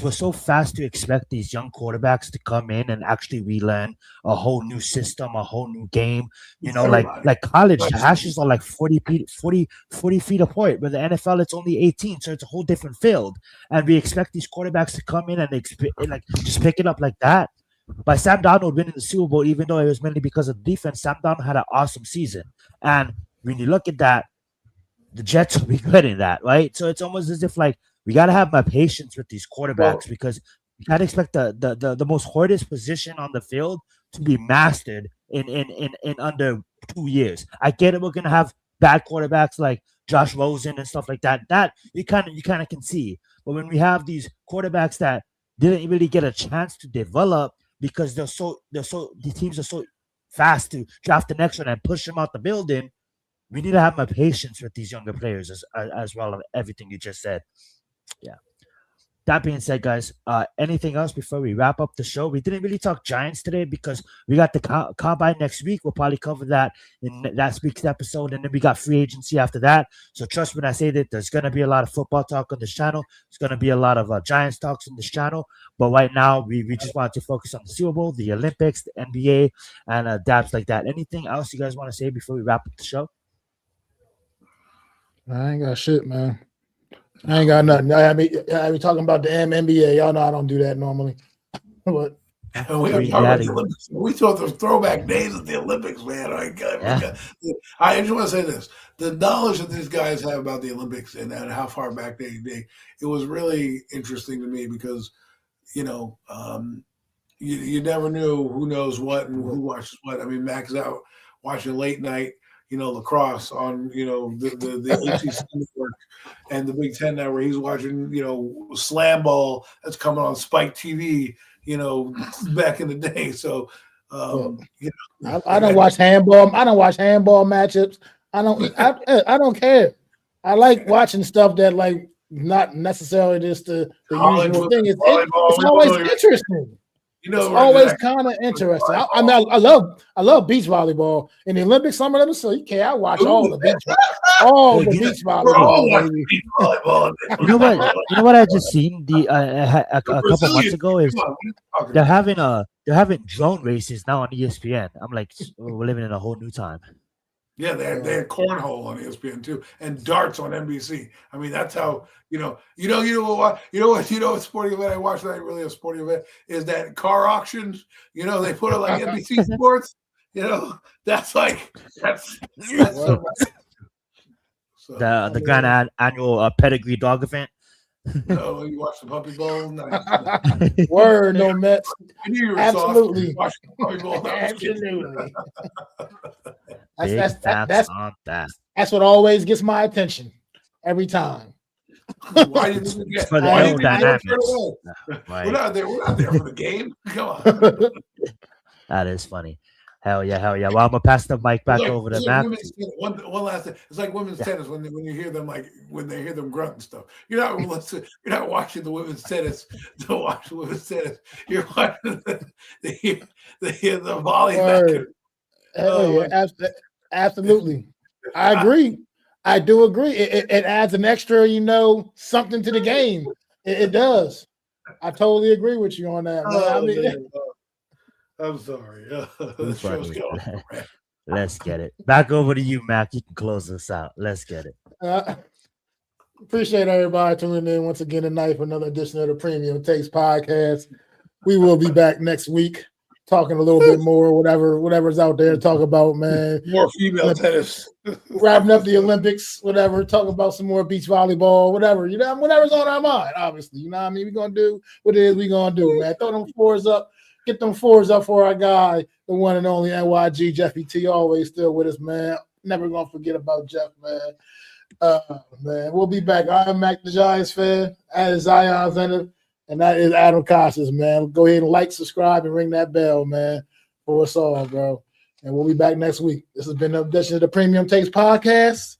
We're so fast to expect these young quarterbacks to come in and actually relearn a whole new system, a whole new game. Like college, the hashes are like 40 feet apart. But the NFL, it's only 18, so it's a whole different field. And we expect these quarterbacks to come in and just pick it up like that. By Sam Darnold winning the Super Bowl, even though it was mainly because of the defense, Sam Darnold had an awesome season. And when you look at that, the Jets will be regretting that, right? So it's almost as if we got to have my patience with these quarterbacks because you got to expect the most hardest position on the field to be mastered in under 2 years. I get it. We're going to have bad quarterbacks like Josh Rosen and stuff like that. That you kind of can see. But when we have these quarterbacks that didn't really get a chance to develop because the teams are so fast to draft the next one and push them out the building, we need to have my patience with these younger players as well as everything you just said. Yeah. That being said, guys, anything else before we wrap up the show? We didn't really talk Giants today because we got the combine next week. We'll probably cover that in last week's episode, and then we got free agency after that. So trust me when I say that there's going to be a lot of football talk on this channel. There's going to be a lot of Giants talks on this channel. But right now, we just want to focus on the Super Bowl, the Olympics, the NBA, and dabs like that. Anything else you guys want to say before we wrap up the show? I ain't got shit, man. I ain't got nothing. I be talking about the NBA. Y'all know I don't do that normally. But we thought the throwback days of the Olympics, man. I just want to say this: the knowledge that these guys have about the Olympics and how far back it was really interesting to me because you never knew who knows what and who watches what. I mean, Mac's out watching late night. Lacrosse on, the ACC network and the Big Ten now where he's watching, slam ball that's coming on Spike TV, back in the day. So, I don't watch handball. I don't watch handball matchups. I don't care. I like watching stuff that not necessarily just the usual thing. It's always interesting. It's always kind of interesting. I love beach volleyball in the Olympics. Some of them, so you can't. I watch all the beach volleyball. You know what I just seen a couple months ago is they're having drone races now on ESPN. I'm like, we're living in a whole new time. Yeah, they had cornhole on ESPN too, and darts on NBC. I mean, that's how what sporting event I watched that really a sporting event is that car auctions. They put it like NBC Sports. That's so the grand annual pedigree dog event. You watch the Puppy Bowl. Nice. Word, no Mets. Absolutely. Absolutely. That's what always gets my attention every time. Why did you get for the aerodynamics? We're not there for the game. Come on. That is funny. Hell yeah. Well, I'm gonna pass the mic back over to Matt. One last thing. It's like women's tennis when you hear them when they hear them grunt and stuff. You're not watching the women's tennis to watch the women's tennis. You're watching the volley. Absolutely. I agree. I do agree. It adds an extra, something to the game. It does. I totally agree with you on that. I'm sorry. Let's get it. Back over to you, Mac. You can close us out. Let's get it. Appreciate everybody tuning in once again tonight for another edition of the Premium Takes Podcast. We will be back next week talking a little bit more, whatever's out there to talk about, man. More female tennis. Wrapping up the Olympics, whatever. Talk about some more beach volleyball, whatever. Whatever's on our mind, obviously. You know what I mean? We're going to do what it is we're going to do, man. Throw them fours up. Get them fours up for our guy, the one and only NYG, Jeffy T, always still with us, man. Never going to forget about Jeff, man. Man, we'll be back. I am Macdagiantsfan. As Zion Zenith. And that is Adam Costas, man. Go ahead and like, subscribe, and ring that bell, man, for us all, bro. And we'll be back next week. This has been an edition of the Premium Takes Podcast.